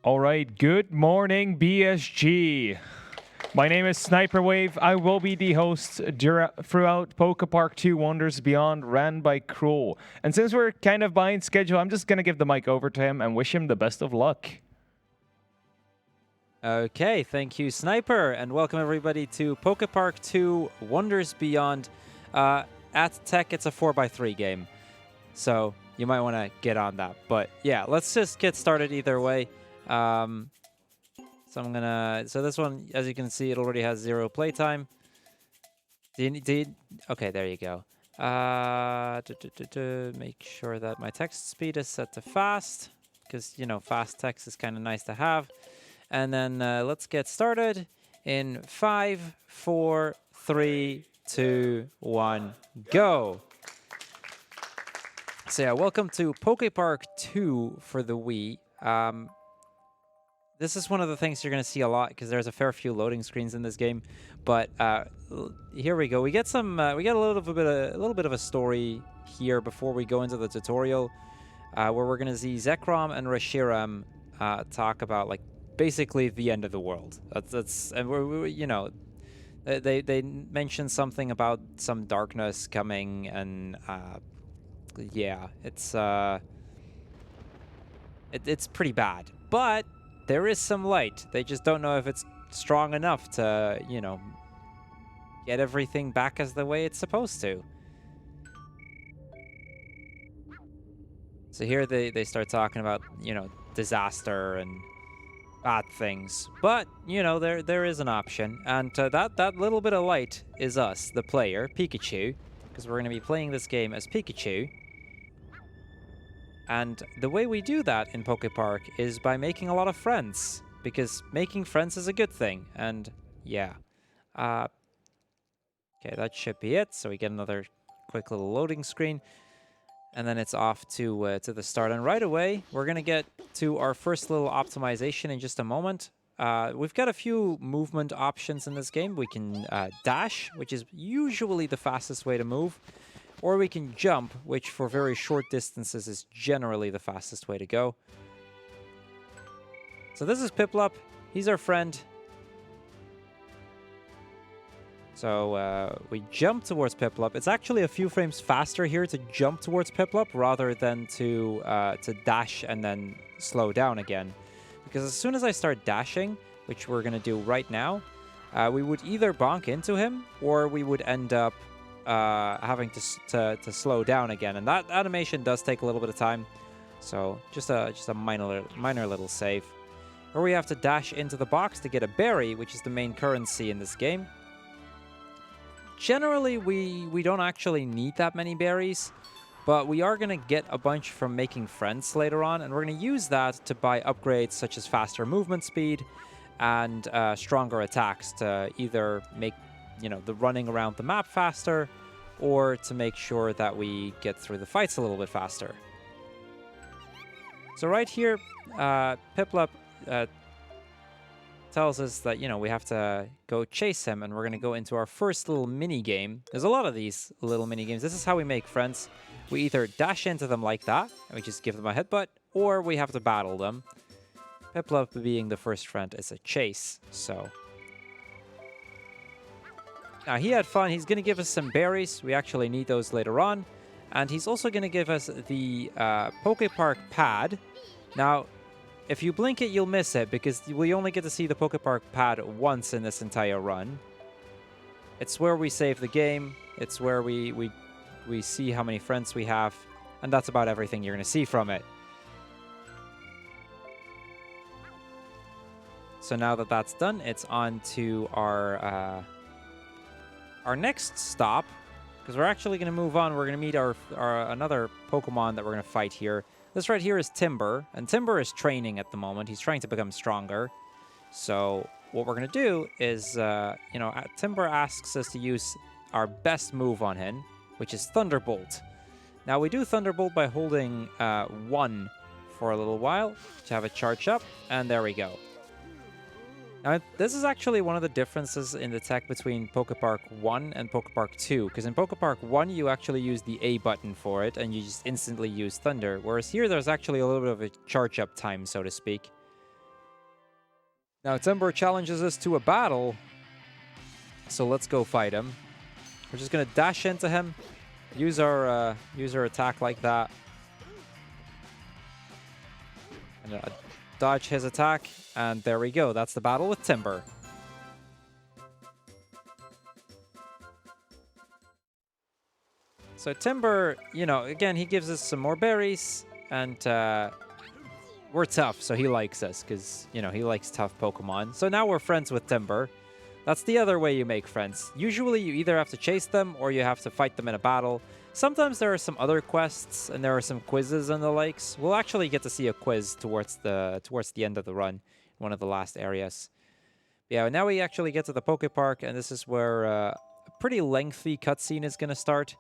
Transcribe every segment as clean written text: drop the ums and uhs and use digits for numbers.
All right, good morning, BSG. My name is Sniper Wave. I will be the host throughout PokéPark 2 Wonders Beyond, ran by Cruel. And since we're kind of behind schedule, I'm just going to give the mic over to him and wish him the best of luck. Okay, thank you, Sniper, and welcome everybody to PokéPark 2 Wonders Beyond. At Tech, it's a 4x3 game, so you might want to get on that. But yeah, let's just get started either way. So this one, as you can see, it already has 0 playtime. Okay, there you go. Make sure that my text speed is set to fast, because, you know, fast text is kind of nice to have. And then let's get started in 5, 4, 3, 2, 1, go. So yeah, welcome to PokéPark 2 for the Wii. This is one of the things you're going to see a lot because there's a fair few loading screens in this game. But here we go. We get some. We get a little bit of a story here before we go into the tutorial, where we're going to see Zekrom and Reshiram talk about like basically the end of the world. And you know, they mention something about some darkness coming, and yeah, it's pretty bad, but there is some light. They just don't know if it's strong enough to, you know, get everything back as the way it's supposed to. So here they start talking about, you know, disaster and bad things. But, you know, there is an option. And that little bit of light is us, the player, Pikachu, because we're going to be playing this game as Pikachu. And the way we do that in PokéPark is by making a lot of friends, because making friends is a good thing. And yeah. Okay, that should be it. So we get another quick little loading screen. And then it's off to the start. And right away, we're going to get to our first little optimization in just a moment. We've got a few movement options in this game. We can dash, which is usually the fastest way to move. or we can jump, which for very short distances is generally the fastest way to go. So this is Piplup. He's our friend. So we jump towards Piplup. It's actually a few frames faster here to jump towards Piplup rather than to dash and then slow down again. Because as soon as I start dashing, which we're going to do right now, we would either bonk into him or we would end up having to slow down again. And that animation does take a little bit of time. So just a minor little save. Or we have to dash into the box to get a berry, which is the main currency in this game. Generally, we don't actually need that many berries, but we are going to get a bunch from making friends later on, and we're going to use that to buy upgrades such as faster movement speed and stronger attacks to either make, the running around the map faster or to make sure that we get through the fights a little bit faster. So right here, Piplup tells us that, we have to go chase him, and we're going to go into our first little mini game. There's a lot of these little mini games. This is how we make friends. We either dash into them like that, and we just give them a headbutt, or we have to battle them. Piplup being the first friend is a chase, so. Now, he had fun. He's going to give us some berries. We actually need those later on. And he's also going to give us the PokéPark pad. Now, if you blink it, you'll miss it, because we only get to see the PokéPark pad once in this entire run. It's where we save the game. It's where we see how many friends we have. And that's about everything you're going to see from it. So now that that's done, it's on to our next stop. Because we're actually going to move on. We're going to meet our another Pokemon that we're going to fight here. This right here is Timber, and Timber is training at the moment. He's trying to become stronger. So what we're going to do is, Timber asks us to use our best move on him, which is Thunderbolt. Now, we do Thunderbolt by holding 1 for a little while to have it charge up, and there we go. Now, this is actually one of the differences in the tech between PokéPark 1 and PokéPark 2, because in PokéPark 1, you actually use the A button for it, and you just instantly use Thunder, whereas here, there's actually a little bit of a charge-up time, so to speak. Now, Timber challenges us to a battle, so let's go fight him. We're just going to dash into him, use our attack like that, and dodge his attack, and there we go. That's the battle with Timber. So Timber, again, he gives us some more berries, and we're tough, so he likes us, because, he likes tough Pokemon. So now we're friends with Timber. That's the other way you make friends. Usually you either have to chase them, or you have to fight them in a battle. Sometimes there are some other quests, and there are some quizzes and the likes. We'll actually get to see a quiz towards the end of the run, one of the last areas. Yeah, now we actually get to the PokéPark, and this is where a pretty lengthy cutscene is going to start.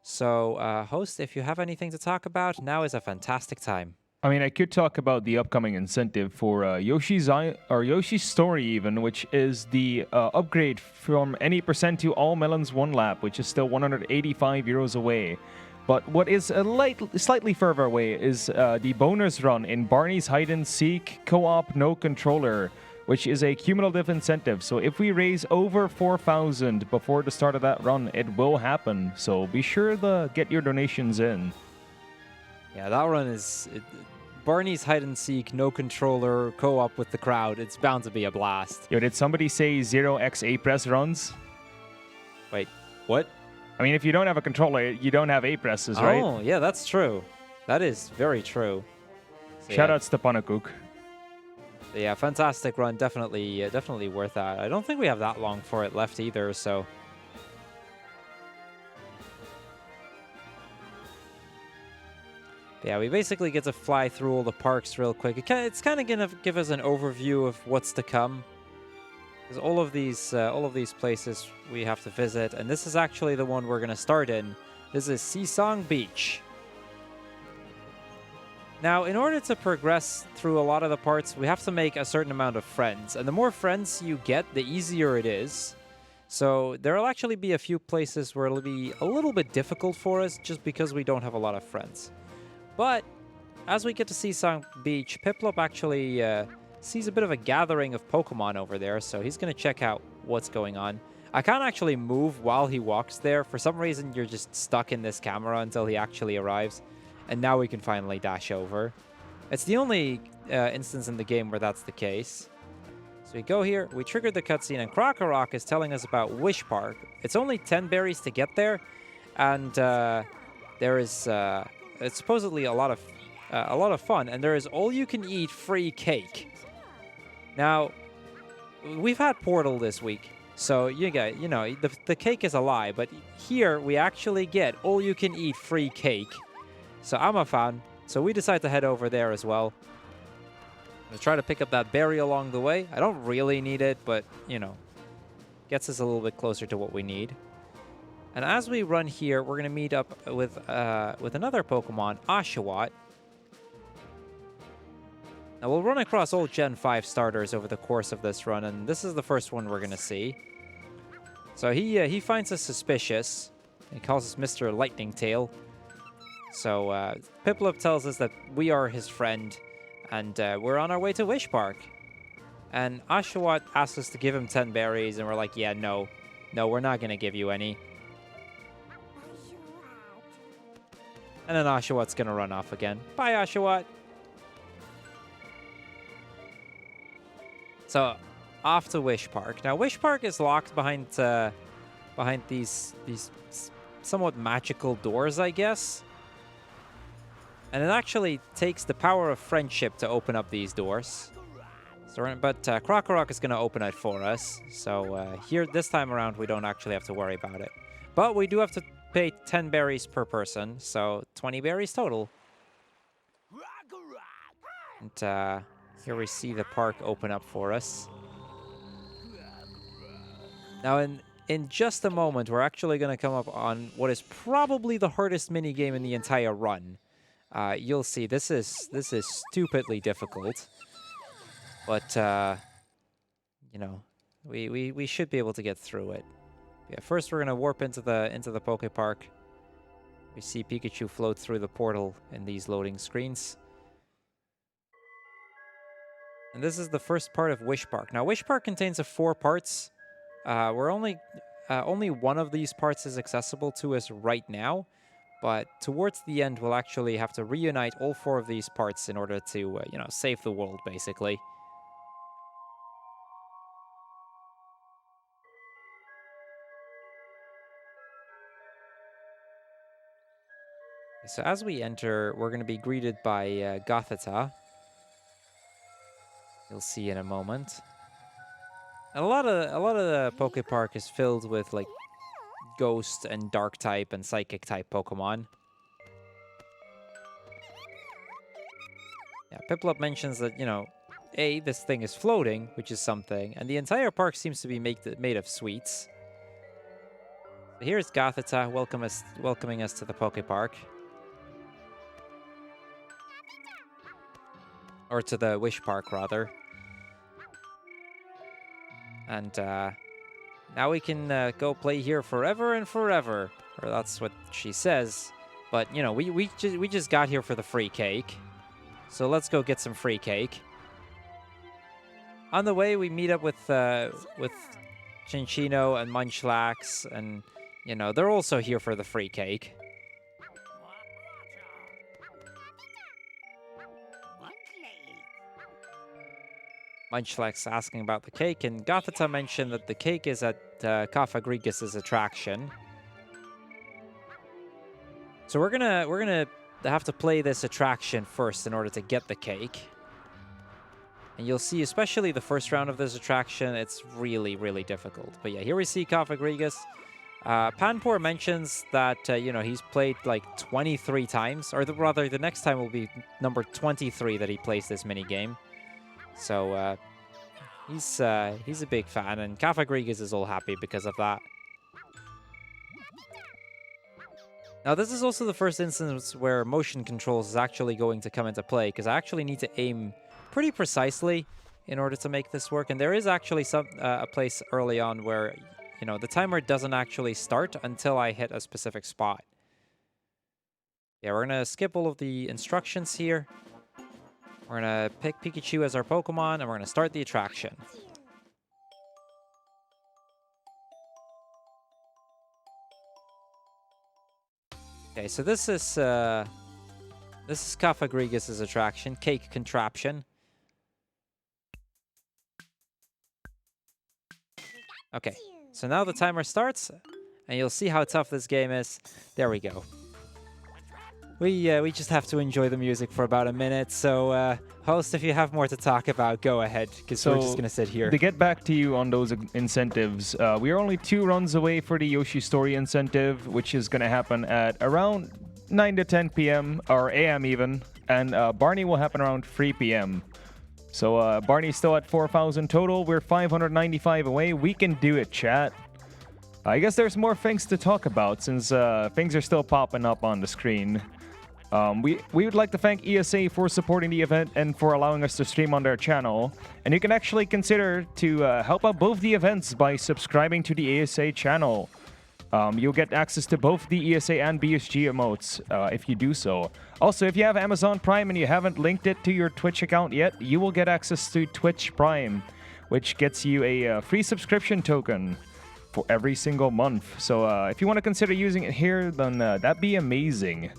So, host, if you have anything to talk about, now is a fantastic time. I mean, I could talk about the upcoming incentive for Yoshi's Story even, which is the upgrade from any percent to all melons 1 lap, which is still 185 euros away. But what is slightly further away is the bonus run in Barney's Hide and Seek Co-op No Controller, which is a cumulative incentive. So if we raise over 4,000 before the start of that run, it will happen. So be sure to get your donations in. Yeah, that run is... Barney's Hide and Seek, No Controller, co-op with the crowd. It's bound to be a blast. Yo, did somebody say 0x A-press runs? Wait, what? I mean, if you don't have a controller, you don't have A-presses, right? Oh, yeah, that's true. That is very true. So, Shoutouts to Panakuk. Yeah, fantastic run. Definitely worth that. I don't think we have that long for it left either, so... Yeah, we basically get to fly through all the parks real quick. It's kind of going to give us an overview of what's to come. Because all of these places we have to visit, and this is actually the one we're going to start in. This is Seasong Beach. Now, in order to progress through a lot of the parts, we have to make a certain amount of friends. And the more friends you get, the easier it is. So there'll actually be a few places where it'll be a little bit difficult for us just because we don't have a lot of friends. But as we get to Seasong Beach, Piplup actually sees a bit of a gathering of Pokemon over there, so he's going to check out what's going on. I can't actually move while he walks there. For some reason, you're just stuck in this camera until he actually arrives. And now we can finally dash over. It's the only instance in the game where that's the case. So we go here, we triggered the cutscene, and Krokorok is telling us about Wish Park. It's only 10 berries to get there, and there is it's supposedly a lot of fun, and there is all-you-can-eat free cake. Now, we've had Portal this week, so you know the cake is a lie, but here we actually get all-you-can-eat free cake. So I'm a fan, so we decide to head over there as well. Let's try to pick up that berry along the way. I don't really need it, but, you know, gets us a little bit closer to what we need. And as we run here, we're going to meet up with another Pokemon, Oshawott. Now, we'll run across all Gen 5 starters over the course of this run, and this is the first one we're going to see. So he finds us suspicious. He calls us Mr. Lightning Tail. So Piplup tells us that we are his friend, and we're on our way to Wish Park. And Oshawott asks us to give him 10 berries, and we're like, yeah, no, we're not going to give you any. And then Oshawott's going to run off again. Bye, Oshawott. So, off to Wish Park. Now, Wish Park is locked behind these somewhat magical doors, I guess. And it actually takes the power of friendship to open up these doors. So, but Krokorok is going to open it for us. So here, this time around, we don't actually have to worry about it. But we do have to pay 10 berries per person, so 20 berries total. And here we see the park open up for us. Now, in just a moment, we're actually going to come up on what is probably the hardest minigame in the entire run. You'll see this is stupidly difficult, but you know, we should be able to get through it. Yeah, first we're gonna warp into the PokéPark. We see Pikachu float through the portal in these loading screens, and this is the first part of Wish Park. Now, Wish Park contains 4 parts. We're only one of these parts is accessible to us right now. But towards the end, we'll actually have to reunite all 4 of these parts in order to, you know, save the world, basically. So as we enter, we're going to be greeted by Gothita. You'll see in a moment. And a lot of the PokéPark is filled with, like, Ghost and Dark type and Psychic type Pokemon. Yeah, Piplup mentions that, you know, this thing is floating, which is something, and the entire park seems to be made of sweets. So here's Gothita welcoming us to the PokéPark. Or to the Wish Park, rather. And, now we can go play here forever and forever, or that's what she says. But you know, we just got here for the free cake, so let's go get some free cake. On the way, we meet up with Chinchino and Munchlax, and you know they're also here for the free cake. Munchlax asking about the cake, and Gothita mentioned that the cake is at Cofagrigus' attraction. So we're gonna have to play this attraction first in order to get the cake. And you'll see, especially the first round of this attraction, it's really, really difficult. But yeah, here we see Cofagrigus. Panpour mentions that you know, he's played like 23 times, or rather, the next time will be number 23 that he plays this minigame. So he's a big fan, and Cofagrigus is all happy because of that. Now, this is also the first instance where motion controls is actually going to come into play, because I actually need to aim pretty precisely in order to make this work. And there is actually a place early on where you know, the timer doesn't actually start until I hit a specific spot. Yeah, we're gonna skip all of the instructions here. We're gonna pick Pikachu as our Pokemon, and we're gonna start the attraction. Okay, so this is Cofagrigus' attraction, Cake Contraption. Okay, so now the timer starts, and you'll see how tough this game is. There we go. We just have to enjoy the music for about a minute. So, host, if you have more to talk about, go ahead, because we're just gonna sit here. To get back to you on those incentives, we are only 2 runs away for the Yoshi Story incentive, which is gonna happen at around 9 to 10 p.m. or a.m. even, and Barney will happen around 3 p.m. So Barney's still at 4,000 total. We're 595 away. We can do it, chat. I guess there's more things to talk about since things are still popping up on the screen. We would like to thank ESA for supporting the event and for allowing us to stream on their channel. And you can actually consider to help out both the events by subscribing to the ESA channel. You'll get access to both the ESA and BSG emotes if you do so. Also, if you have Amazon Prime and you haven't linked it to your Twitch account yet, you will get access to Twitch Prime, which gets you a free subscription token for every single month. So if you want to consider using it here, then that'd be amazing.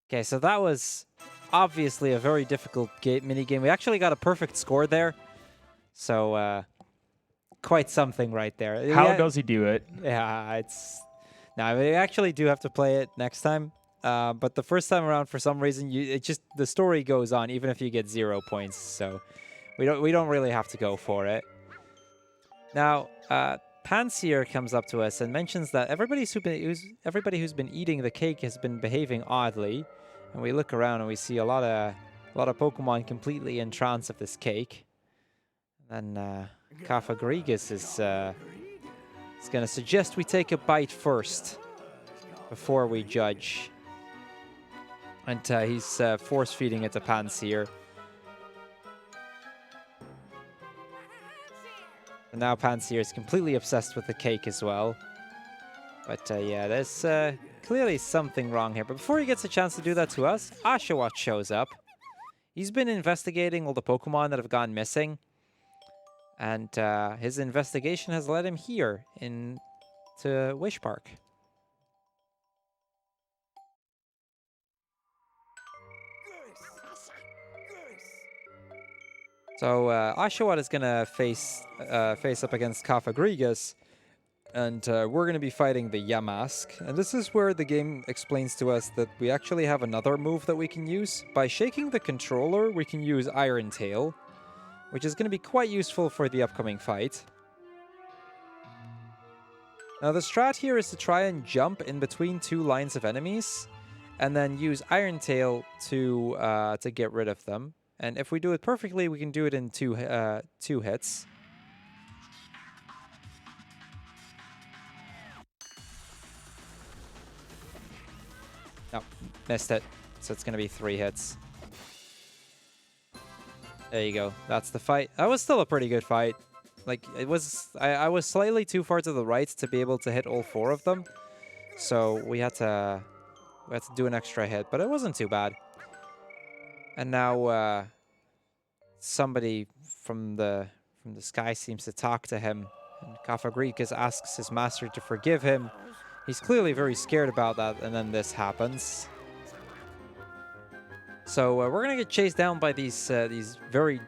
Okay, so that was obviously a very difficult mini game. We actually got a perfect score there. So, quite something right there. How does he do it? Yeah, it's... No, we actually do have to play it next time. But the first time around, for some reason, the story goes on even if you get 0 points. So we don't really have to go for it. Now, Panseer comes up to us and mentions that everybody who's been eating the cake has been behaving oddly. And we look around and we see a lot of Pokemon completely in trance of this cake. And then Cofagrigus is going to suggest we take a bite first before we judge. And he's force-feeding it to Panseer. And now Panseer is completely obsessed with the cake as well. But yeah, there's clearly something wrong here. But before he gets a chance to do that to us, Oshawott shows up. He's been investigating all the Pokemon that have gone missing. And his investigation has led him here to Wish Park. So Oshawott is gonna face up against Cofagrigus, and we're gonna be fighting the Yamask. And this is where the game explains to us that we actually have another move that we can use. By shaking the controller, we can use Iron Tail, which is gonna be quite useful for the upcoming fight. Now the strat here is to try and jump in between 2 lines of enemies, and then use Iron Tail to get rid of them. And if we do it perfectly, we can do it in two hits. No, missed it. So it's going to be 3 hits. There you go. That's the fight. That was still a pretty good fight. Like, it was... I was slightly too far to the right to be able to hit all 4 of them. So we had to do an extra hit, but it wasn't too bad. And now somebody from the sky seems to talk to him. And Cofagrigus asks his master to forgive him. He's clearly very scared about that, and then this happens. So we're gonna get chased down by these very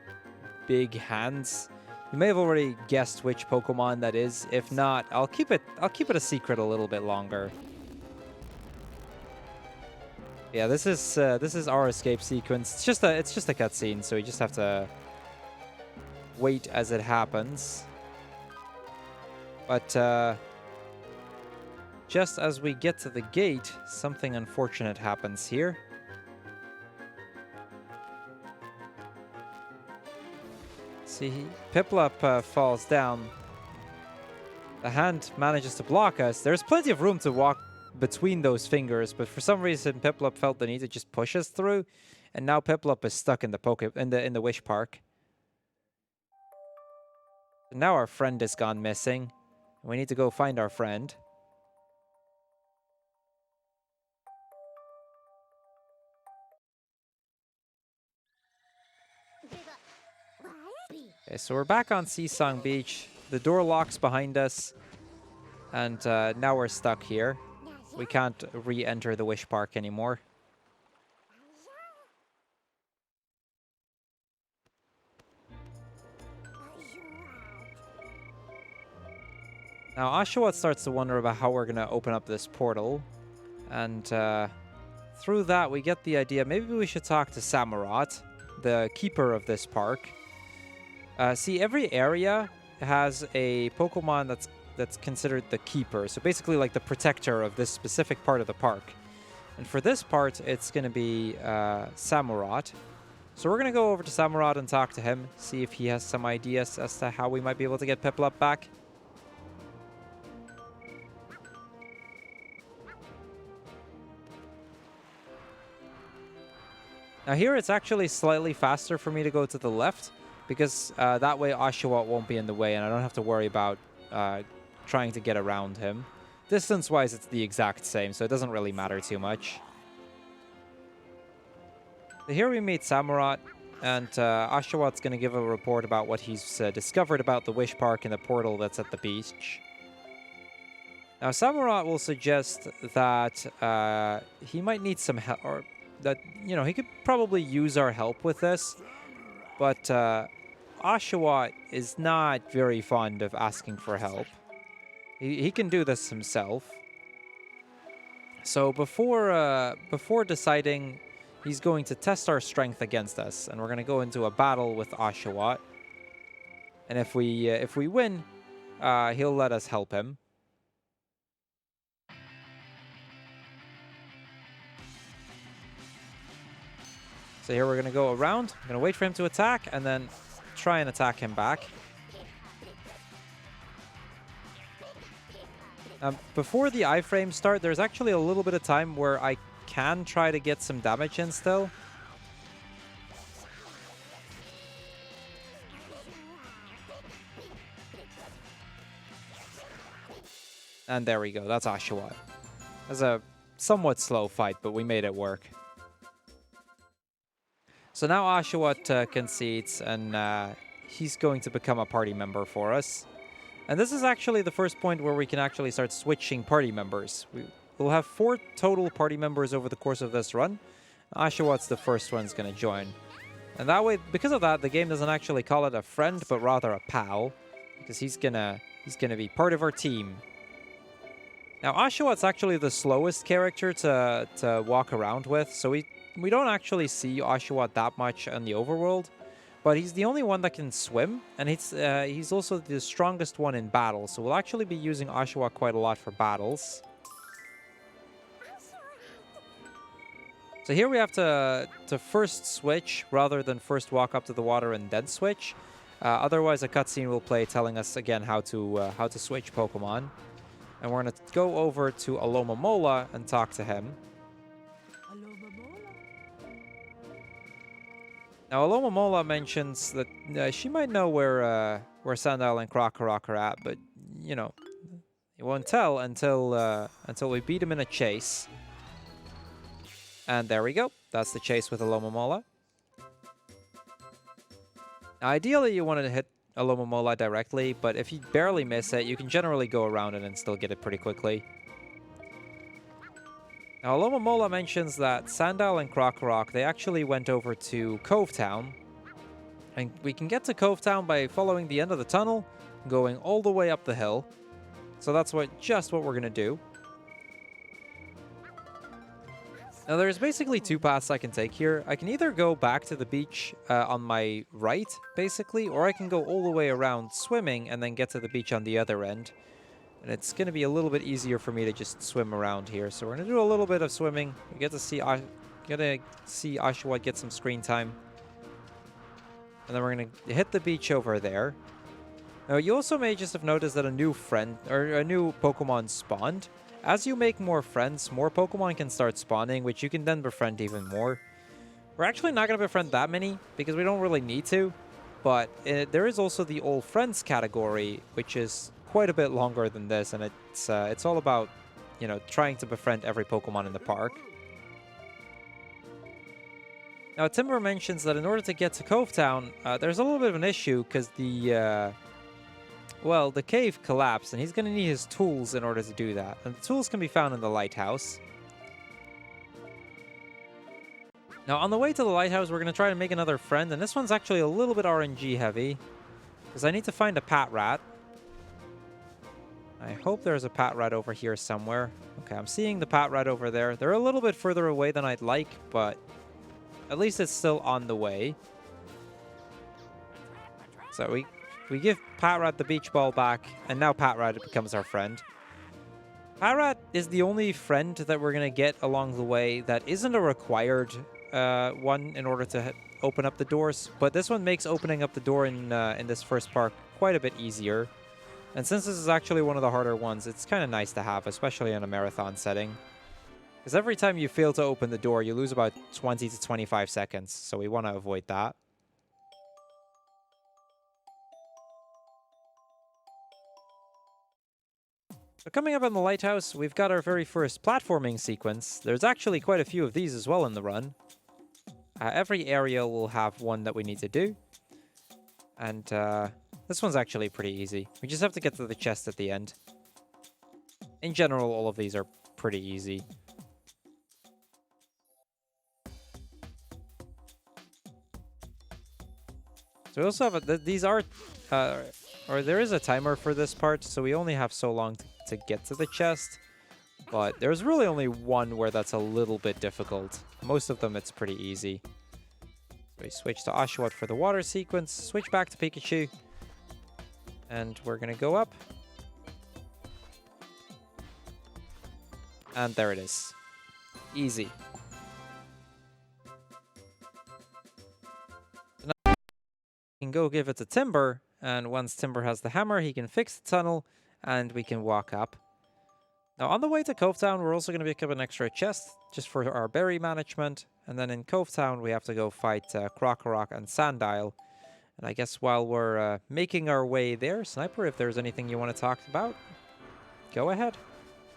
big hands. You may have already guessed which Pokemon that is. If not, I'll keep it a secret a little bit longer. Yeah, this is our escape sequence. It's just a cutscene, so we just have to wait as it happens. But just as we get to the gate, something unfortunate happens here. See, Piplup falls down. The hand manages to block us. There's plenty of room to walk between those fingers, but for some reason Piplup felt the need to just push us through, and now Piplup is stuck in the Wish Park. Now our friend has gone missing. We need to go find our friend. Okay, so we're back on Seasong Beach. The door locks behind us. And now we're stuck here. We can't re-enter the Wish Park anymore. Now Oshawott starts to wonder about how we're going to open up this portal. And through that, we get the idea, maybe we should talk to Samurott, the keeper of this park. See, every area has a Pokemon that's considered the keeper. So basically like the protector of this specific part of the park. And for this part, it's going to be Samurott. So we're going to go over to Samurott and talk to him, see if he has some ideas as to how we might be able to get Piplup back. Now here it's actually slightly faster for me to go to the left, because that way Oshawott won't be in the way and I don't have to worry about trying to get around him. Distance-wise, it's the exact same, so it doesn't really matter too much. So here we meet Samurott, and Oshawott's going to give a report about what he's discovered about the Wish Park and the portal that's at the beach. Now Samurott will suggest that he might need some help, or that, you know, he could probably use our help with this, but Oshawott is not very fond of asking for help. He can do this himself. So before deciding, he's going to test our strength against us, and we're going to go into a battle with Oshawott. And if we win, he'll let us help him. So here we're going to go around. I'm going to wait for him to attack, and then try and attack him back. Before the iframes start, there's actually a little bit of time where I can try to get some damage in still. And there we go, that's Oshawott. That's a somewhat slow fight, but we made it work. So now Oshawott concedes, and he's going to become a party member for us. And this is actually the first point where we can actually start switching party members. We'll have 4 total party members over the course of this run. Oshawott's the first one's going to join. And that way, because of that, the game doesn't actually call it a friend, but rather a pal, because he's gonna be part of our team. Now, Oshawott's actually the slowest character to walk around with, so we don't actually see Oshawott that much in the overworld. But he's the only one that can swim, and he's also the strongest one in battle, so we'll actually be using Oshawott quite a lot for battles. So here we have to first switch, rather than first walk up to the water and then switch. Otherwise, a cutscene will play telling us again how to switch Pokemon. And we're going to go over to Alomomola and talk to him. Now, Alomomola mentions that she might know where Sandile and Krokorok are at, but, you know, he won't tell until we beat him in a chase. And there we go. That's the chase with Alomomola. Now, ideally, you wanted to hit Alomomola directly, but if you barely miss it, you can generally go around it and still get it pretty quickly. Now, Alomomola mentions that Sandile and Krokorok, they actually went over to Cove Town. And we can get to Cove Town by following the end of the tunnel, going all the way up the hill. So that's just what we're going to do. Now, there's basically 2 paths I can take here. I can either go back to the beach on my right, basically, or I can go all the way around swimming and then get to the beach on the other end. And it's going to be a little bit easier for me to just swim around here. So we're going to do a little bit of swimming. We get to see Oshawott get some screen time. And then we're going to hit the beach over there. Now, you also may just have noticed that a new Pokemon spawned. As you make more friends, more Pokemon can start spawning, which you can then befriend even more. We're actually not going to befriend that many, because we don't really need to. But there is also the Old Friends category, which is quite a bit longer than this, and it's all about, you know, trying to befriend every Pokemon in the park. Now, Timber mentions that in order to get to Cove Town, there's a little bit of an issue because well, the cave collapsed, and he's going to need his tools in order to do that. And the tools can be found in the lighthouse. Now, on the way to the lighthouse, we're going to try to make another friend, and this one's actually a little bit RNG heavy because I need to find a pat rat. I hope there's a pat rat over here somewhere. Okay, I'm seeing the pat rat over there. They're a little bit further away than I'd like, but at least it's still on the way. So we give Pat Rat the beach ball back, and now Pat Rat becomes our friend. Pat Rat is the only friend that we're going to get along the way that isn't a required one in order to open up the doors, but this one makes opening up the door in this first park quite a bit easier. And since this is actually one of the harder ones, it's kind of nice to have, especially in a marathon setting. Because every time you fail to open the door, you lose about 20 to 25 seconds, so we want to avoid that. So coming up on the lighthouse, we've got our very first platforming sequence. There's actually quite a few of these as well in the run. Every area will have one that we need to do. And this one's actually pretty easy. We just have to get to the chest at the end. In general, all of these are pretty easy. So we also have these are, or there is a timer for this part, so we only have so long to get to the chest. But there's really only one where that's a little bit difficult. Most of them it's pretty easy. So we switch to Oshawott for the water sequence, switch back to Pikachu, and we're gonna go up. And there it is. Easy. Can go give it to Timber, and once Timber has the hammer, he can fix the tunnel, and we can walk up. Now, on the way to Cove Town, we're also going to pick up an extra chest, just for our berry management, and then in Cove Town, we have to go fight Krokorok and Sandile. And I guess while we're making our way there, Sniper, if there's anything you want to talk about, go ahead.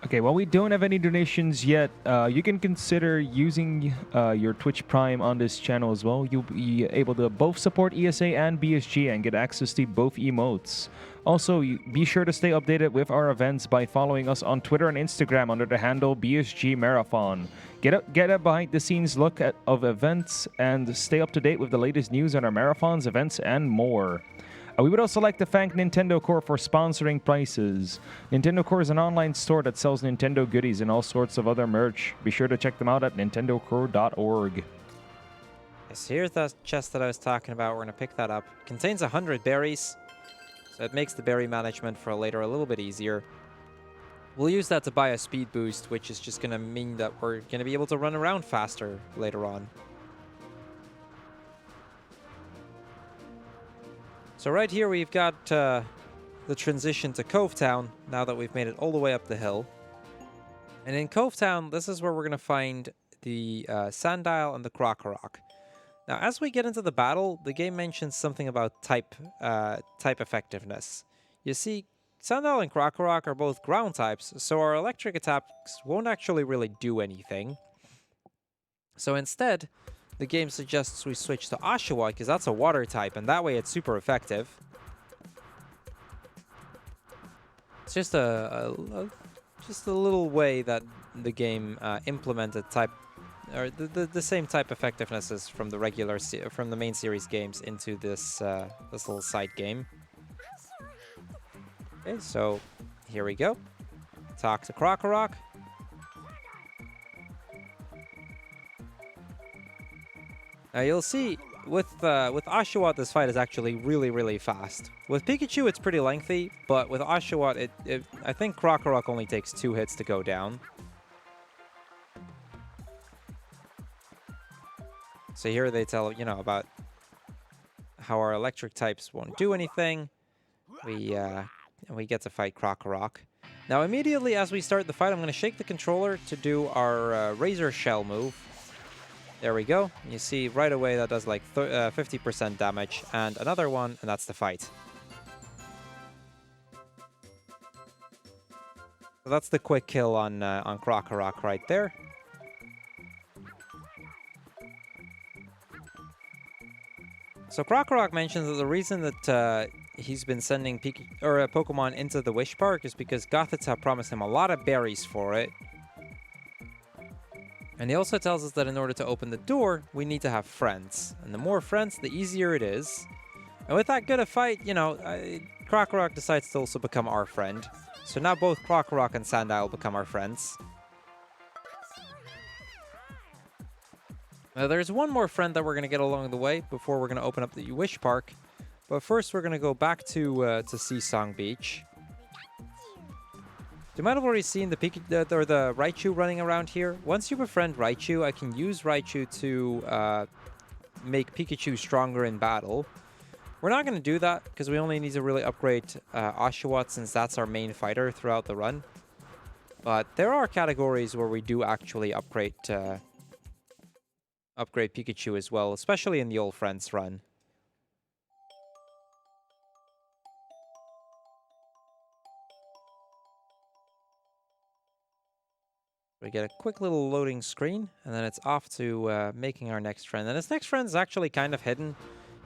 Okay, well, we don't have any donations yet. You can consider using your Twitch Prime on this channel as well. You'll be able to both support ESA and BSG and get access to both emotes. Also, be sure to stay updated with our events by following us on Twitter and Instagram under the handle BSG Marathon. Get a behind-the-scenes look of events and stay up to date with the latest news on our marathons, events, and more. We would also like to thank Nintendo Core for sponsoring prices. Nintendo Core is an online store that sells Nintendo goodies and all sorts of other merch. Be sure to check them out at nintendocore.org. Yes, here's that chest that I was talking about. We're going to pick that up. It contains 100 berries, so it makes the berry management for later a little bit easier. We'll use that to buy a speed boost, which is just going to mean that we're going to be able to run around faster later on. So right here we've got the transition to Cove Town, now that we've made it all the way up the hill. And in Cove Town, this is where we're going to find the Sandile and the Krokorok. Now, as we get into the battle, the game mentions something about type effectiveness. You see, Sandile and Krokorok are both ground types, so our electric attacks won't actually really do anything. So instead, the game suggests we switch to Oshawott because that's a water type, and that way it's super effective. It's just a little way that the game implemented type, or the same type effectiveness as from the main series games into this this little side game. Okay, so here we go. Talk to Krokorok. Now you'll see with Oshawott, this fight is actually really fast. With Pikachu, it's pretty lengthy, but with Oshawott, I think Krokorok only takes 2 hits to go down. So here they tell, you know, about how our electric types won't do anything. We get to fight Krokorok. Now immediately as we start the fight, I'm going to shake the controller to do our Razor Shell move. There we go. You see right away that does like 50% damage. And another one, and that's the fight. So that's the quick kill on Krokorok right there. So Krokorok mentions that the reason that he's been sending Pokemon into the Wish Park is because Gothits have promised him a lot of berries for it. And he also tells us that in order to open the door, we need to have friends. And the more friends, the easier it is. And with that good a fight, you know, Krokorok decides to also become our friend. So now both Krokorok and Sandile become our friends. Now there's one more friend that we're going to get along the way before we're going to open up the Wish Park. But first we're going to go back to Seasong Beach. You might have already seen the Raichu running around here. Once you befriend Raichu, I can use Raichu to make Pikachu stronger in battle. We're not going to do that because we only need to really upgrade Oshawott, since that's our main fighter throughout the run. But there are categories where we do actually upgrade Pikachu as well, especially in the Old Friends run. We get a quick little loading screen, and then it's off to making our next friend. And this next friend is actually kind of hidden.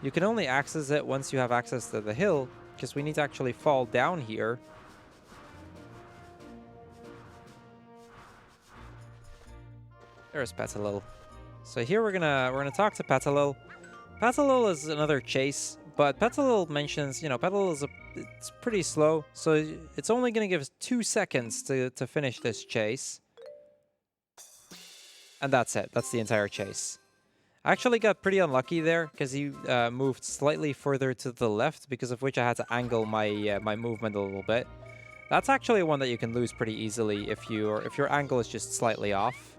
You can only access it once you have access to the hill, because we need to actually fall down here. There's Petalil. So here we're gonna talk to Petalil. Petalil is another chase, but Petalil mentions, you know, Petalil is it's pretty slow, so it's only gonna give us 2 seconds to finish this chase. And that's it. That's the entire chase. I actually got pretty unlucky there because he moved slightly further to the left, because of which I had to angle my my movement a little bit. That's actually one that you can lose pretty easily if your angle is just slightly off.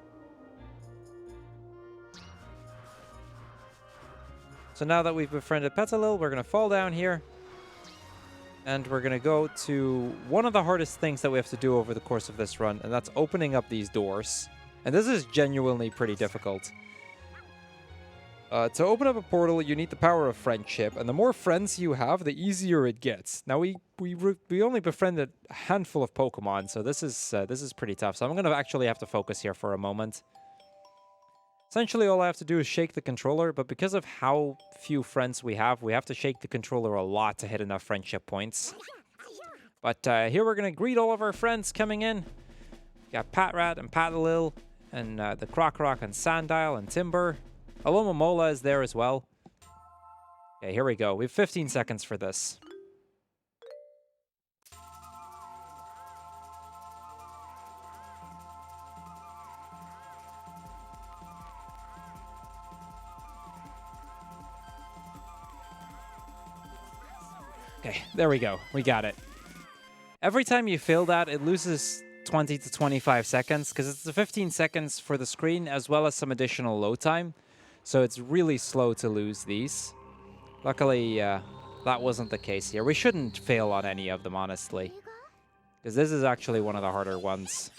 So now that we've befriended Petalil, we're going to fall down here. And we're going to go to one of the hardest things that we have to do over the course of this run, and that's opening up these doors. And this is genuinely pretty difficult. To open up a portal, you need the power of friendship, and the more friends you have, the easier it gets. Now we only befriended a handful of Pokemon, so this is pretty tough. So I'm gonna actually have to focus here for a moment. Essentially, all I have to do is shake the controller, but because of how few friends we have to shake the controller a lot to hit enough friendship points. But here we're gonna greet all of our friends coming in. We got Patrat and Patalil, and the Krokorok and Sandile and Timber. Alomomola is there as well. Okay, here we go. We have 15 seconds for this. Okay, there we go. We got it. Every time you fail that, it loses 20 to 25 seconds, because it's the 15 seconds for the screen as well as some additional load time. So it's really slow to lose these. Luckily, that wasn't the case here. We shouldn't fail on any of them, honestly, because this is actually one of the harder ones.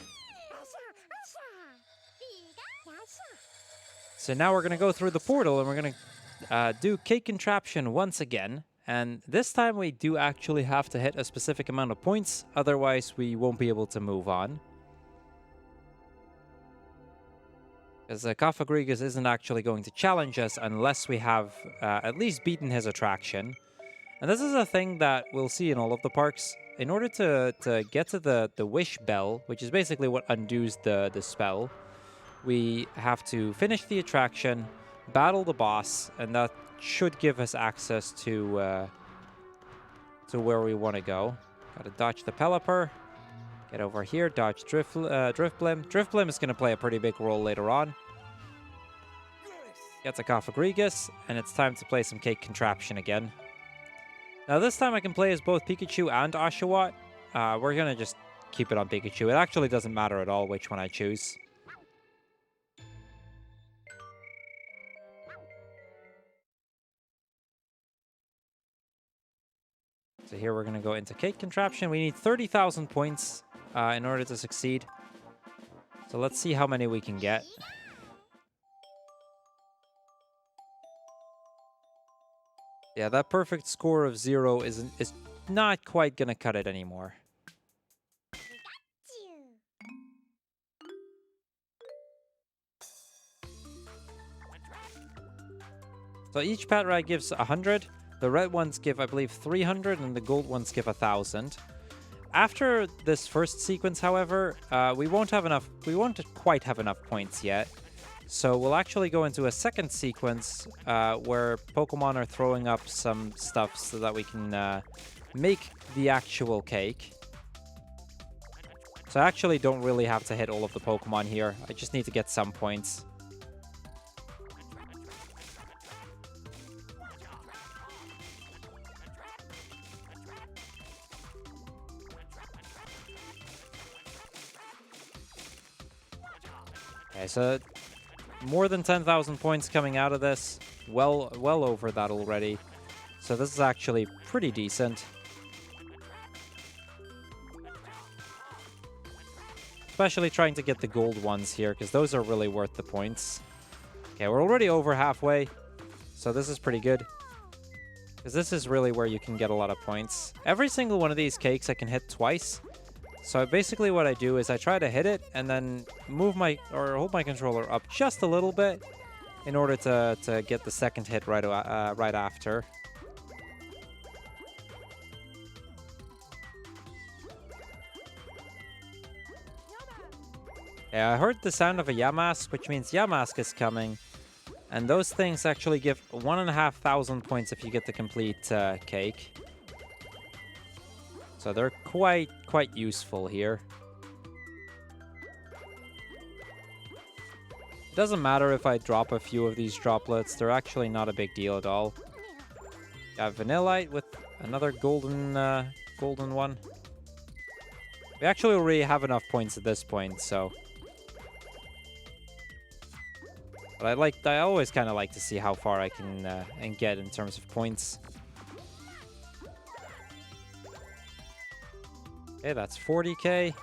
So now we're going to go through the portal, and we're going to do Cake Contraption once again. And this time we do actually have to hit a specific amount of points, otherwise we won't be able to move on. Because Cofagrigus isn't actually going to challenge us unless we have at least beaten his attraction. And this is a thing that we'll see in all of the parks. In order to get to the Wish Bell, which is basically what undoes the spell, we have to finish the attraction, battle the boss, and that should give us access to where we want to go. Gotta dodge the Pelipper. Get over here, dodge Drifblim. Drifblim is going to play a pretty big role later on. Get to Cofagrigus, and it's time to play some Cake Contraption again. Now this time I can play as both Pikachu and Oshawott. We're going to just keep it on Pikachu. It actually doesn't matter at all which one I choose. So here we're going to go into Cake Contraption. We need 30,000 points in order to succeed. So let's see how many we can get. Yeah, that perfect score of 0 is not quite going to cut it anymore. So each pet rag gives 100. The red ones give, I believe, 300, and the gold ones give 1,000. After this first sequence, however, we won't quite have enough points yet. So we'll actually go into a second sequence where Pokemon are throwing up some stuff so that we can make the actual cake. So I actually don't really have to hit all of the Pokemon here. I just need to get some points. Okay, so more than 10,000 points coming out of this. Well over that already. So this is actually pretty decent. Especially trying to get the gold ones here, because those are really worth the points. Okay, we're already over halfway. So this is pretty good. Because this is really where you can get a lot of points. Every single one of these cakes I can hit twice. So basically what I do is I try to hit it and then hold my controller up just a little bit in order to get the second hit right after. Yeah, I heard the sound of a Yamask, which means Yamask is coming. And those things actually give 1,500 points if you get the complete cake. So they're quite useful here. It doesn't matter if I drop a few of these droplets. They're actually not a big deal at all. Got Vanillite with another golden one. We actually already have enough points at this point, so... But I always kind of like to see how far I can get in terms of points. Okay, that's 40k.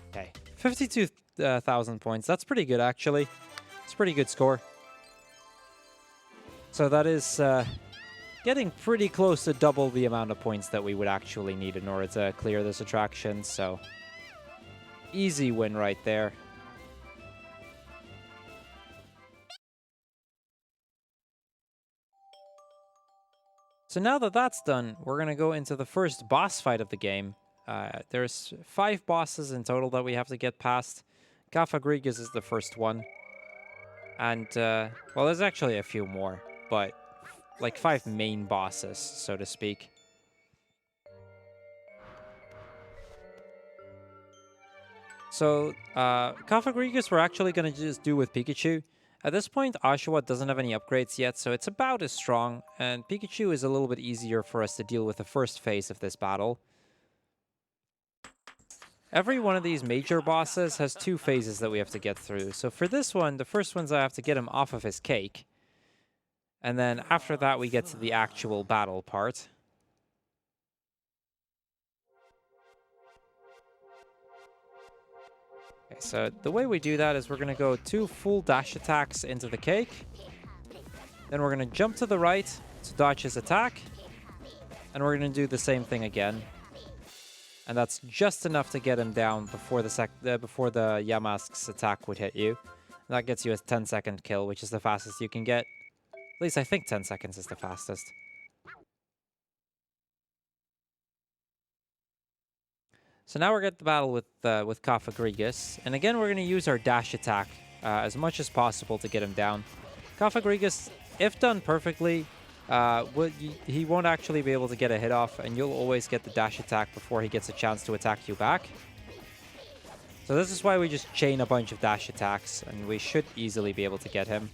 Okay, 52,000 points. That's pretty good, actually. It's a pretty good score. So that is getting pretty close to double the amount of points that we would actually need in order to clear this attraction, so easy win right there. So now that that's done, we're going to go into the first boss fight of the game. There's 5 bosses in total that we have to get past. Cofagrigus is the first one. And, well, there's actually a few more, but like 5 main bosses, so to speak. So, Cofagrigus we're actually going to just do with Pikachu. At this point, Oshawott doesn't have any upgrades yet, so it's about as strong, and Pikachu is a little bit easier for us to deal with the first phase of this battle. Every one of these major bosses has 2 phases that we have to get through. So for this one, the first one's I have to get him off of his cake. And then after that, we get to the actual battle part. Okay, so the way we do that is we're going to go 2 full dash attacks into the cake. Then we're going to jump to the right to dodge his attack. And we're going to do the same thing again. And that's just enough to get him down before the Yamask's attack would hit you. And that gets you a 10-second kill, which is the fastest you can get. At least I think 10 seconds is the fastest. So now we're going to the battle with Cofagrigus. And again, we're going to use our dash attack as much as possible to get him down. Cofagrigus, if done perfectly, he won't actually be able to get a hit off, and you'll always get the dash attack before he gets a chance to attack you back. So this is why we just chain a bunch of dash attacks, and we should easily be able to get him.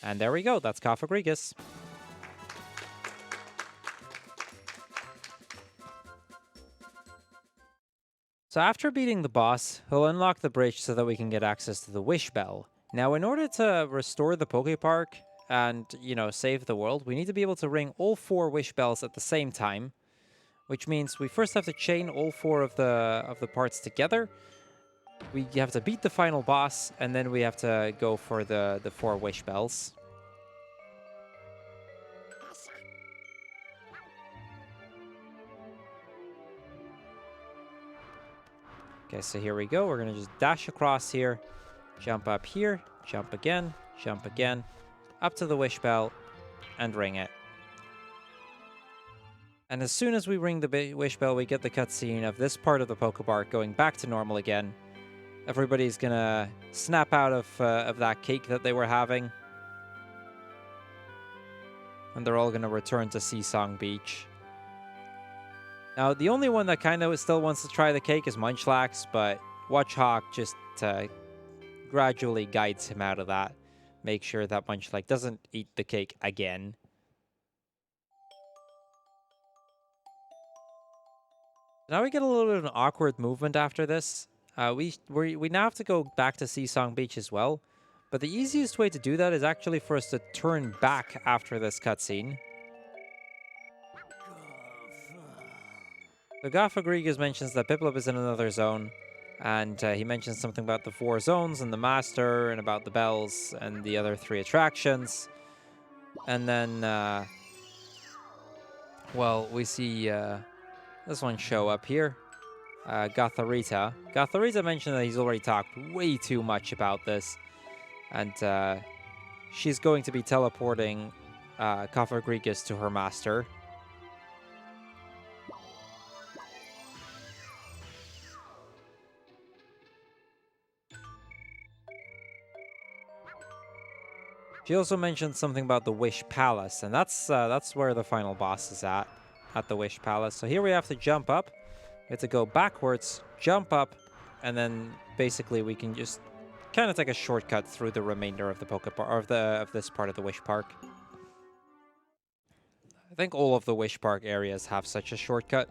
And there we go, that's Cofagrigus. So after beating the boss, he'll unlock the bridge so that we can get access to the Wish Bell. Now, in order to restore the PokéPark and, you know, save the world, we need to be able to ring all 4 Wish Bells at the same time, which means we first have to chain all 4 of the parts together, we have to beat the final boss, and then we have to go for the 4 wish bells. Okay, so here we go. We're going to just dash across here, jump up here, jump again, up to the wish bell, and ring it. And as soon as we ring the wish bell, we get the cutscene of this part of the PokéPark going back to normal again. Everybody's going to snap out of that cake that they were having. And they're all going to return to Seasong Beach. Now, the only one that kind of still wants to try the cake is Munchlax, but Watchhawk just gradually guides him out of that. Make sure that Munchlax doesn't eat the cake again. Now we get a little bit of an awkward movement after this. We now have to go back to Seasong Beach as well, but the easiest way to do that is actually for us to turn back after this cutscene. So Cofagrigus mentions that Piplup is in another zone, and he mentions something about the 4 zones and the master, and about the bells and the other 3 attractions. And then, well, we see this one show up here. Gotharita. Gotharita mentioned that he's already talked way too much about this, and she's going to be teleporting Cofagrigus to her master. She also mentioned something about the Wish Palace, and that's where the final boss is at the Wish Palace. So here we have to jump up. We have to go backwards, jump up, and then basically we can just kind of take a shortcut through the remainder of the PokéPark, or of this part of the Wish Park. I think all of the Wish Park areas have such a shortcut.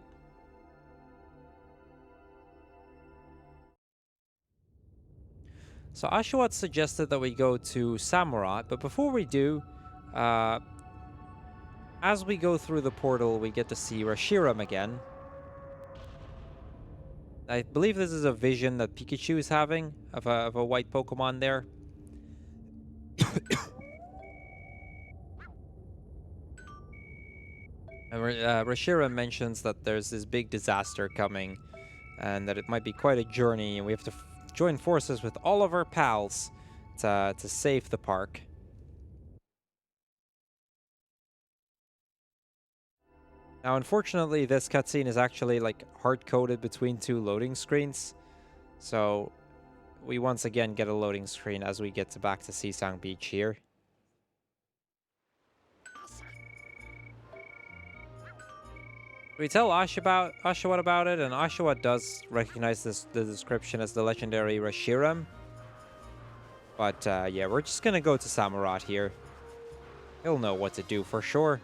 So Oshawott suggested that we go to Samurott, but before we do, as we go through the portal, we get to see Reshiram again. I believe this is a vision that Pikachu is having of a white Pokemon there. And Reshiram mentions that there's this big disaster coming, and that it might be quite a journey, and we have to join forces with all of our pals to save the park. Now, unfortunately, this cutscene is actually like hard-coded between 2 loading screens, so we once again get a loading screen as we get back to Seasong Beach here. We tell Oshawott about it, and Oshawott does recognize the description as the legendary Reshiram. But yeah, we're just gonna go to Samurott here. He'll know what to do for sure.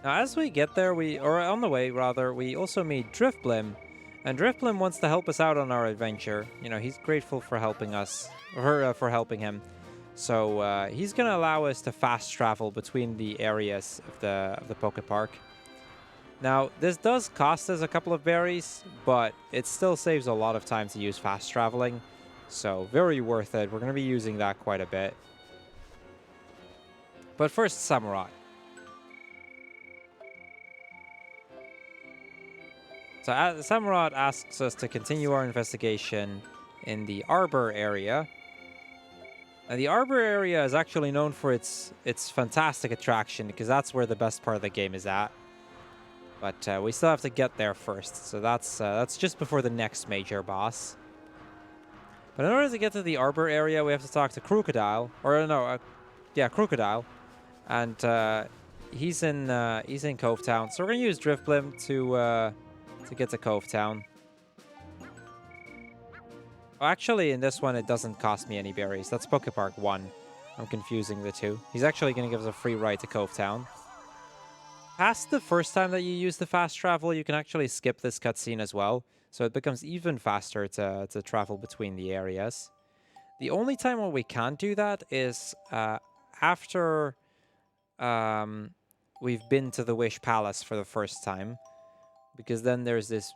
Now, as we get there, or on the way rather, we also meet Drifblim, and Drifblim wants to help us out on our adventure. You know, he's grateful for helping us, or for helping him. So he's gonna allow us to fast travel between the areas of the PokéPark. Now, this does cost us a couple of berries, but it still saves a lot of time to use fast traveling. So very worth it. We're gonna be using that quite a bit. But first, Samurott. So Samurott asks us to continue our investigation in the Arbor area. And the Arbor area is actually known for its fantastic attraction, because that's where the best part of the game is at. But we still have to get there first, so that's just before the next major boss. But in order to get to the Arbor area, we have to talk to Crocodile, or no, yeah, Crocodile, and he's in Cove Town. So we're gonna use Drifblim to get to Cove Town. Well, actually, in this one, it doesn't cost me any berries. That's PokéPark 1. I'm confusing the two. He's actually going to give us a free ride to Cove Town. Past the first time that you use the fast travel, you can actually skip this cutscene as well. So it becomes even faster to travel between the areas. The only time when we can't do that is after we've been to the Wish Palace for the first time, because then there's this.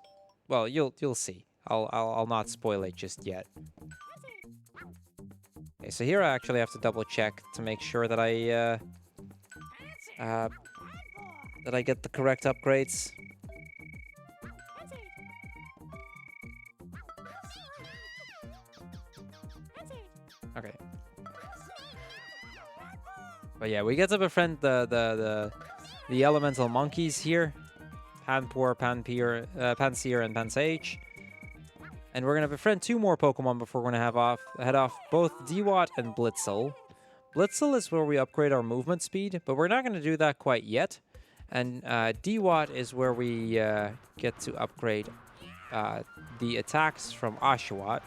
Well, you'll see. I'll not spoil it just yet. Okay, so here I actually have to double check to make sure that I get the correct upgrades. Okay. But yeah, we get to befriend the elemental monkeys here. Panpour, Panseer, and Pansage. And we're going to befriend 2 more Pokemon before we're going to head off both Dewott and Blitzel. Blitzel is where we upgrade our movement speed, but we're not going to do that quite yet. And Dewott is where we get to upgrade the attacks from Oshawott.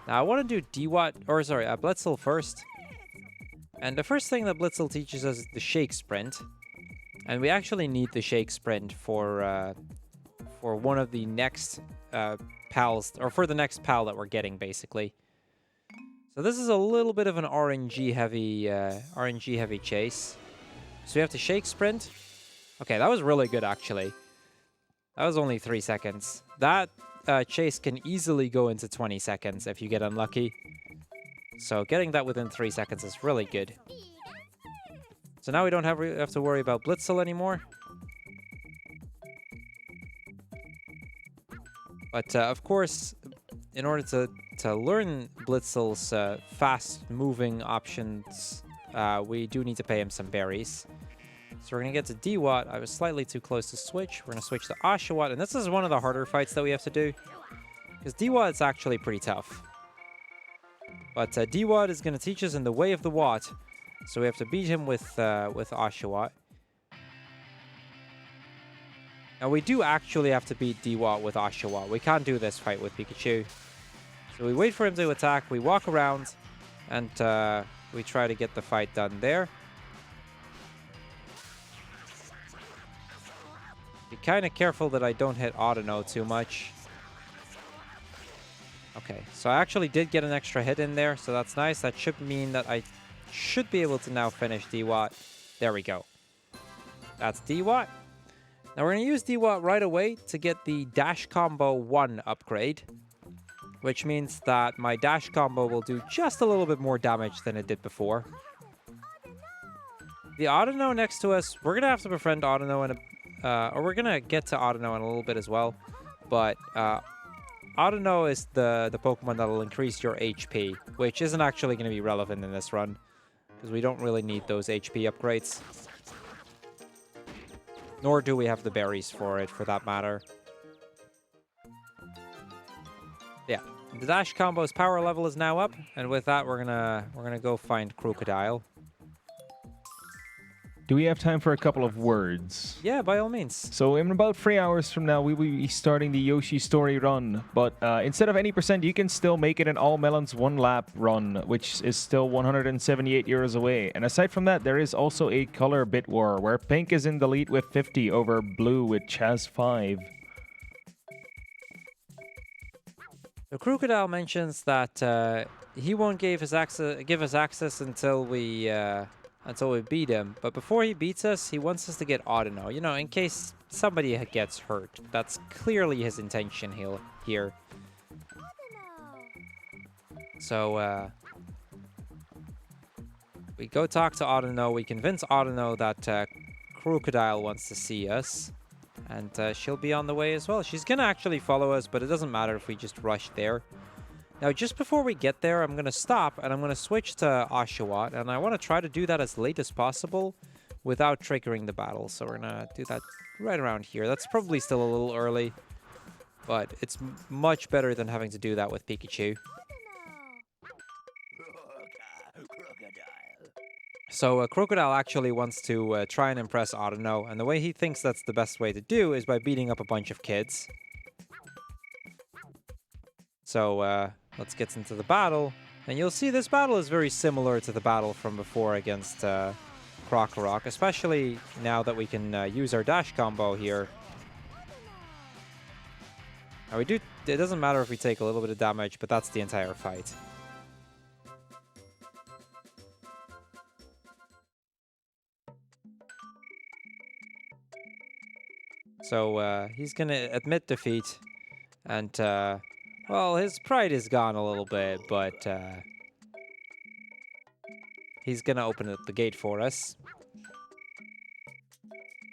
Now I want to do Blitzel first. And the first thing that Blitzel teaches us is the Shake Sprint. And we actually need the Shake Sprint for one of the next pals, or for the next pal that we're getting, basically. So this is a little bit of an RNG heavy chase. So we have to Shake Sprint. Okay, that was really good, actually. That was only 3 seconds. That chase can easily go into 20 seconds if you get unlucky. So getting that within 3 seconds is really good. So now we don't have to worry about Blitzel anymore. But of course, in order to learn Blitzel's fast-moving options, we do need to pay him some berries. So we're going to get to Dewott. I was slightly too close to switch. We're going to switch to Oshawott. And this is one of the harder fights that we have to do, because Dewott is actually pretty tough. But Dewott is going to teach us in the way of the Watt. So we have to beat him with Oshawott. Now we do actually have to beat Dewott with Oshawott. We can't do this fight with Pikachu. So we wait for him to attack. We walk around. And we try to get the fight done there. Be kind of careful that I don't hit Audino too much. Okay, so I actually did get an extra hit in there, so that's nice. That should mean that I should be able to now finish Dewott. There we go. That's Dewott. Now we're going to use Dewott right away to get the Dash Combo 1 upgrade, which means that my Dash Combo will do just a little bit more damage than it did before. The Audino next to us, we're going to have to befriend Audino in or we're going to get to Audino in a little bit as well, but Audino is the Pokemon that will increase your HP, which isn't actually going to be relevant in this run, because we don't really need those HP upgrades. Nor do we have the berries for it, for that matter. Yeah, the Dash Combo's power level is now up, and with that, we're gonna go find Crocodile. Do we have time for a couple of words? Yeah, by all means. So in about 3 hours from now, we will be starting the Yoshi Story run. But instead of any percent, you can still make it an all melons 1 lap run, which is still 178 euros away. And aside from that, there is also a color bit war, where pink is in the lead with 50 over blue, which has 5. The Crocodile mentions that he won't give us access until we beat him. But before he beats us, he wants us to get Audino, you know, in case somebody gets hurt. That's clearly his intention here. So, we go talk to Audino. We convince Audino that Crocodile wants to see us. And she'll be on the way as well. She's going to actually follow us, but it doesn't matter if we just rush there. Now, just before we get there, I'm going to stop, and I'm going to switch to Oshawott, and I want to try to do that as late as possible without triggering the battle. So we're going to do that right around here. That's probably still a little early, but it's much better than having to do that with Pikachu. So Crocodile actually wants to try and impress Audino, and the way he thinks that's the best way to do is by beating up a bunch of kids. So let's get into the battle, and you'll see this battle is very similar to the battle from before against Krokorok, especially now that we can use our dash combo here. Now it doesn't matter if we take a little bit of damage, but that's the entire fight. So he's going to admit defeat. And, well, his pride is gone a little bit, but he's going to open up the gate for us.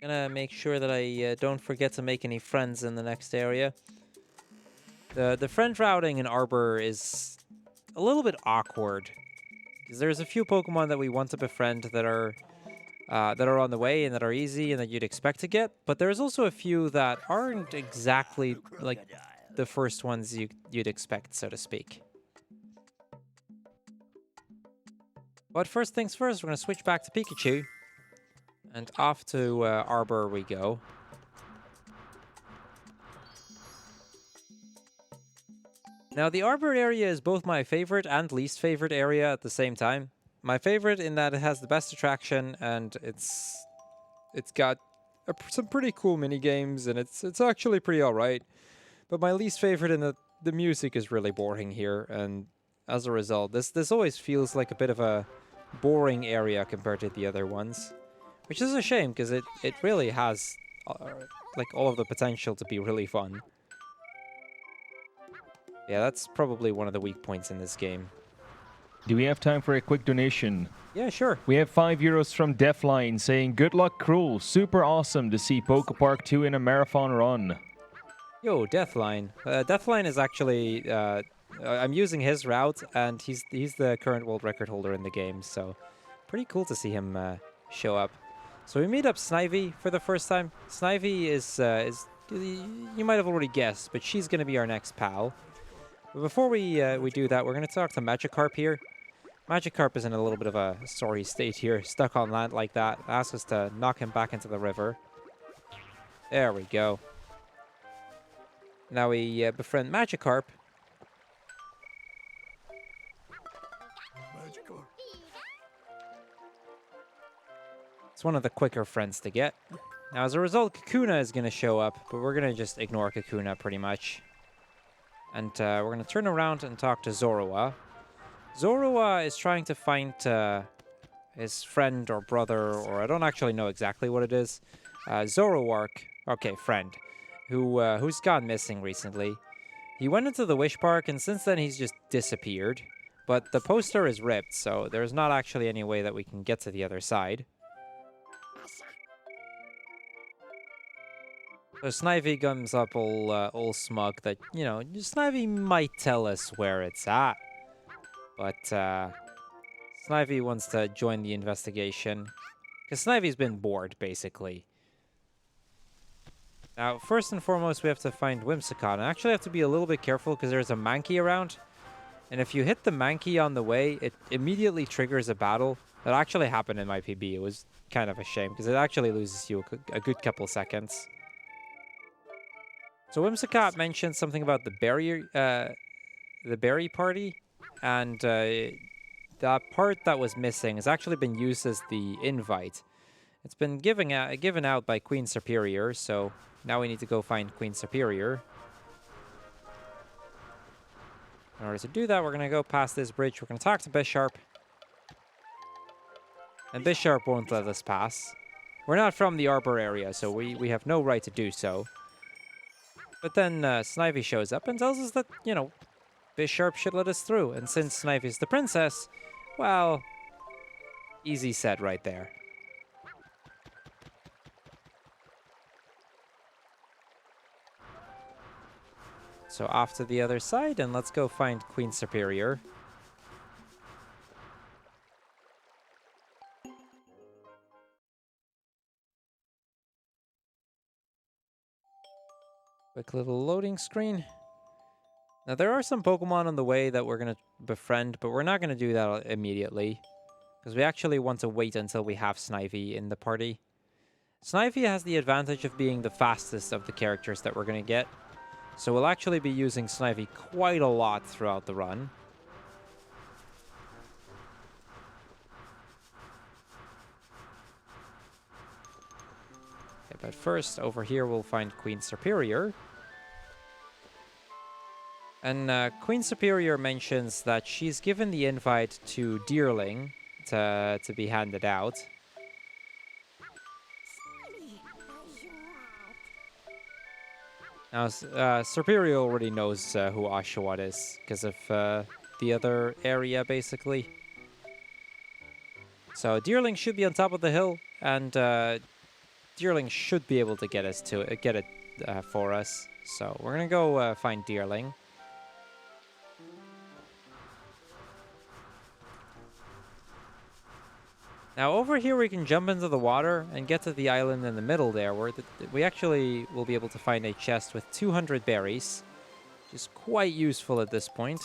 Gonna make sure that I don't forget to make any friends in the next area. The friend routing in Arbor is a little bit awkward because there's a few Pokemon that we want to befriend that are on the way and that are easy and that you'd expect to get, but there's also a few that aren't exactly like the first ones you'd expect, so to speak. But first things first, we're gonna switch back to Pikachu. And off to Arbor we go. Now, the Arbor area is both my favorite and least favorite area at the same time. My favorite in that it has the best attraction, and it's got some pretty cool mini games, and it's actually pretty alright. But my least favorite in that the music is really boring here, and as a result, this always feels like a bit of a boring area compared to the other ones. Which is a shame, because it really has like all of the potential to be really fun. Yeah, that's probably one of the weak points in this game. Do we have time for a quick donation? Yeah, sure. We have €5 from Deafline saying, "Good luck, Cruel. Super awesome to see PokéPark 2 in a marathon run." Yo, Deathline. Deathline is actually... I'm using his route, and he's the current world record holder in the game, so pretty cool to see him show up. So we meet up Snivy for the first time. Snivy is you might have already guessed, but she's going to be our next pal. But before we do that, we're going to talk to Magikarp here. Magikarp is in a little bit of a sorry state here, stuck on land like that. Asks us to knock him back into the river. There we go. Now we befriend Magikarp. It's one of the quicker friends to get. Now, as a result, Kakuna is going to show up, but we're going to just ignore Kakuna pretty much. And we're going to turn around and talk to Zorua. Zorua is trying to find his friend or brother, or I don't actually know exactly what it is. Zoroark, okay, friend, who's gone missing recently. He went into the Wish Park, and since then he's just disappeared. But the poster is ripped, so there's not actually any way that we can get to the other side. So Snivy comes up all smug that, you know, Snivy might tell us where it's at. But Snivy wants to join the investigation. Because Snivy's been bored, basically. Now, first and foremost, we have to find Whimsicott. And I actually have to be a little bit careful because there's a Mankey around. And if you hit the Mankey on the way, it immediately triggers a battle. That actually happened in my PB. It was kind of a shame because it actually loses you a good couple seconds. So Whimsicott mentioned something about the berry party, and that part that was missing has actually been used as the invite. It's been given out by Queen Superior, so now we need to go find Queen Superior. In order to do that, we're going to go past this bridge. We're going to talk to Bisharp. And Bisharp won't let us pass. We're not from the Arbor area, so we have no right to do so. But then Snivy shows up and tells us that, you know, Bisharp should let us through. And since Snivy's the princess, well, easy said right there. So off to the other side, and let's go find Queen Superior. Quick little loading screen. Now, there are some Pokemon on the way that we're going to befriend, but we're not going to do that immediately. Because we actually want to wait until we have Snivy in the party. Snivy has the advantage of being the fastest of the characters that we're going to get. So we'll actually be using Snivy quite a lot throughout the run. Okay, but first, over here, we'll find Queen Superior. And Queen Superior mentions that she's given the invite to Deerling to be handed out. Now, Superior already knows who Oshawott is because of the other area, basically. So Deerling should be on top of the hill, and Deerling should be able to get it for us. So we're gonna go find Deerling. Now over here we can jump into the water and get to the island in the middle there, where we actually will be able to find a chest with 200 berries, which is quite useful at this point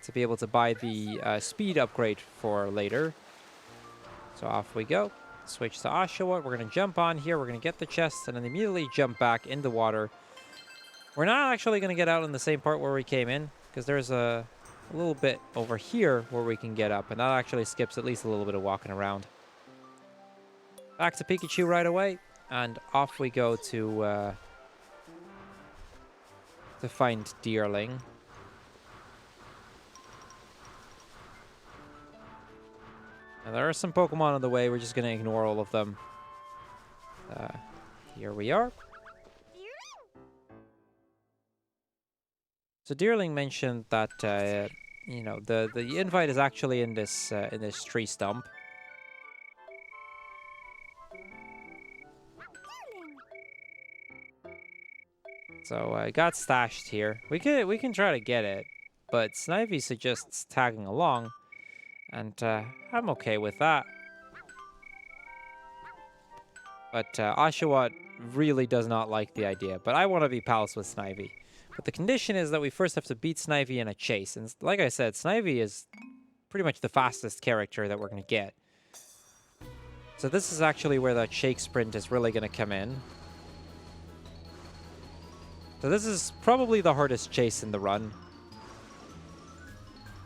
to be able to buy the speed upgrade for later. So off we go. Switch to Oshawott. We're going to jump on here. We're going to get the chest and then immediately jump back in the water. We're not actually going to get out in the same part where we came in, because there's a little bit over here where we can get up, and that actually skips at least a little bit of walking around. Back to Pikachu right away, and off we go to find Deerling. Now, there are some Pokemon on the way. We're just going to ignore all of them. Here we are. So Deerling mentioned that you know, the invite is actually in this tree stump. So I got stashed here. We can try to get it, but Snivy suggests tagging along, and I'm okay with that. But Oshawott really does not like the idea, but I want to be pals with Snivy. But the condition is that we first have to beat Snivy in a chase, and like I said, Snivy is pretty much the fastest character that we're going to get. So this is actually where that Shake Sprint is really going to come in. So this is probably the hardest chase in the run.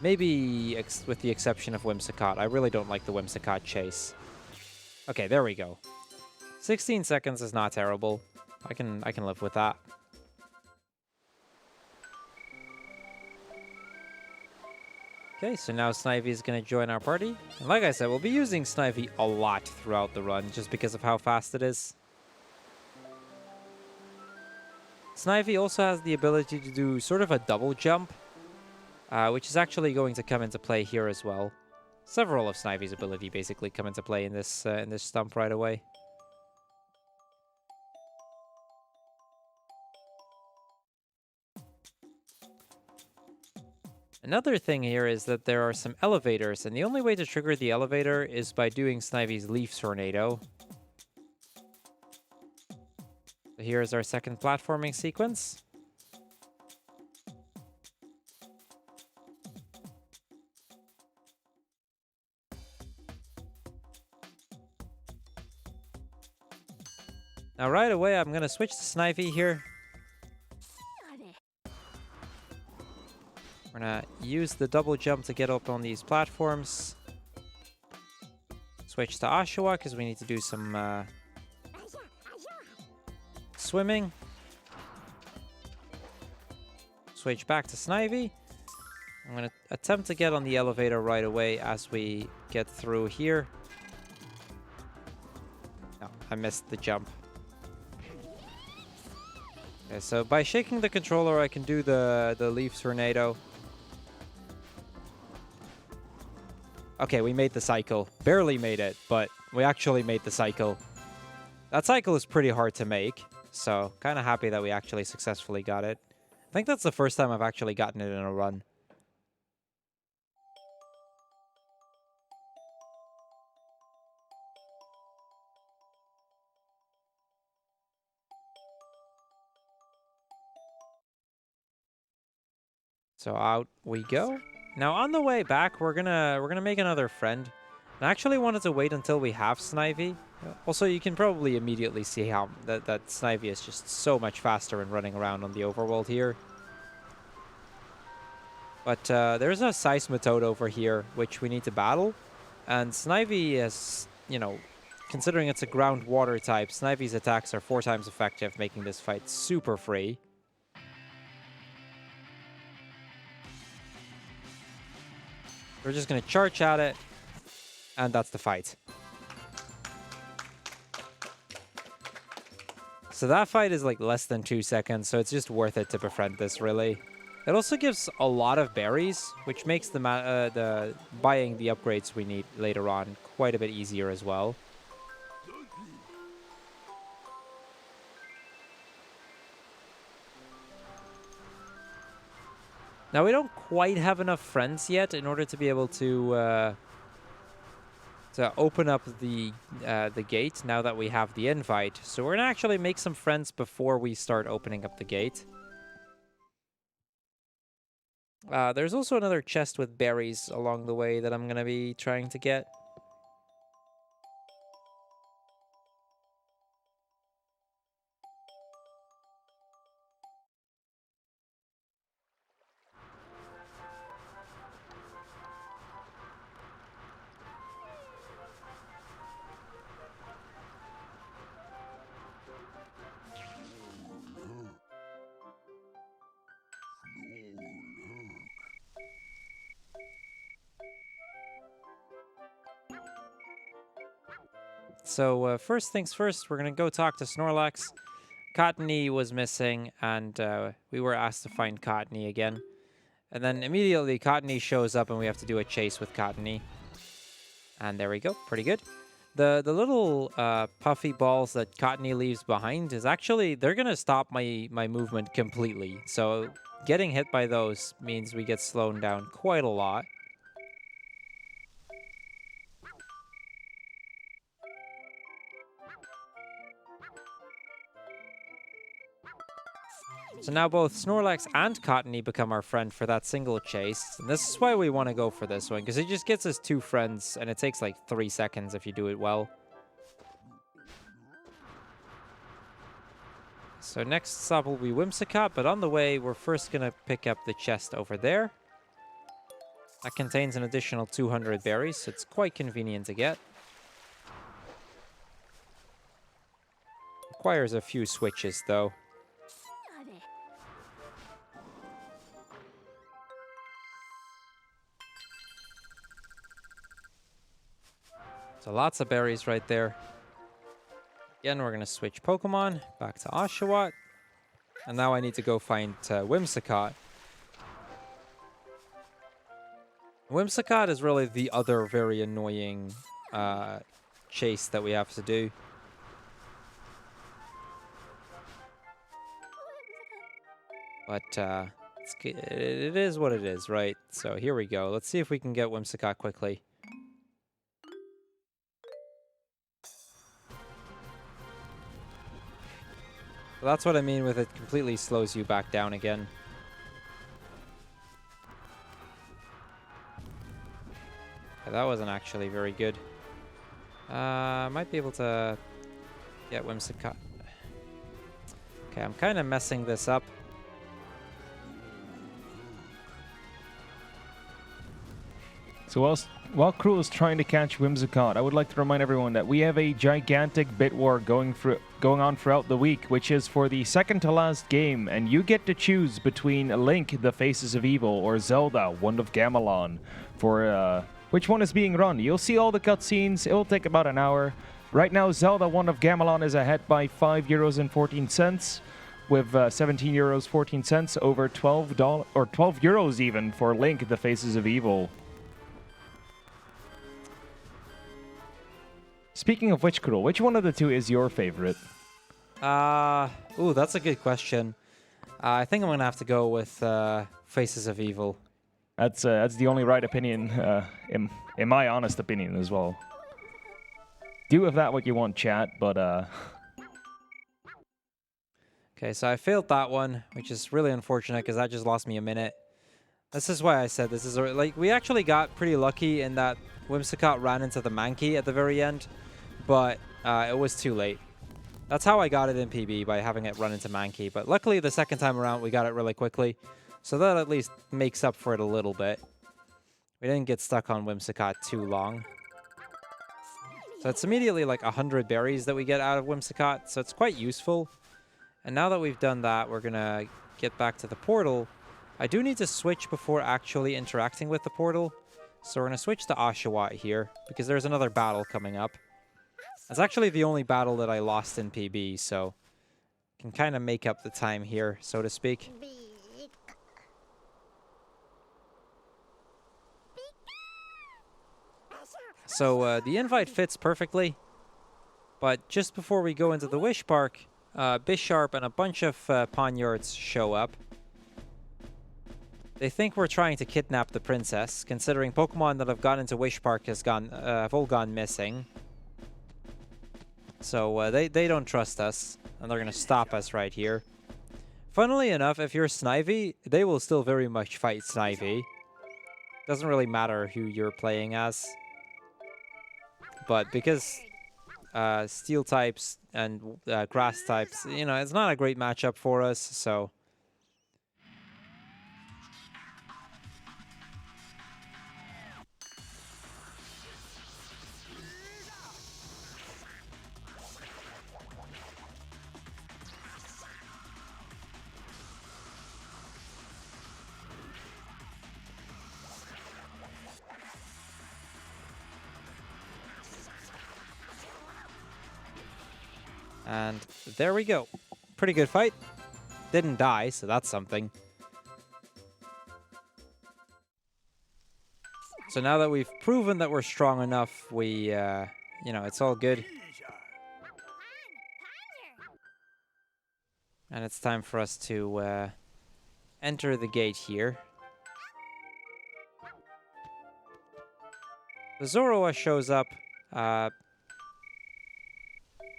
Maybe with the exception of Whimsicott. I really don't like the Whimsicott chase. Okay, there we go. 16 seconds is not terrible. I can live with that. Okay, so now Snivy is going to join our party. And like I said, we'll be using Snivy a lot throughout the run just because of how fast it is. Snivy also has the ability to do sort of a double jump, which is actually going to come into play here as well. Several of Snivy's ability basically come into play in this stump right away. Another thing here is that there are some elevators, and the only way to trigger the elevator is by doing Snivy's Leaf Tornado. So here's our second platforming sequence. Now right away I'm going to switch to Snivy here. We're going to use the double jump to get up on these platforms. Switch to Oshawott because we need to do some swimming. Switch back to Snivy. I'm going to attempt to get on the elevator right away as we get through here. No, I missed the jump. Okay, so by shaking the controller, I can do the Leaf Tornado. Okay, we made the cycle. Barely made it, but we actually made the cycle. That cycle is pretty hard to make, so kind of happy that we actually successfully got it. I think that's the first time I've actually gotten it in a run. So out we go. Now on the way back, we're gonna make another friend. I actually wanted to wait until we have Snivy. Also, you can probably immediately see how that Snivy is just so much faster in running around on the overworld here. But there's a Seismitoad over here, which we need to battle. And Snivy is, you know, considering it's a ground water type, Snivy's attacks are 4 times effective, making this fight super free. We're just going to charge at it, and that's the fight. So that fight is like less than 2 seconds, so it's just worth it to befriend this, really. It also gives a lot of berries, which makes the buying the upgrades we need later on quite a bit easier as well. Now, we don't quite have enough friends yet in order to be able to open up the gate now that we have the invite. So we're going to actually make some friends before we start opening up the gate. There's also another chest with berries along the way that I'm going to be trying to get. So first things first, we're going to go talk to Snorlax. Cottony was missing, and we were asked to find Cottony again. And then immediately Cottony shows up, and we have to do a chase with Cottony. And there we go. Pretty good. The little puffy balls that Cottony leaves behind is actually, they're going to stop my movement completely. So getting hit by those means we get slowed down quite a lot. So now both Snorlax and Cottony become our friend for that single chase. And this is why we want to go for this one, because it just gets us 2 friends, and it takes like 3 seconds if you do it well. So next stop will be Whimsicott, but on the way, we're first going to pick up the chest over there. That contains an additional 200 berries, so it's quite convenient to get. Requires a few switches, though. So lots of berries right there. Again, we're going to switch Pokemon back to Oshawott. And now I need to go find Whimsicott. Whimsicott is really the other very annoying chase that we have to do. But it is what it is, right? So here we go. Let's see if we can get Whimsicott quickly. So that's what I mean with it completely slows you back down again. Okay, that wasn't actually very good. Might be able to get Whimsicott. Okay, I'm kind of messing this up. So while Cruel is trying to catch Whimsicott, I would like to remind everyone that we have a gigantic bit war going on throughout the week, which is for the second to last game, and you get to choose between Link, the Faces of Evil, or Zelda, Wand of Gamelon, for which one is being run. You'll see all the cutscenes. It will take about an hour. Right now, Zelda, Wand of Gamelon is ahead by €5.14, with 17 €14 over $12 or €12 even for Link, the Faces of Evil. Speaking of which, Cruel, which one of the two is your favorite? Ooh, that's a good question. I think I'm gonna have to go with Faces of Evil. That's the only right opinion, in my honest opinion as well. Do with that what you want, chat, but Okay, so I failed that one, which is really unfortunate because that just lost me a minute. This is why I said this is like we actually got pretty lucky in that Whimsicott ran into the Mankey at the very end, but it was too late. That's how I got it in PB, by having it run into Mankey. But luckily, the second time around, we got it really quickly, so that at least makes up for it a little bit. We didn't get stuck on Whimsicott too long. So it's immediately like 100 berries that we get out of Whimsicott, so it's quite useful. And now that we've done that, we're gonna get back to the portal. I do need to switch before actually interacting with the portal. So we're going to switch to Oshawott here, because there's another battle coming up. It's actually the only battle that I lost in PB, so can kind of make up the time here, so to speak. So the invite fits perfectly, but just before we go into the Wish Park, Bisharp and a bunch of Ponyards show up. They think we're trying to kidnap the princess, considering Pokemon that have gone into Wish Park have all gone missing. So they don't trust us, and they're going to stop us right here. Funnily enough, if you're Snivy, they will still very much fight Snivy. Doesn't really matter who you're playing as. But because steel types and grass types, you know, it's not a great matchup for us, so... And there we go. Pretty good fight. Didn't die, so that's something. So now that we've proven that we're strong enough, we, you know, it's all good. And it's time for us to enter the gate here. The Zoroark shows up.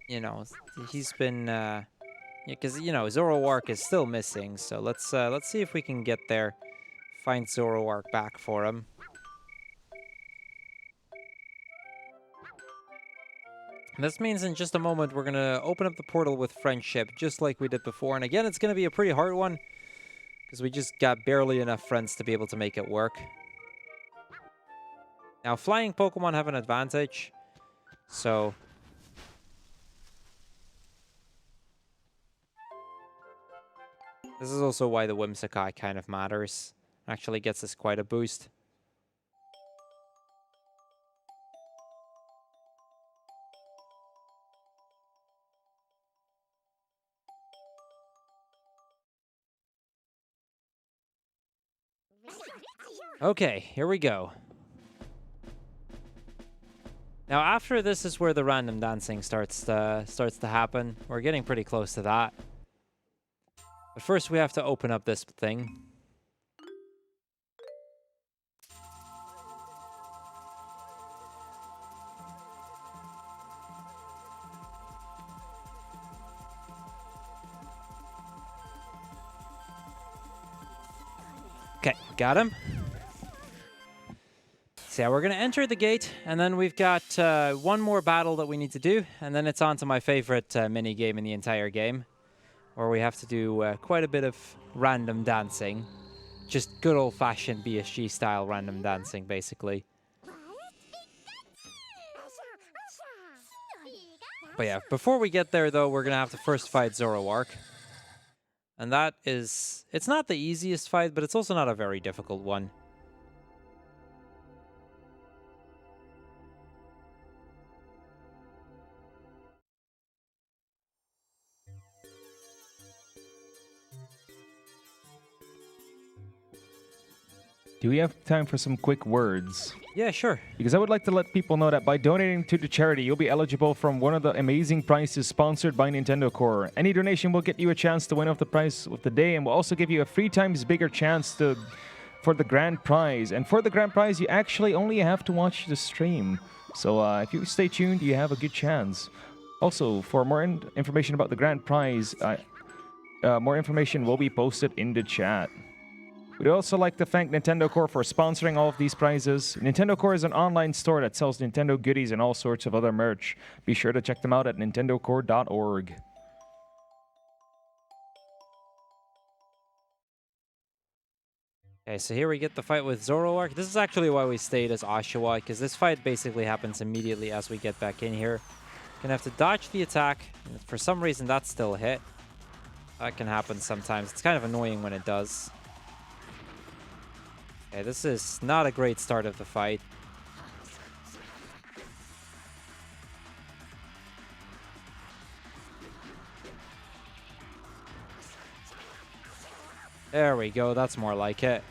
You know, he's been, because you know Zoroark is still missing. So let's see if we can get there, find Zoroark back for him. This means in just a moment we're gonna open up the portal with friendship, just like we did before. And again, it's gonna be a pretty hard one because we just got barely enough friends to be able to make it work. Now, flying Pokemon have an advantage, so. This is also why the Whimsicott kind of matters. Actually gets us quite a boost. Okay, here we go. Now after this is where the random dancing starts to happen. We're getting pretty close to that. But first we have to open up this thing. Okay, got him. So yeah, we're going to enter the gate, and then we've got one more battle that we need to do, and then it's on to my favorite mini game in the entire game, where we have to do quite a bit of random dancing. Just good old-fashioned BSG style random dancing, basically. But yeah, before we get there, though, we're going to have to first fight Zoroark. And that is... It's not the easiest fight, but it's also not a very difficult one. Do we have time for some quick words? Yeah, sure. Because I would like to let people know that by donating to the charity, you'll be eligible for one of the amazing prizes sponsored by Nintendo Core. Any donation will get you a chance to win off the prize of the day, and will also give you a 3 times bigger chance for the grand prize. And for the grand prize, you actually only have to watch the stream. So if you stay tuned, you have a good chance. Also, for more information about the grand prize, more information will be posted in the chat. We'd also like to thank Nintendo Core for sponsoring all of these prizes. Nintendo Core is an online store that sells Nintendo goodies and all sorts of other merch. Be sure to check them out at nintendocore.org. Okay, so here we get the fight with Zoroark. This is actually why we stayed as Oshawott, because this fight basically happens immediately as we get back in here. Gonna have to dodge the attack. For some reason, that's still a hit. That can happen sometimes. It's kind of annoying when it does. Okay, this is not a great start of the fight. There we go. That's more like it.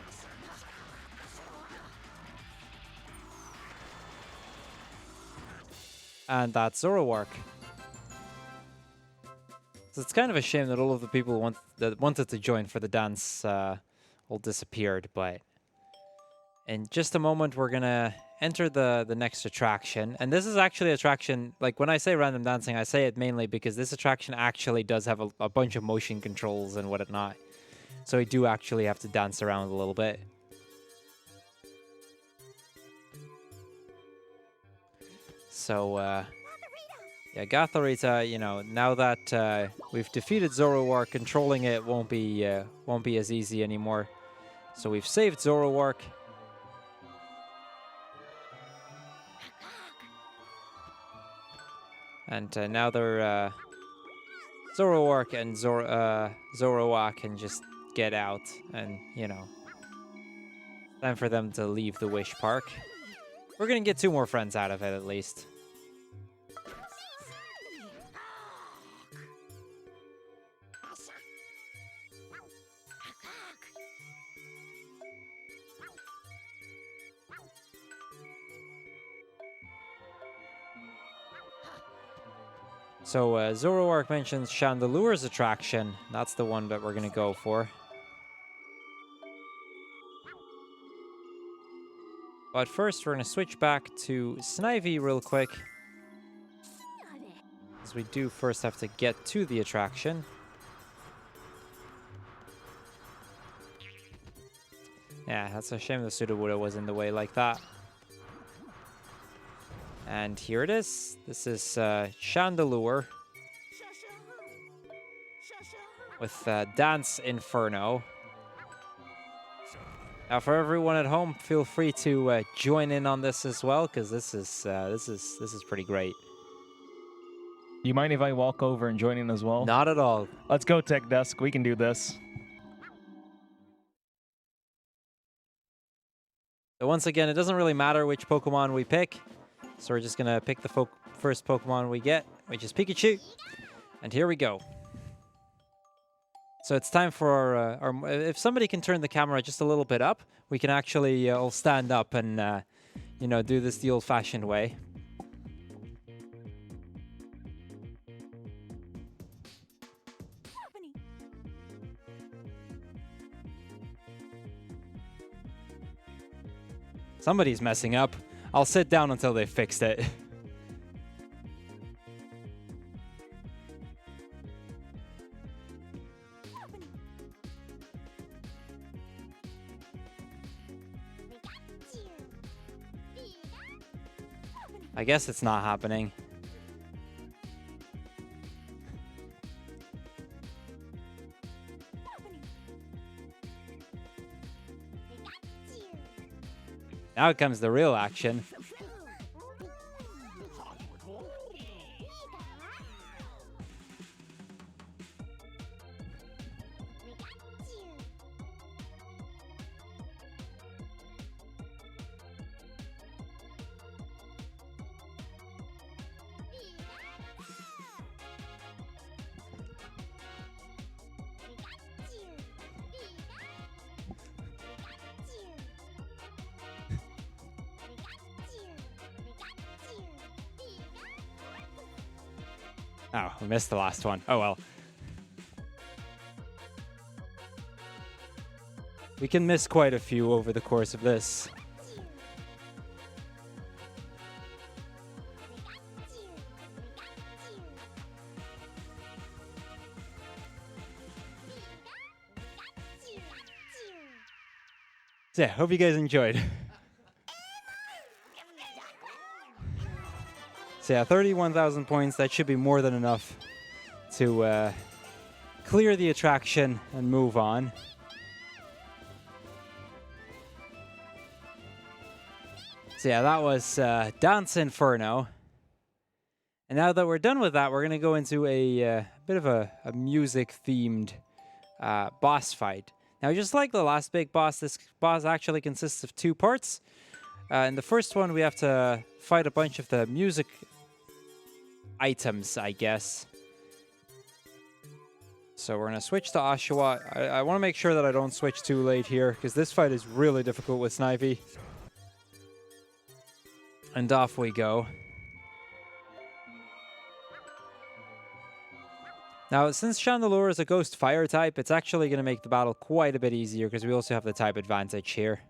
And that's Zoroark. So it's kind of a shame that all of the people that wanted to join for the dance all disappeared, but in just a moment we're gonna enter the next attraction. And this is actually an attraction, like when I say random dancing, I say it mainly because this attraction actually does have a bunch of motion controls and whatnot. So we do actually have to dance around a little bit. So, yeah, Gatharita, you know, now that we've defeated Zoroark, controlling it won't be as easy anymore. So we've saved Zoroark. And now they're Zoroark and Zoroark can just get out, and you know, time for them to leave the Wish Park. We're gonna get 2 more friends out of it at least. So Zoroark mentions Chandelure's attraction. That's the one that we're going to go for. But first, we're going to switch back to Snivy real quick, as we do first have to get to the attraction. Yeah, that's a shame the Sudowoodo was in the way like that. And here it is. This is Chandelure with Dance Inferno. Now, for everyone at home, feel free to join in on this as well, because this is pretty great. Do you mind if I walk over and join in as well? Not at all. Let's go, Tech Dusk. We can do this. So once again, it doesn't really matter which Pokemon we pick. So we're just going to pick the first Pokemon we get, which is Pikachu. And here we go. So it's time for our... If somebody can turn the camera just a little bit up, we can actually all stand up and, you know, do this the old-fashioned way. Somebody's messing up. I'll sit down until they fixed it. I guess it's not happening. Now comes the real action. Oh, we missed the last one. Oh well. We can miss quite a few over the course of this. So yeah, hope you guys enjoyed. So yeah, 31,000 points, that should be more than enough to clear the attraction and move on. So yeah, that was Dance Inferno. And now that we're done with that, we're going to go into a bit of a music-themed boss fight. Now, just like the last big boss, this boss actually consists of 2 parts. In the first one, we have to fight a bunch of the music items, I guess. So we're going to switch to Oshawott. I want to make sure that I don't switch too late here, because this fight is really difficult with Snivy. And off we go. Now, since Chandelure is a Ghost Fire type, it's actually going to make the battle quite a bit easier, because we also have the type advantage here.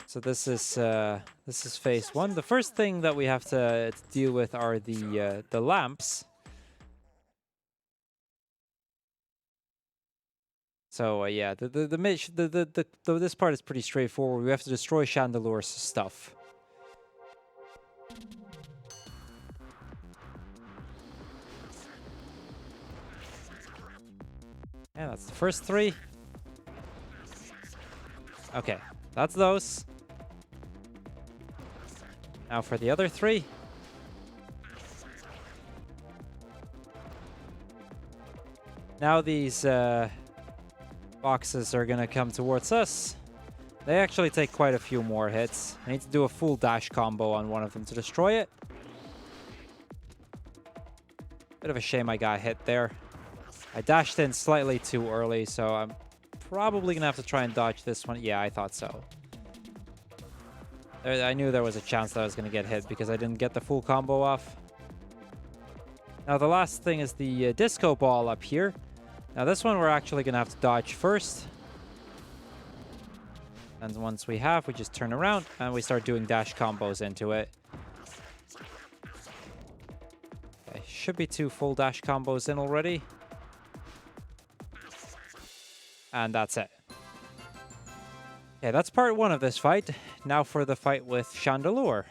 So this is phase 1. The first thing that we have to deal with are the lamps. So yeah, this part is pretty straightforward. We have to destroy Chandelure's stuff. Yeah, that's the first 3. Okay, that's those. Now for the other 3. Now these boxes are gonna come towards us. They actually take quite a few more hits. I need to do a full dash combo on one of them to destroy it. Bit of a shame I got hit there. I dashed in slightly too early, so I'm probably gonna have to try and dodge this one. Yeah, I thought so. I knew there was a chance that I was going to get hit because I didn't get the full combo off. Now the last thing is the disco ball up here. Now this one we're actually going to have to dodge first. And once we have, we just turn around and we start doing dash combos into it. Okay, should be 2 full dash combos in already. And that's it. Okay, that's part 1 of this fight. Now for the fight with Chandelure.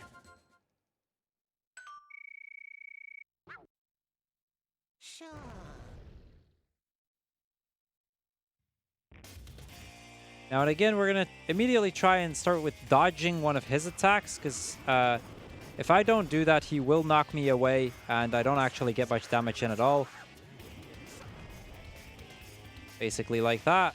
Sure. Now and again, we're going to immediately try and start with dodging one of his attacks, because if I don't do that, he will knock me away, and I don't actually get much damage in at all. Basically like that.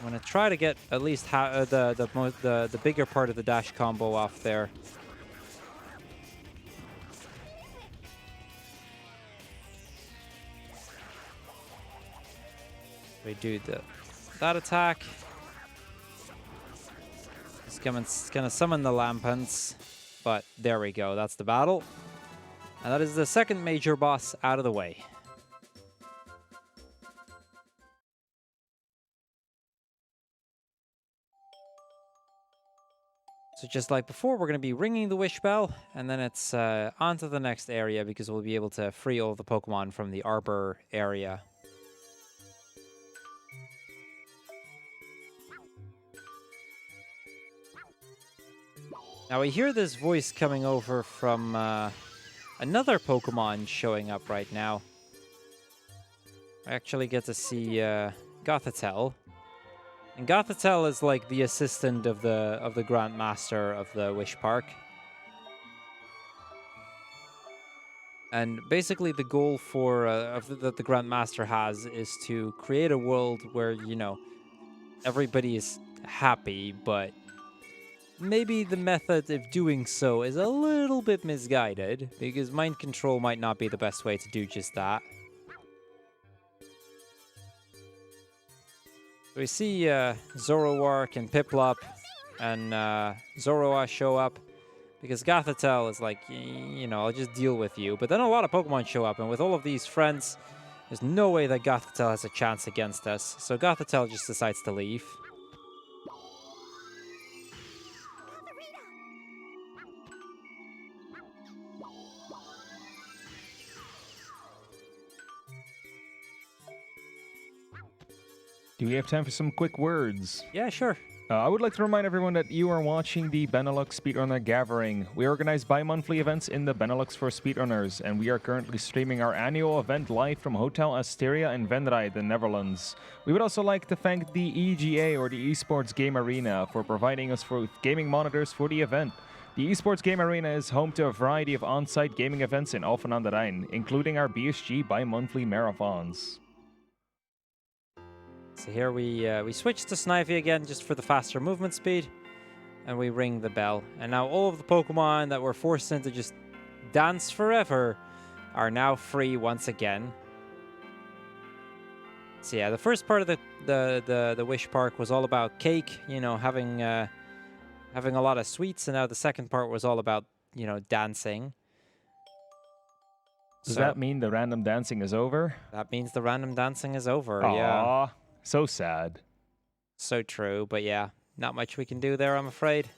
I'm going to try to get at least the bigger part of the dash combo off there. We do that attack. He's gonna summon the Lampens, but there we go. That's the battle, and that is the second major boss out of the way. So just like before, we're going to be ringing the wish bell, and then it's on to the next area, because we'll be able to free all the Pokemon from the Arbor area. Now we hear this voice coming over from another Pokemon showing up right now. I actually get to see Gothitelle. And Gothitelle is like the assistant of the Grand Master of the Wish Park. And basically the goal for that the Grand Master has is to create a world where, you know, everybody is happy, but maybe the method of doing so is a little bit misguided, because mind control might not be the best way to do just that. We see Zoroark and Piplup and Zoroark show up, because Gothitelle is like, you know, I'll just deal with you. But then a lot of Pokemon show up, and with all of these friends, there's no way that Gothitelle has a chance against us. So Gothitelle just decides to leave. Do we have time for some quick words? Yeah, sure. I would like to remind everyone that you are watching the Benelux Speedrunner Gathering. We organize bi-monthly events in the Benelux for speedrunners, and we are currently streaming our annual event live from Hotel Asteria in Venray, the Netherlands. We would also like to thank the EGA, or the Esports Game Arena, for providing us with gaming monitors for the event. The Esports Game Arena is home to a variety of on-site gaming events in Alphen aan de Rijn, including our BSG bi-monthly marathons. So here we switch to Snivy again just for the faster movement speed. And we ring the bell. And now all of the Pokemon that were forced into just dance forever are now free once again. So yeah, the first part of the Wish Park was all about cake, you know, having a lot of sweets, and now the second part was all about, you know, dancing. Does that mean the random dancing is over? That means the random dancing is over, Aww, yeah. so sad. So true, but yeah, not much we can do there, I'm afraid.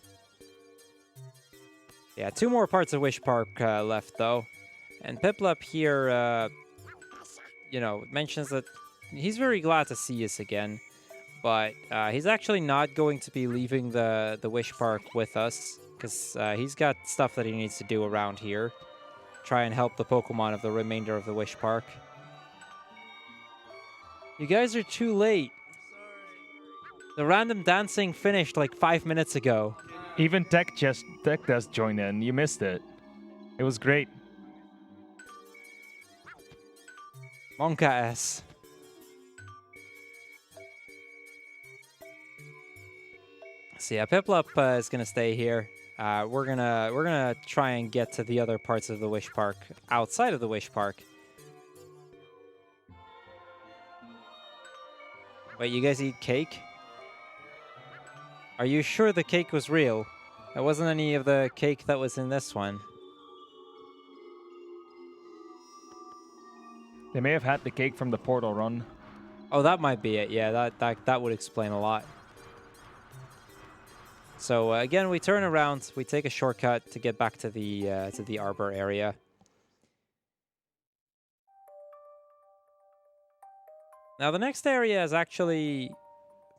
Yeah, 2 more parts of Wish Park left, though. And Piplup here, you know, mentions that he's very glad to see us again, but he's actually not going to be leaving the Wish Park with us, because he's got stuff that he needs to do around here. Try and help the Pokemon of the remainder of the Wish Park. You guys are too late. The random dancing finished like 5 minutes ago. Even Tech just joined in. You missed it. It was great. Monka S. So yeah, Piplup is gonna stay here. We're gonna try and get to the other parts of the Wish Park outside of the Wish Park. Wait, you guys eat cake? Are you sure the cake was real? It wasn't any of the cake that was in this one. They may have had the cake from the portal run. Oh, that might be it. Yeah, that would explain a lot. So again, we turn around. We take a shortcut to get back to the Arbor area. Now, the next area is actually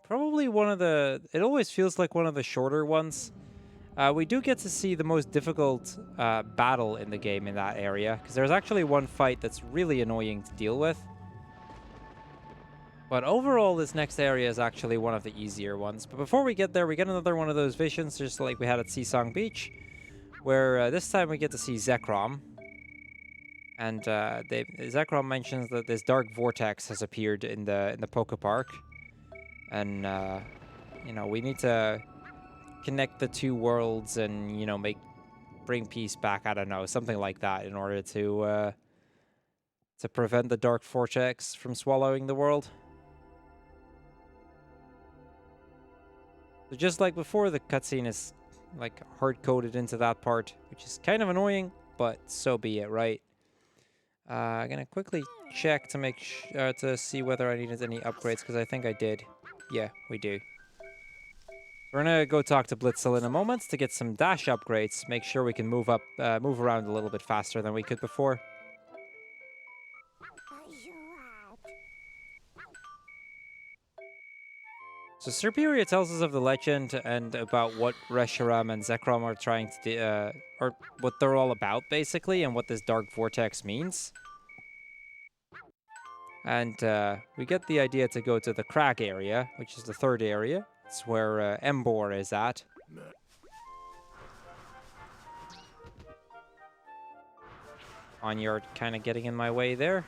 probably one of the... It always feels like one of the shorter ones. We do get to see the most difficult battle in the game in that area, because there's actually one fight that's really annoying to deal with. But overall, this next area is actually one of the easier ones. But before we get there, we get another one of those visions, just like we had at Seasong Beach, where this time we get to see Zekrom. And Zekrom mentions that this dark vortex has appeared in the PokéPark, and you know, we need to connect the 2 worlds and, you know, bring peace back. I don't know, something like that, in order to prevent the dark vortex from swallowing the world. So just like before, the cutscene is like hard-coded into that part, which is kind of annoying, but so be it, right? I'm gonna quickly check to make to see whether I needed any upgrades, because I think I did. Yeah, we do. We're gonna go talk to Blitzel in a moment to get some dash upgrades, make sure we can move around a little bit faster than we could before. So Serperior tells us of the legend and about what Reshiram and Zekrom are trying to do, or what they're all about, basically, and what this dark vortex means. And we get the idea to go to the Crag area, which is the 3rd area. It's where Arbor is at. Onyard kind of getting in my way there.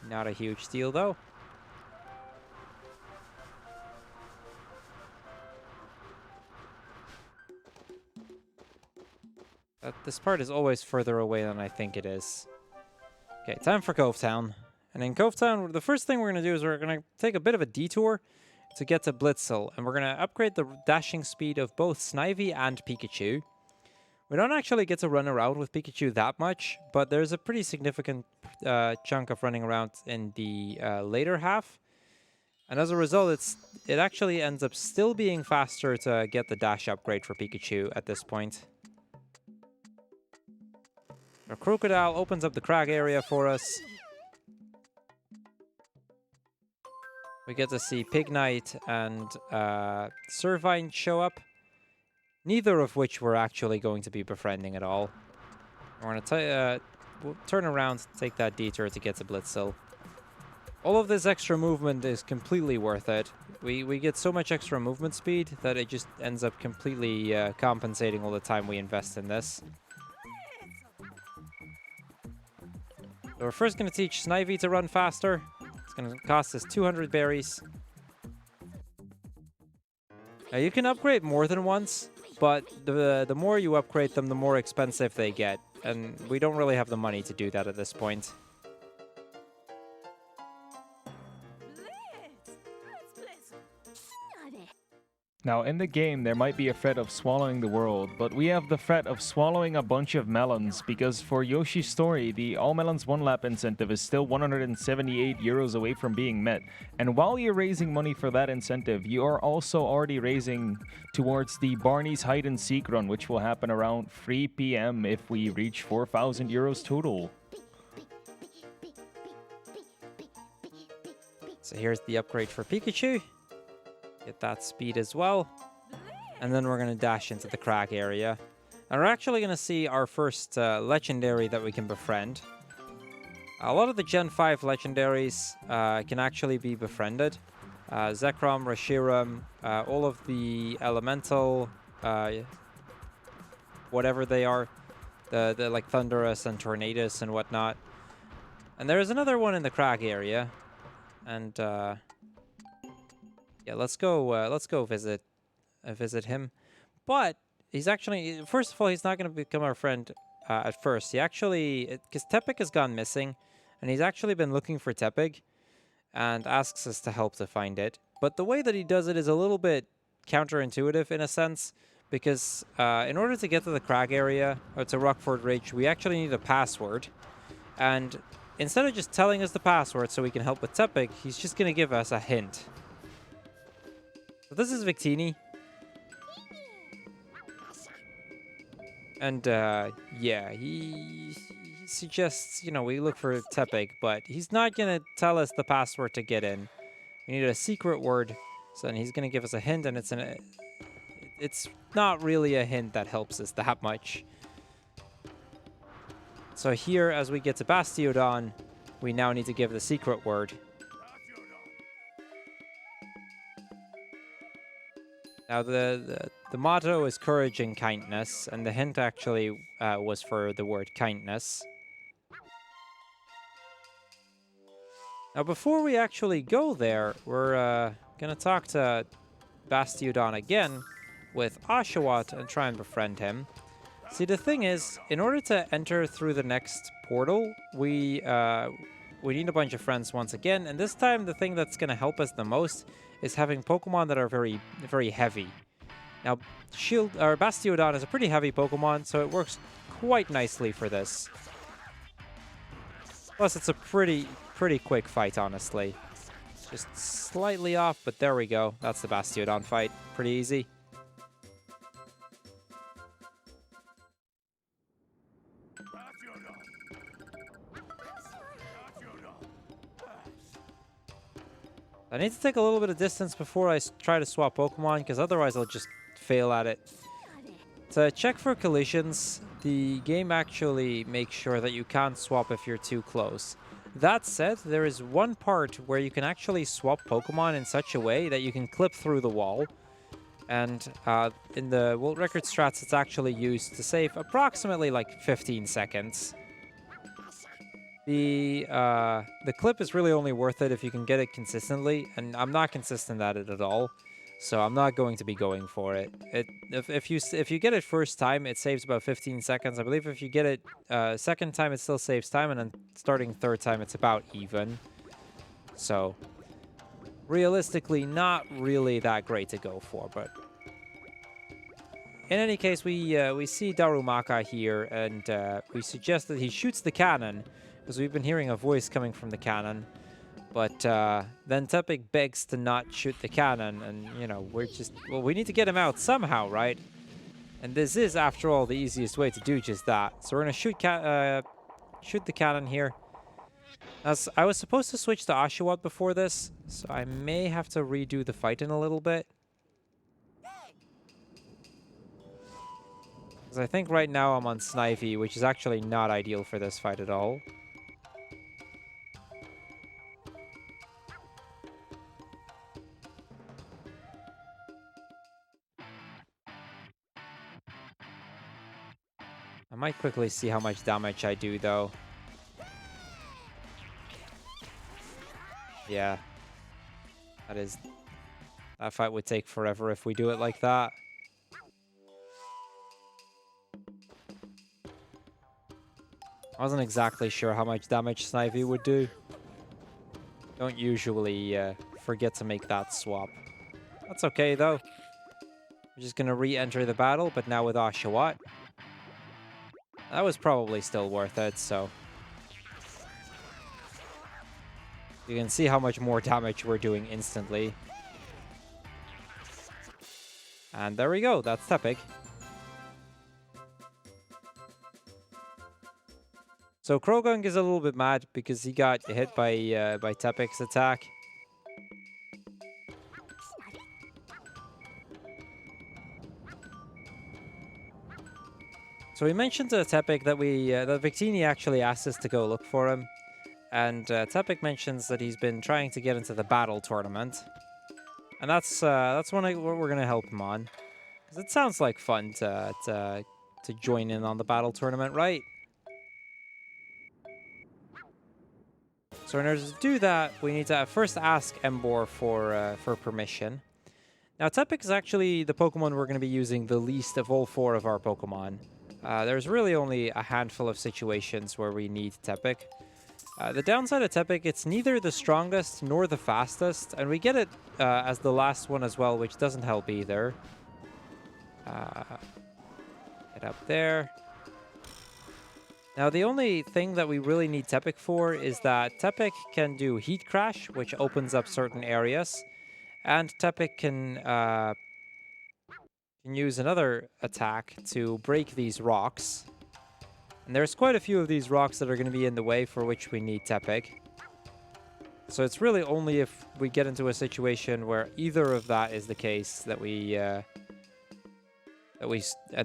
Not a huge deal, though. This part is always further away than I think it is. Okay, time for Cove Town. And in Cove Town, the first thing we're going to do is we're going to take a bit of a detour to get to Blitzel. And we're going to upgrade the dashing speed of both Snivy and Pikachu. We don't actually get to run around with Pikachu that much, but there's a pretty significant chunk of running around in the later half. And as a result, it actually ends up still being faster to get the dash upgrade for Pikachu at this point. Our Crocodile opens up the Crag area for us. We get to see Pignite and Servine show up. Neither of which we're actually going to be befriending at all. We're going to we'll turn around, take that detour to get to Blitzel. All of this extra movement is completely worth it. We get so much extra movement speed that it just ends up completely compensating all the time we invest in this. So we're first going to teach Snivy to run faster. It's going to cost us 200 berries. Now you can upgrade more than once, but the more you upgrade them, the more expensive they get. And we don't really have the money to do that at this point. Now, in the game, there might be a threat of swallowing the world, but we have the threat of swallowing a bunch of melons, because for Yoshi's story, the All Melons 1 Lap incentive is still 178 euros away from being met. And while you're raising money for that incentive, you are also already raising towards the Barney's Hide and Seek run, which will happen around 3 p.m. if we reach 4,000 euros total. So here's the upgrade for Pikachu. Get that speed as well. And then we're going to dash into the Crag area. And we're actually going to see our first legendary that we can befriend. A lot of the Gen 5 legendaries can actually be befriended. Zekrom, Reshiram, all of the elemental, whatever they are. The like Thunderous and Tornadus and whatnot. And there's another one in the Crag area. And yeah, let's go visit him. But he's actually, first of all, he's not going to become our friend at first. He actually, because Tepig has gone missing, and he's actually been looking for Tepig and asks us to help to find it. But the way that he does it is a little bit counterintuitive in a sense, because in order to get to the Crag area, or to Rockford Ridge, we actually need a password. And instead of just telling us the password so we can help with Tepig, he's just going to give us a hint. So this is Victini. And yeah, he suggests, you know, we look for Tepig, but he's not going to tell us the password to get in. We need a secret word. So then he's going to give us a hint, and it's not really a hint that helps us that much. So here, as we get to Bastiodon, we now need to give the secret word. Now, the motto is courage and kindness, and the hint actually was for the word kindness. Now, before we actually go there, we're going to talk to Bastiodon again with Oshawott and try and befriend him. See, the thing is, in order to enter through the next portal, we need a bunch of friends once again, and this time the thing that's going to help us the most is having Pokemon that are very, very heavy. Now, Bastiodon is a pretty heavy Pokemon, so it works quite nicely for this. Plus, it's a pretty quick fight, honestly. Just slightly off, but there we go. That's the Bastiodon fight. Pretty easy. I need to take a little bit of distance before I try to swap Pokemon, because otherwise I'll just fail at it. To check for collisions, the game actually makes sure that you can't swap if you're too close. That said, there is one part where you can actually swap Pokemon in such a way that you can clip through the wall. And in the World Record strats, it's actually used to save approximately like 15 seconds. The clip is really only worth it if you can get it consistently, and I'm not consistent at it at all, so I'm not going to be going for it. If you get it first time, it saves about 15 seconds. I believe if you get it second time, it still saves time, and then starting third time, it's about even. So realistically, not really that great to go for, but in any case, we see Darumaka here, and we suggest that he shoots the cannon, because we've been hearing a voice coming from the cannon. But then Tepig begs to not shoot the cannon, and, you know, we need to get him out somehow, right? And this is, after all, the easiest way to do just that. So we're going to shoot the cannon here. As I was supposed to switch to Oshawott before this, so I may have to redo the fight in a little bit. Because I think right now I'm on Snivy, which is actually not ideal for this fight at all. I might quickly see how much damage I do, though. Yeah. That fight would take forever if we do it like that. I wasn't exactly sure how much damage Snivy would do. Don't usually forget to make that swap. That's okay, though. We're just going to re-enter the battle, but now with Oshawott. That was probably still worth it, so... You can see how much more damage we're doing instantly. And there we go, that's Tepig. So Croagunk is a little bit mad because he got hit by Tepig's attack. So we mentioned to Tepig that that Victini actually asked us to go look for him. And Tepig mentions that he's been trying to get into the battle tournament. And that's what we're going to help him on. Because it sounds like fun to join in on the battle tournament, right? So in order to do that, we need to first ask Arbor for permission. Now, Tepig is actually the Pokemon we're going to be using the least of all 4 of our Pokemon. There's really only a handful of situations where we need Tepig. The downside of Tepig, it's neither the strongest nor the fastest, and we get it as the last one as well, which doesn't help either. Get up there. Now, the only thing that we really need Tepig for is that Tepig can do Heat Crash, which opens up certain areas, and Tepig can use another attack to break these rocks. And there's quite a few of these rocks that are going to be in the way for which we need Tepig. So it's really only if we get into a situation where either of that is the case that we end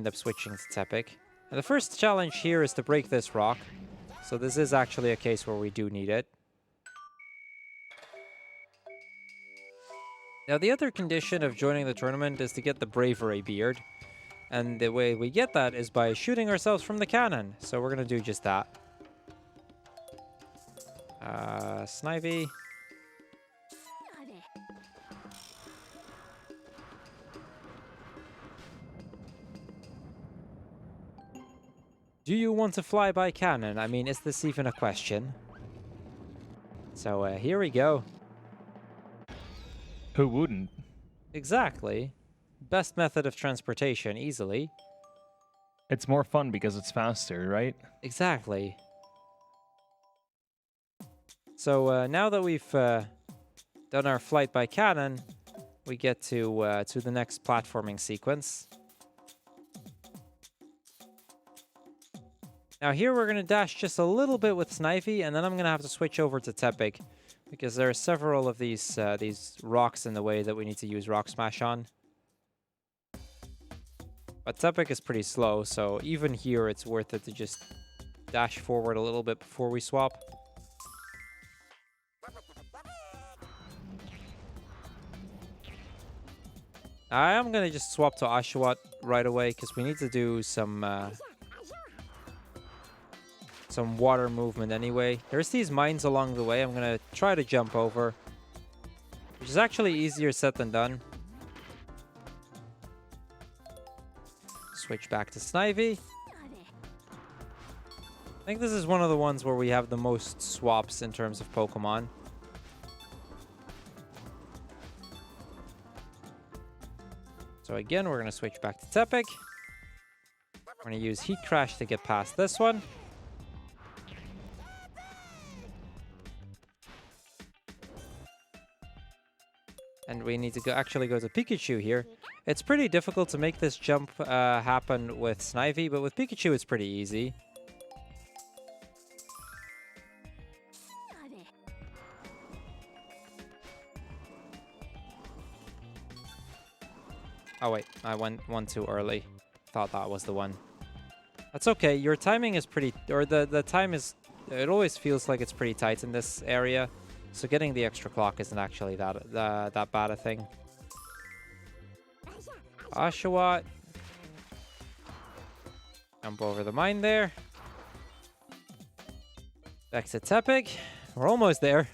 up switching to Tepig. And the first challenge here is to break this rock. So this is actually a case where we do need it. Now, the other condition of joining the tournament is to get the Bravery Beard. And the way we get that is by shooting ourselves from the cannon. So we're going to do just that. Snivy. Do you want to fly by cannon? I mean, is this even a question? So here we go. Who wouldn't? Exactly. Best method of transportation, easily. It's more fun because it's faster, right? Exactly. So now that we've done our flight by cannon, we get to the next platforming sequence. Now here we're going to dash just a little bit with Snivy, and then I'm going to have to switch over to Tepig, because there are several of these rocks in the way that we need to use Rock Smash on. But Tepig is pretty slow, so even here it's worth it to just dash forward a little bit before we swap. I am going to just swap to Oshawott right away, because we need to do some water movement anyway. There's these mines along the way. I'm going to try to jump over, which is actually easier said than done. Switch back to Snivy. I think this is one of the ones where we have the most swaps in terms of Pokemon. So again, we're going to switch back to Tepig. We're going to use Heat Crash to get past this one. And we need to actually go to Pikachu here. It's pretty difficult to make this jump happen with Snivy, but with Pikachu it's pretty easy. Oh wait, I went one too early. Thought that was the one. That's okay, your timing is pretty... Or the time is... It always feels like it's pretty tight in this area. So getting the extra clock isn't actually that bad a thing. Oshawott. Jump over the mine there. Back to Tepig. We're almost there.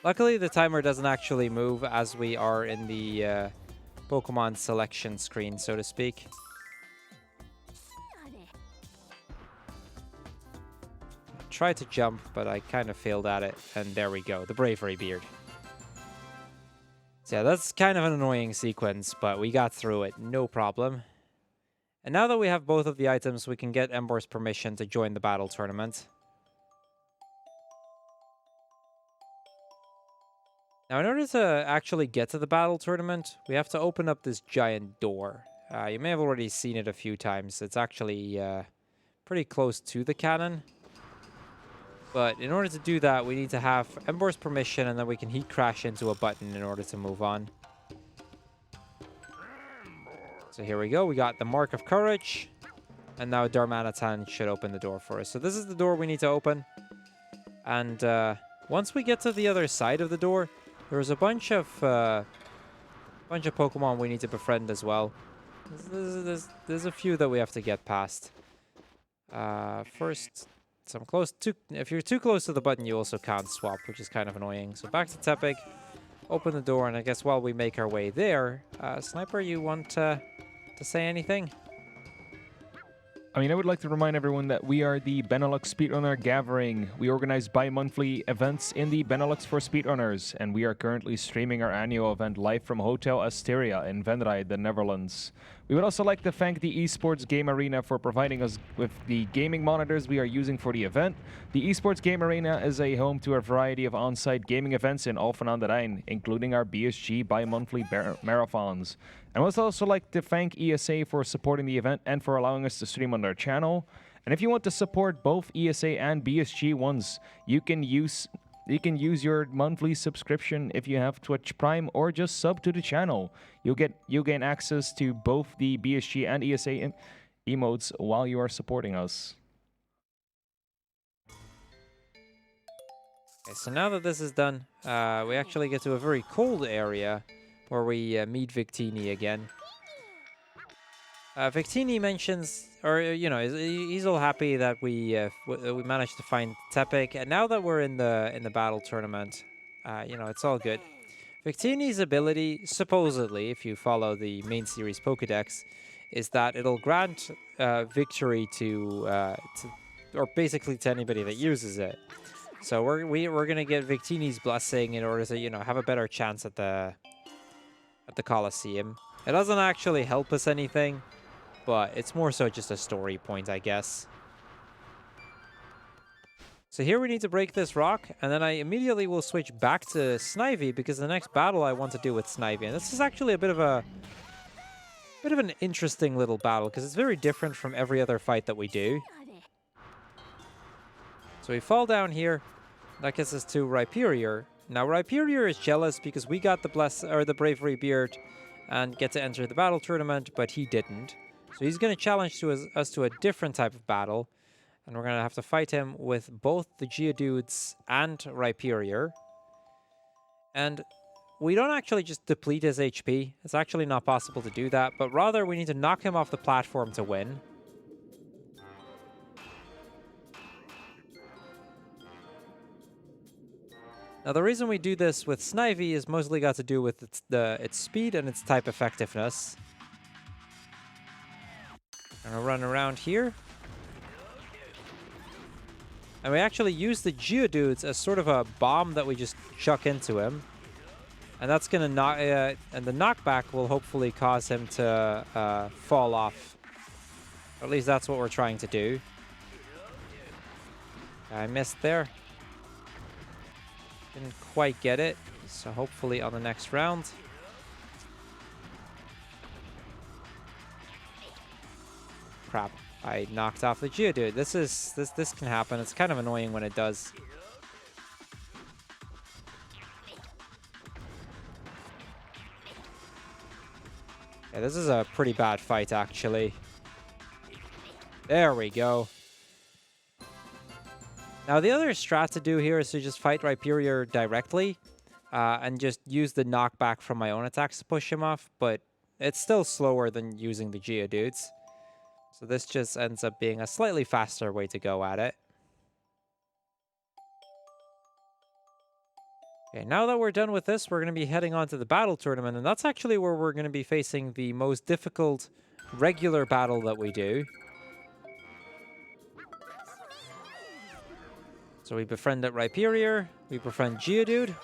Luckily, the timer doesn't actually move as we are in the Pokemon selection screen, so to speak. Tried to jump, but I kind of failed at it. And there we go, the Bravery Beard. So yeah, that's kind of an annoying sequence, but we got through it, no problem. And now that we have both of the items, we can get Embor's permission to join the battle tournament. Now, in order to actually get to the battle tournament, we have to open up this giant door. You may have already seen it a few times. It's actually pretty close to the cannon. But in order to do that, we need to have Embor's permission, and then we can heat crash into a button in order to move on. So here we go. We got the Mark of Courage. And now Darmanitan should open the door for us. So this is the door we need to open. And once we get to the other side of the door, there's a bunch of Pokemon we need to befriend as well. There's a few that we have to get past. First, if you're too close to the button, you also can't swap, which is kind of annoying. So back to Tepig, open the door, and I guess while we make our way there, Sniper, you want to say anything? I mean, I would like to remind everyone that we are the Benelux Speedrunner Gathering. We organize bi-monthly events in the Benelux for speedrunners, and we are currently streaming our annual event live from Hotel Asteria in Venray, the Netherlands. We would also like to thank the Esports Game Arena for providing us with the gaming monitors we are using for the event. The Esports Game Arena is a home to a variety of on-site gaming events in Alphen aan de Rijn, including our BSG bi-monthly marathons. And I would also like to thank ESA for supporting the event and for allowing us to stream on their channel. And if you want to support both ESA and BSG ones, you can use your monthly subscription if you have Twitch Prime, or just sub to the channel. You'll gain access to both the BSG and ESA emotes while you are supporting us. Okay, so now that this is done, we actually get to a very cold area where we meet Victini again. Victini mentions, or he's all happy that we managed to find Tepig, and now that we're in the battle tournament, it's all good. Victini's ability, supposedly, if you follow the main series Pokédex, is that it'll grant victory to or basically to anybody that uses it. So we're gonna get Victini's blessing in order to have a better chance at the Colosseum. It doesn't actually help us anything, but it's more so just a story point, I guess. So here we need to break this rock, and then I immediately will switch back to Snivy, because the next battle I want to do with Snivy. And this is actually a bit of an interesting little battle, because it's very different from every other fight that we do. So we fall down here. That gets us to Rhyperior. Now Rhyperior is jealous because we got the Bravery Beard and get to enter the battle tournament, but he didn't. So he's going to challenge us to a different type of battle, and we're going to have to fight him with both the Geodudes and Rhyperior. And we don't actually just deplete his HP. It's actually not possible to do that, but rather we need to knock him off the platform to win. Now, the reason we do this with Snivy is mostly got to do with its speed and its type effectiveness. I'm gonna run around here. And we actually use the Geodudes as sort of a bomb that we just chuck into him. And that's gonna knock, and the knockback will hopefully cause him to fall off. Or at least that's what we're trying to do. I missed there. Didn't quite get it, so hopefully on the next round. Crap, I knocked off the Geodude. This can happen. It's kind of annoying when it does. Yeah, this is a pretty bad fight, actually. There we go. Now, the other strat to do here is to just fight Rhyperior directly and just use the knockback from my own attacks to push him off, but it's still slower than using the Geodudes. So this just ends up being a slightly faster way to go at it. Okay, now that we're done with this, we're going to be heading on to the battle tournament, and that's actually where we're going to be facing the most difficult regular battle that we do. So we befriend at Rhyperior, we befriend Geodude.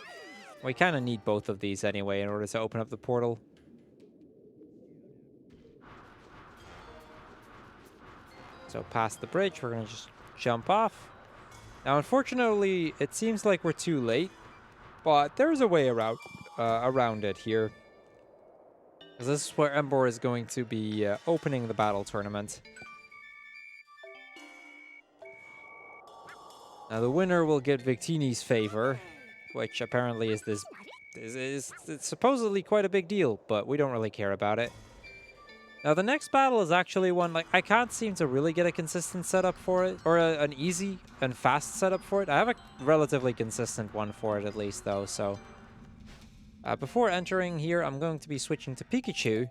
We kind of need both of these anyway in order to open up the portal. So past the bridge, we're going to just jump off. Now, unfortunately, it seems like we're too late, but there's a way around it here. Because this is where Arbor is going to be opening the battle tournament. Now, the winner will get Victini's favor, which apparently is this it's supposedly quite a big deal, but we don't really care about it. Now, the next battle is actually one, like, I can't seem to really get a consistent setup for it, or an easy and fast setup for it. I have a relatively consistent one for it, at least, though, so... before entering here, I'm going to be switching to Pikachu.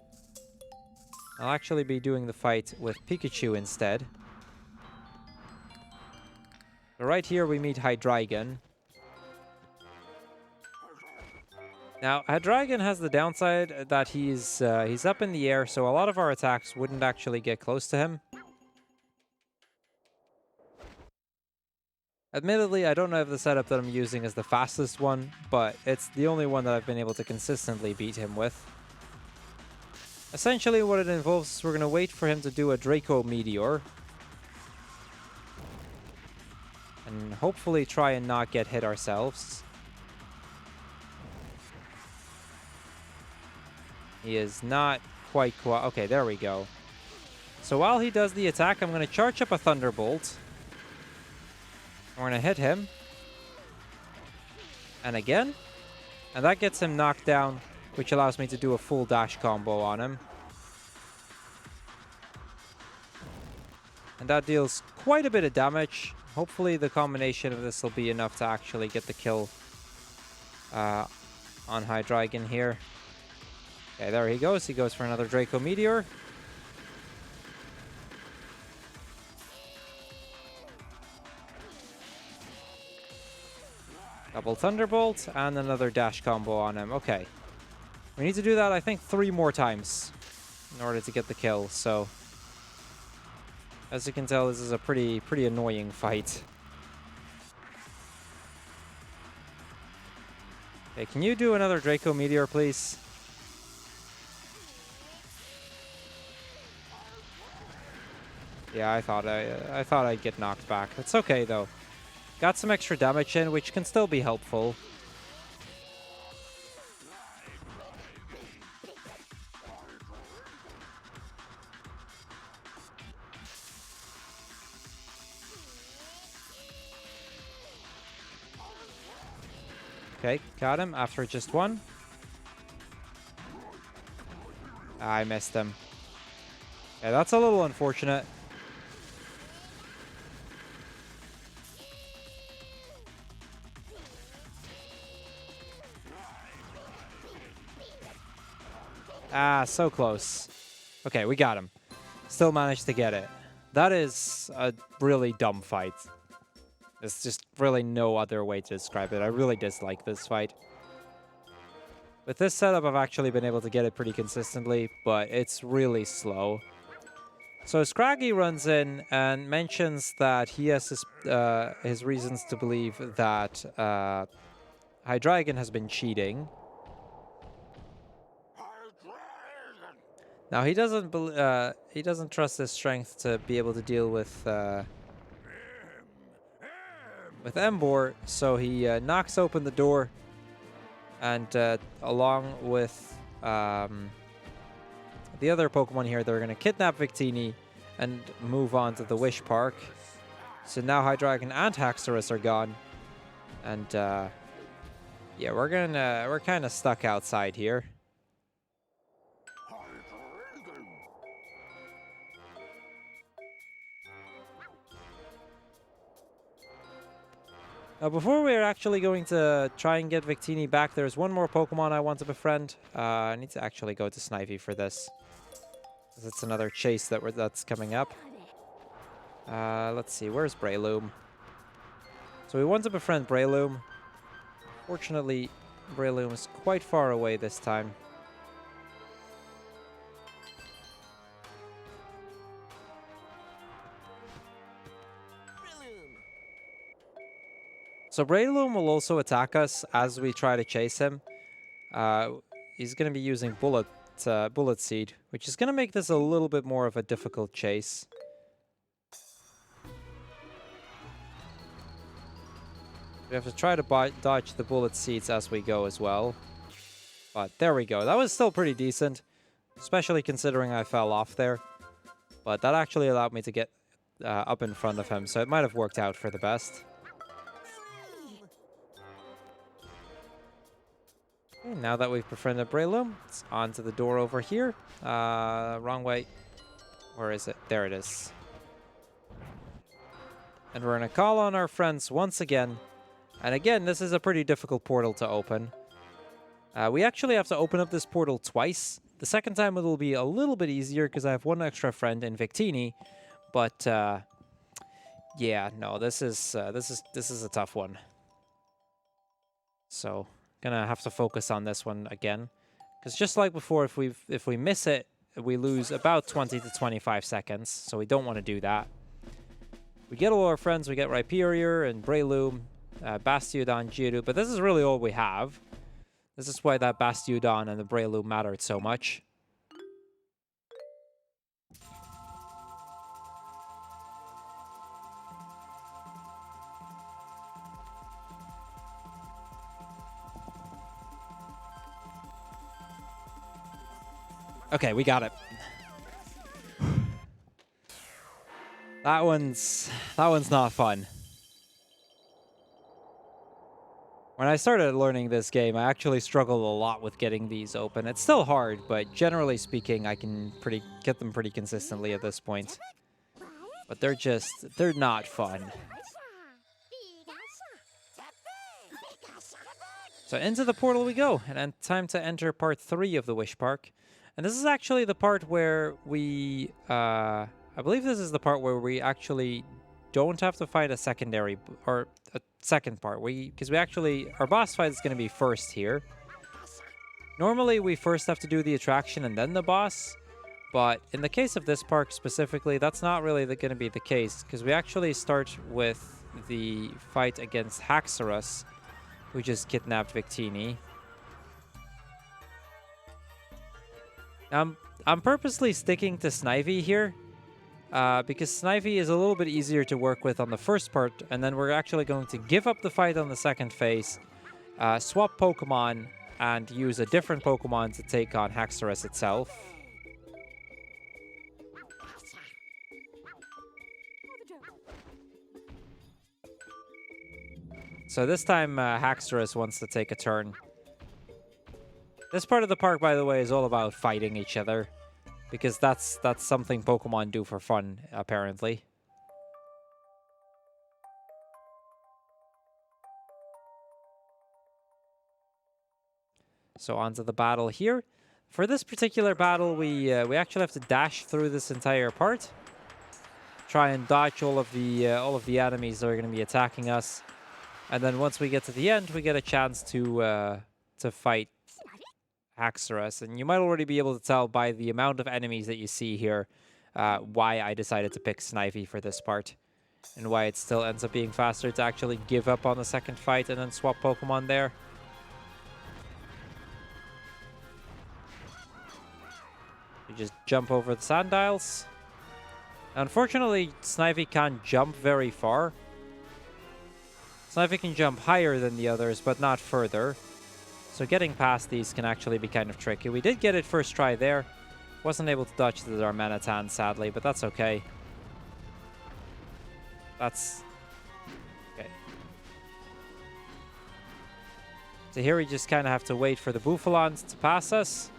I'll actually be doing the fight with Pikachu instead. So right here, we meet Hydreigon. Now, Hydreigon has the downside that he's up in the air, so a lot of our attacks wouldn't actually get close to him. Admittedly, I don't know if the setup that I'm using is the fastest one, but it's the only one that I've been able to consistently beat him with. Essentially, what it involves is we're going to wait for him to do a Draco Meteor. And hopefully try and not get hit ourselves. He is not quite... Okay, there we go. So while he does the attack, I'm going to charge up a Thunderbolt. We're going to hit him. And again. And that gets him knocked down, which allows me to do a full dash combo on him. And that deals quite a bit of damage. Hopefully the combination of this will be enough to actually get the kill on Hydreigon here. Okay, there he goes. He goes for another Draco Meteor. Double Thunderbolt and another dash combo on him. Okay. We need to do that, I think, 3 more times in order to get the kill. So, as you can tell, this is a pretty annoying fight. Okay, can you do another Draco Meteor, please? Yeah, I thought I'd get knocked back. It's okay though. Got some extra damage in, which can still be helpful. Okay, got him after just one. I missed him. Yeah, that's a little unfortunate. Ah, so close. Okay, we got him. Still managed to get it. That is a really dumb fight. There's just really no other way to describe it. I really dislike this fight. With this setup, I've actually been able to get it pretty consistently, but it's really slow. So Scraggy runs in and mentions that he has his reasons to believe that Hydreigon has been cheating. Now he doesn't trust his strength to be able to deal with Arbor, so he knocks open the door, and along with the other Pokemon here, they're going to kidnap Victini and move on to the Wish Park. So now Hydreigon and Haxorus are gone, and yeah, we're kind of stuck outside here. Now, before we're actually going to try and get Victini back, there's one more Pokemon I want to befriend. I need to actually go to Snivy for this, because it's another chase that's coming up. Let's see, where's Breloom? So we want to befriend Breloom. Fortunately, Breloom is quite far away this time. So Breloom will also attack us as we try to chase him. He's going to be using Bullet Seed, which is going to make this a little bit more of a difficult chase. We have to try to dodge the Bullet Seeds as we go as well. But there we go. That was still pretty decent, especially considering I fell off there. But that actually allowed me to get up in front of him, so it might have worked out for the best. Okay, now that we've befriended Breloom, it's on to the door over here. Wrong way. Where is it? There it is. And we're going to call on our friends once again. And again, this is a pretty difficult portal to open. We actually have to open up this portal twice. The second time it will be a little bit easier because I have one extra friend in Victini. But yeah, no, this is a tough one. So gonna have to focus on this one again, because just like before, if we miss it, we lose about 20 to 25 seconds. So we don't want to do that. We get all our friends. We get Rhyperior and Breloom, Bastiodon, Geodude, but this is really all we have. This is why that Bastiodon and the Breloom mattered so much. Okay, we got it. That one's not fun. When I started learning this game, I actually struggled a lot with getting these open. It's still hard, but generally speaking, I can get them pretty consistently at this point. But they're not fun. So into the portal we go, and then time to enter part 3 of the Wish Park. And this is actually the part where we, I believe this is the part where we actually don't have to fight a secondary, or a second part. Because our boss fight is going to be first here. Normally, we first have to do the attraction and then the boss. But in the case of this park specifically, that's not really going to be the case. Because we actually start with the fight against Haxorus, who just kidnapped Victini. I'm purposely sticking to Snivy here, because Snivy is a little bit easier to work with on the first part, and then we're actually going to give up the fight on the second phase, swap Pokemon, and use a different Pokemon to take on Haxorus itself. So this time, Haxorus wants to take a turn. This part of the park, by the way, is all about fighting each other, because that's something Pokemon do for fun, apparently. So on to the battle here. For this particular battle, we actually have to dash through this entire part, try and dodge all of the enemies that are going to be attacking us, and then once we get to the end, we get a chance to fight Haxorus. And you might already be able to tell by the amount of enemies that you see here why I decided to pick Snivy for this part, and why it still ends up being faster to actually give up on the second fight and then swap Pokemon there. You just jump over the Sandiles. Unfortunately, Snivy can't jump very far. Snivy can jump higher than the others, but not further. So getting past these can actually be kind of tricky. We did get it first try there. Wasn't able to dodge the Darmanitan, sadly, but that's okay. That's okay. So here we just kind of have to wait for the Bouffalons to pass us.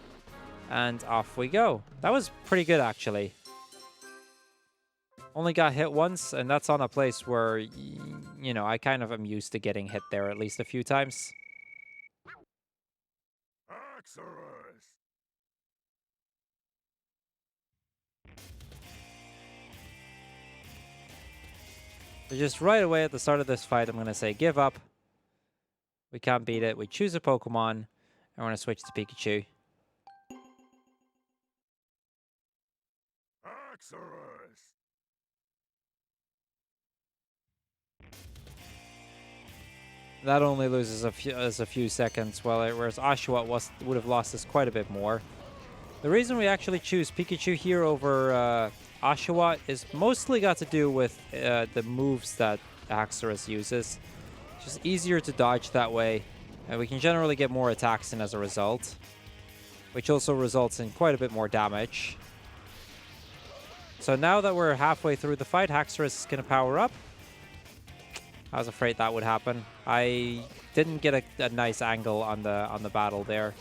And off we go. That was pretty good, actually. Only got hit once, and that's on a place where, you know, I kind of am used to getting hit there at least a few times. So just right away at the start of this fight, I'm going to say give up. We can't beat it. We choose a Pokemon, and we're going to switch to Pikachu. That only loses a few seconds, whereas Oshawott would have lost us quite a bit more. The reason we actually choose Pikachu here over Oshawott is mostly got to do with the moves that Haxorus uses. It's just easier to dodge that way, and we can generally get more attacks in as a result, which also results in quite a bit more damage. So now that we're halfway through the fight, Haxorus is going to power up. I was afraid that would happen. I didn't get a nice angle on the battle there.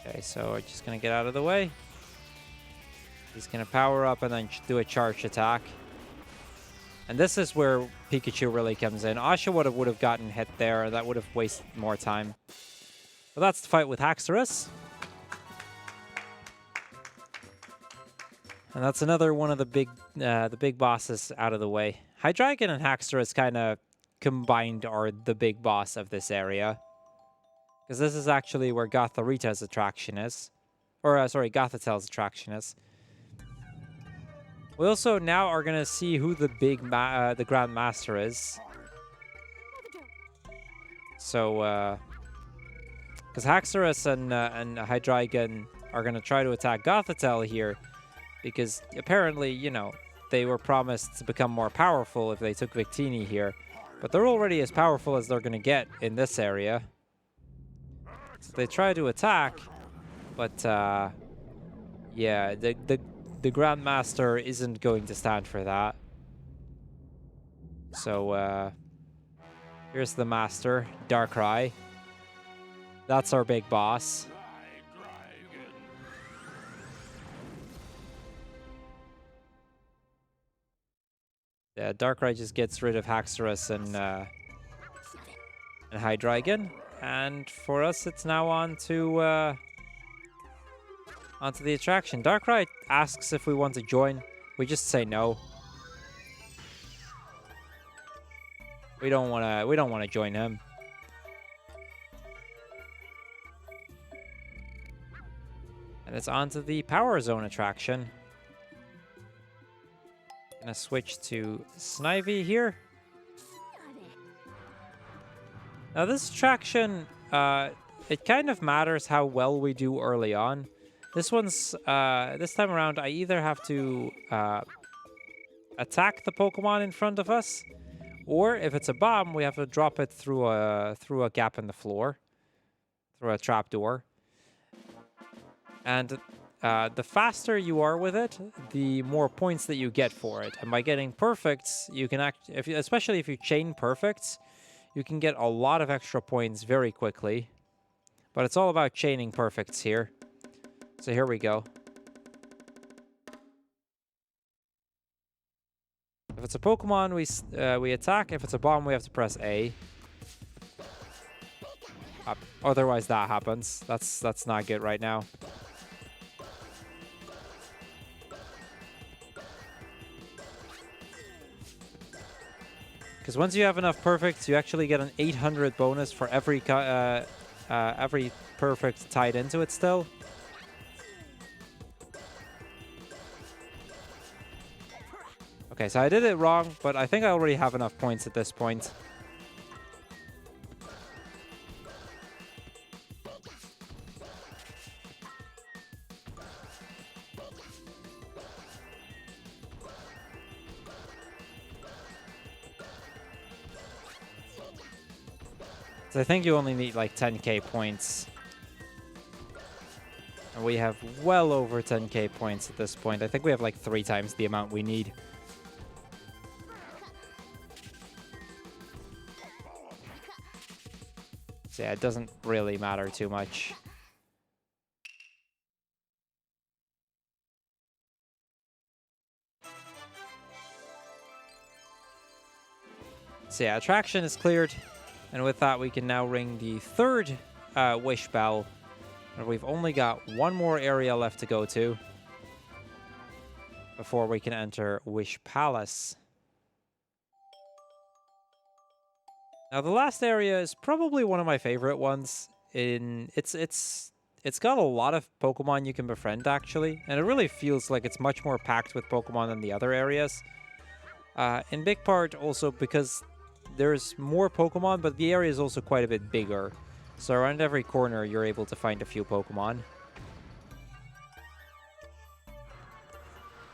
Okay, so we're just gonna get out of the way. He's gonna power up and then do a charge attack. And this is where Pikachu really comes in. Oshawott would have gotten hit there, and that would have wasted more time. But that's the fight with Haxorus. And that's another one of the big bosses out of the way. Hydreigon and Haxorus kind of combined are the big boss of this area. Because this is actually where Gothorita's attraction is. Or, sorry, Gothitel's attraction is. We also now are going to see who the the Grand Master is. So, because Haxorus and Hydreigon are going to try to attack Gothitelle here. Because apparently, you know, they were promised to become more powerful if they took Victini here. But they're already as powerful as they're going to get in this area. So they try to attack, but yeah, the Grandmaster isn't going to stand for that. So here's the Master, Darkrai. That's our big boss. Yeah, Darkrai just gets rid of Haxorus and Hydreigon. And for us, it's now onto the attraction. Darkrai asks if we want to join. We just say no. We don't want to join him. And it's onto the Power Zone attraction. Gonna switch to Snivy here. Now this attraction, it kind of matters how well we do early on. This one's, this time around, I either have to attack the Pokemon in front of us, or if it's a bomb, we have to drop it through a gap in the floor, through a trapdoor. And the faster you are with it, the more points that you get for it. And by getting perfects, you can especially if you chain perfects, you can get a lot of extra points very quickly. But it's all about chaining perfects here. So here we go. If it's a Pokemon, we attack. If it's a bomb, we have to press A. Otherwise, that happens. That's not good right now. Because once you have enough perfects, you actually get an 800 bonus for every perfect tied into it still. Okay, so I did it wrong, but I think I already have enough points at this point. So I think you only need like 10k points. And we have well over 10k points at this point. I think we have like 3 times the amount we need. So yeah, it doesn't really matter too much. So yeah, attraction is cleared. And with that, we can now ring the 3rd wish bell. And we've only got one more area left to go to before we can enter Wish Palace. Now the last area is probably one of my favorite ones. It's got a lot of Pokemon you can befriend actually, and it really feels like it's much more packed with Pokemon than the other areas. In big part also because there's more Pokemon, but the area is also quite a bit bigger. So around every corner you're able to find a few Pokemon.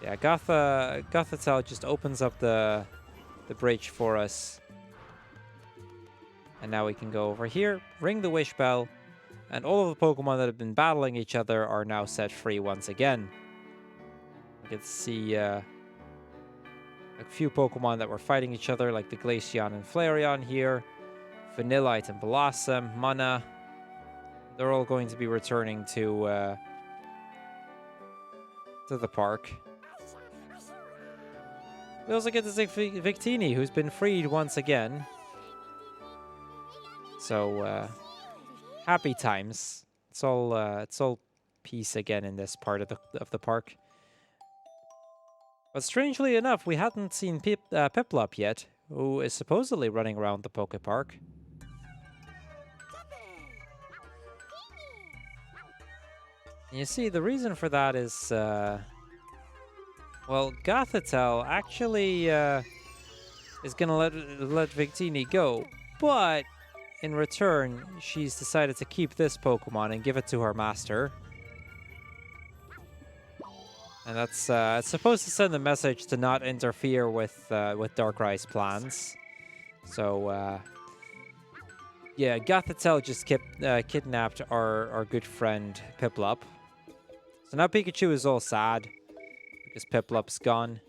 Yeah, Gothitelle just opens up the bridge for us. And now we can go over here, ring the wish bell, and all of the Pokemon that have been battling each other are now set free once again. You can see a few Pokemon that were fighting each other, like the Glaceon and Flareon here, Vanillite and Blossom, Mana. They're all going to be returning to the park. We also get to see Victini, who's been freed once again. So, happy times. It's all peace again in this part of the park. But strangely enough, we hadn't seen Piplup yet, who is supposedly running around the PokéPark. You see, the reason for that is, well, Gothitelle actually is gonna let Victini go, but in return, she's decided to keep this Pokemon and give it to her master. And that's it's supposed to send a message to not interfere with Darkrai's plans. So yeah, Gothitelle just kidnapped our good friend Piplup. So now Pikachu is all sad because Piplup's gone.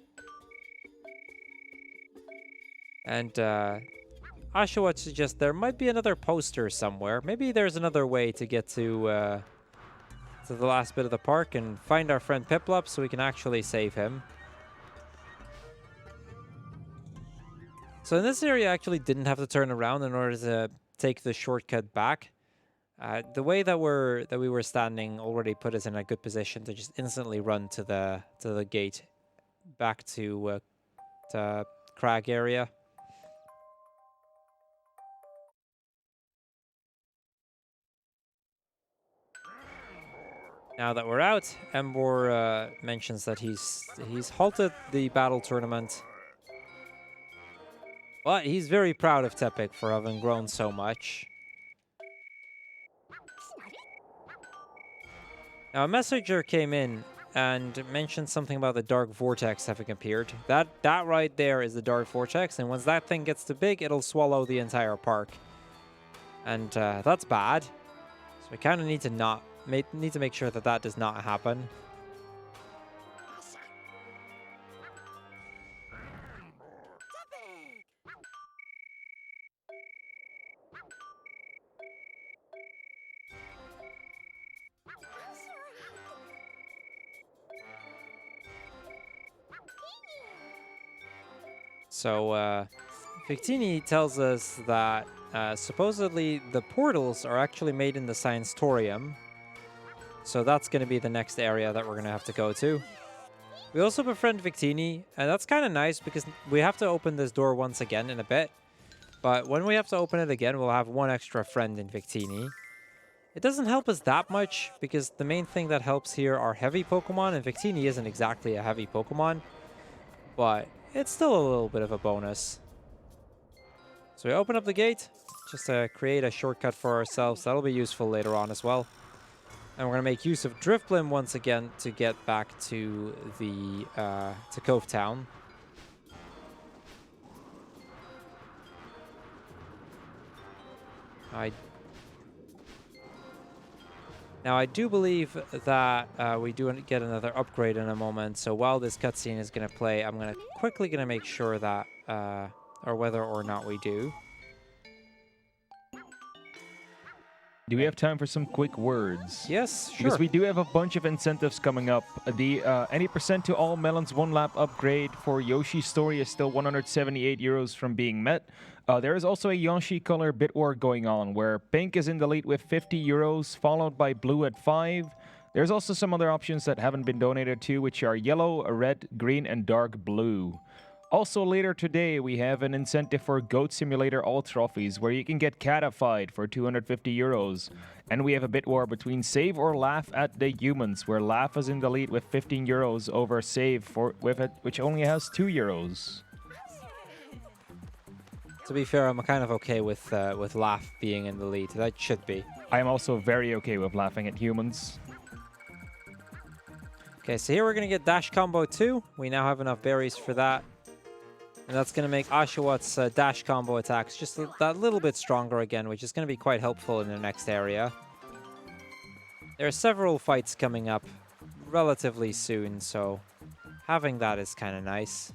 And Oshawott suggests there might be another poster somewhere. Maybe there's another way to get to the last bit of the park and find our friend Piplup so we can actually save him. So in this area, I actually didn't have to turn around in order to take the shortcut back. The way that we were standing already put us in a good position to just instantly run to the gate back to Crag area. Now that we're out, Arbor mentions that he's halted the battle tournament. But he's very proud of Tepig for having grown so much. Now a messenger came in and mentioned something about the Dark Vortex having appeared. That right there is the Dark Vortex, and once that thing gets too big, it'll swallow the entire park. And that's bad. So we kind of need to make sure that that does not happen. So Victini tells us that supposedly the portals are actually made in the Scienceatorium. So that's going to be the next area that we're going to have to go to. We also befriend Victini, and that's kind of nice because we have to open this door once again in a bit. But when we have to open it again, we'll have one extra friend in Victini. It doesn't help us that much because the main thing that helps here are heavy Pokemon, and Victini isn't exactly a heavy Pokemon. But it's still a little bit of a bonus. So we open up the gate just to create a shortcut for ourselves. That'll be useful later on as well. And we're going to make use of Drifblim once again to get back to the to Cove Town. Now I do believe that we do get another upgrade in a moment. So while this cutscene is going to play, I'm quickly going to make sure that, or whether or not we do. Do we have time for some quick words? Yes, sure. Because we do have a bunch of incentives coming up. The any percent to all melons 1 lap upgrade for Yoshi's story is still 178 euros from being met. There is also a Yoshi color bit war going on where pink is in the lead with 50 euros, followed by blue at 5. There's also some other options that haven't been donated to, which are yellow, red, green, and dark blue. Also later today, we have an incentive for Goat Simulator All Trophies, where you can get catified for 250 euros. And we have a bit war between Save or Laugh at the Humans, where Laugh is in the lead with 15 euros over Save, which only has 2 euros. To be fair, I'm kind of okay with Laugh being in the lead. That should be. I am also very okay with laughing at humans. Okay, so here we're going to get Dash Combo 2. We now have enough berries for that. And that's going to make Oshawott's dash combo attacks just that little bit stronger again, which is going to be quite helpful in the next area. There are several fights coming up relatively soon, so having that is kind of nice.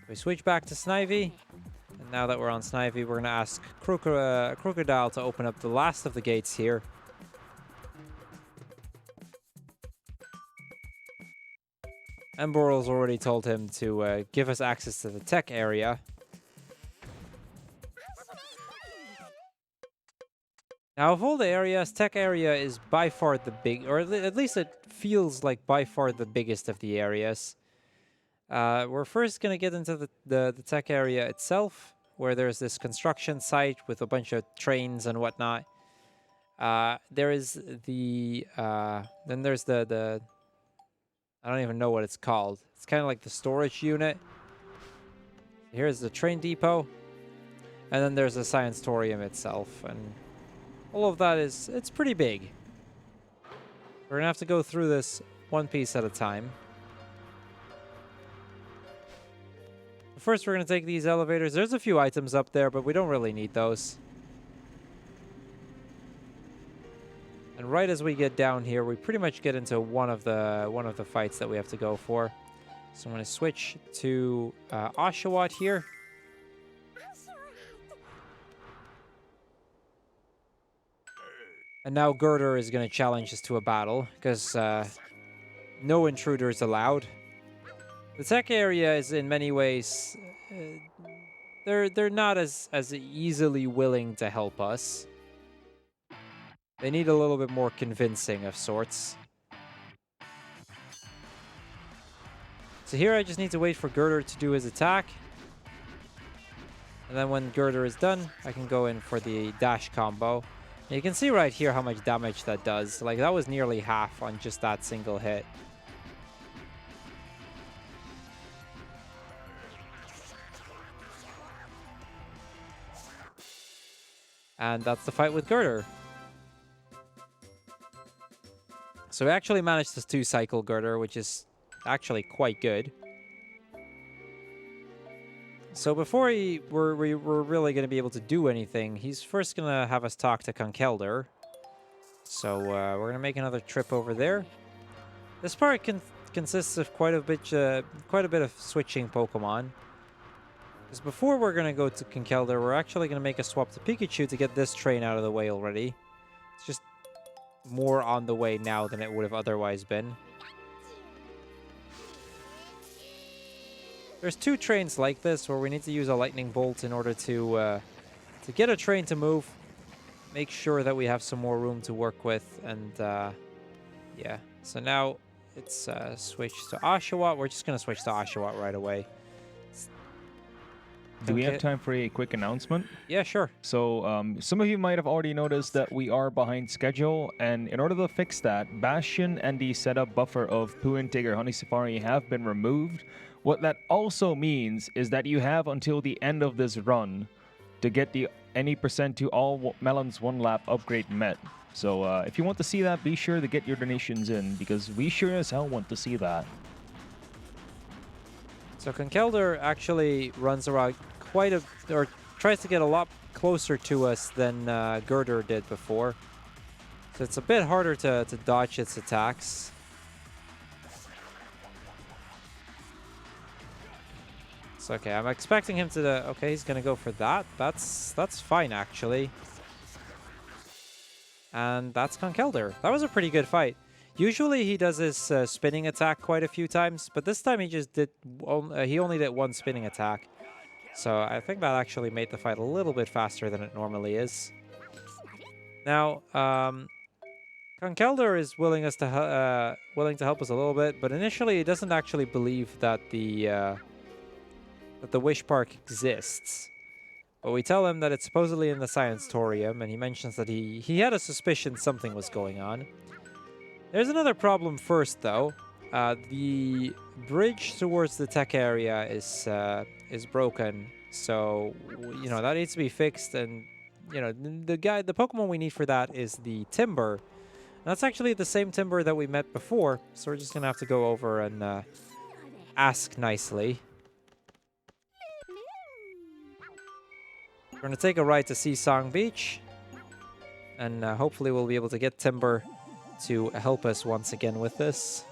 We switch back to Snivy. And now that we're on Snivy, we're going to ask Crocodile to open up the last of the gates here. Emboral's already told him to give us access to the tech area. Now, of all the areas, tech area is by far the big, or at least it feels like by far the biggest of the areas. We're first going to get into the tech area itself, where there's this construction site with a bunch of trains and whatnot. There is the, then there's the I don't even know what it's called. It's kind of like the storage unit. Here's the train depot. And then there's the Scienceatorium itself. And all of that it's pretty big. We're going to have to go through this one piece at a time. First, we're going to take these elevators. There's a few items up there, but we don't really need those. And right as we get down here, we pretty much get into one of the fights that we have to go for. So I'm going to switch to Oshawott here. And now Girder is going to challenge us to a battle, because no intruders allowed. The tech area is in many ways, they're not as easily willing to help us. They need a little bit more convincing of sorts. So here I just need to wait for Girder to do his attack. And then when Girder is done, I can go in for the dash combo. And you can see right here how much damage that does. Like, that was nearly half on just that single hit. And that's the fight with Girder. So we actually managed to 2-cycle Girder, which is actually quite good. So before we're really going to be able to do anything, he's first going to have us talk to Conkeldurr. So we're going to make another trip over there. This part consists of quite a bit of switching Pokemon. Because before we're going to go to Conkeldurr, we're actually going to make a swap to Pikachu to get this train out of the way already. It's just more on the way now than it would have otherwise been. There's 2 trains like this where we need to use a lightning bolt in order to get a train to move. Make sure that we have some more room to work with, and yeah. So now it's switched to Oshawott. We're just gonna switch to Oshawott right away. Do we have time for a quick announcement? Yeah, sure. So some of you might have already noticed that we are behind schedule, and in order to fix that, Bastion and the setup buffer of Poo and Tigger Honey Safari have been removed. What that also means is that you have until the end of this run to get the any percent to all Melon's 1 lap upgrade met. So if you want to see that, be sure to get your donations in, because we sure as hell want to see that. So Conkeldurr actually runs around or tries to get a lot closer to us than Girder did before. So it's a bit harder to dodge its attacks. So okay, I'm expecting him to okay, he's gonna go for that. That's fine actually. And that's Conkeldurr. That was a pretty good fight. Usually he does his spinning attack quite a few times, but this time he just did he only did 1 spinning attack. So I think that actually made the fight a little bit faster than it normally is. Now, Conkeldurr is willing to help us a little bit, but initially he doesn't actually believe that the Wish Park exists. But we tell him that it's supposedly in the Scienceatorium, and he mentions that he had a suspicion something was going on. There's another problem first, though. The bridge towards the tech area is broken, so you know that needs to be fixed. And you know the Pokemon we need for that is the Timber. And that's actually the same Timber that we met before, so we're just gonna have to go over and ask nicely. We're going to take a ride to Seasong Beach, and hopefully we'll be able to get Timber to help us once again with this.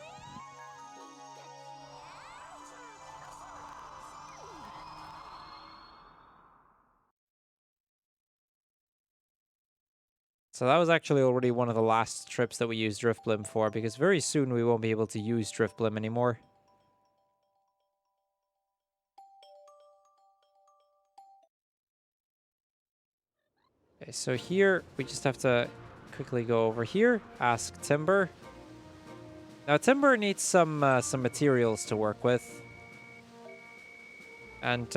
So that was actually already one of the last trips that we used Drifblim for, because very soon we won't be able to use Drifblim anymore. Okay, so here we just have to quickly go over here, ask Timber. Now Timber needs some materials to work with, and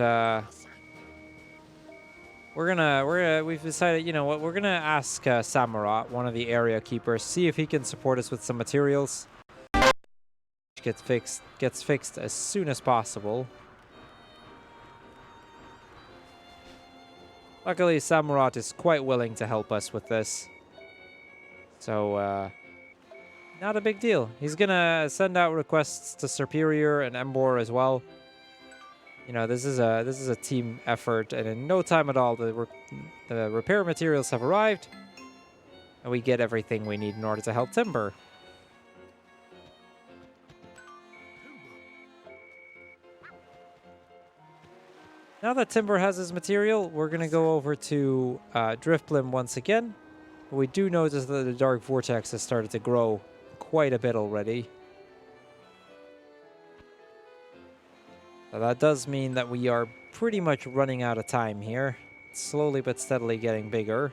we've decided, you know what, we're gonna ask Samurott, one of the area keepers, see if he can support us with some materials. Gets fixed as soon as possible. Luckily, Samurott is quite willing to help us with this. So, not a big deal. He's gonna send out requests to Superior and Embor as well. You know, this is a team effort, and in no time at all, the repair materials have arrived, and we get everything we need in order to help Timber. Now that Timber has his material, we're going to go over to Drifblim once again. We do notice that the Dark Vortex has started to grow quite a bit already. So that does mean that we are pretty much running out of time here. It's slowly but steadily getting bigger.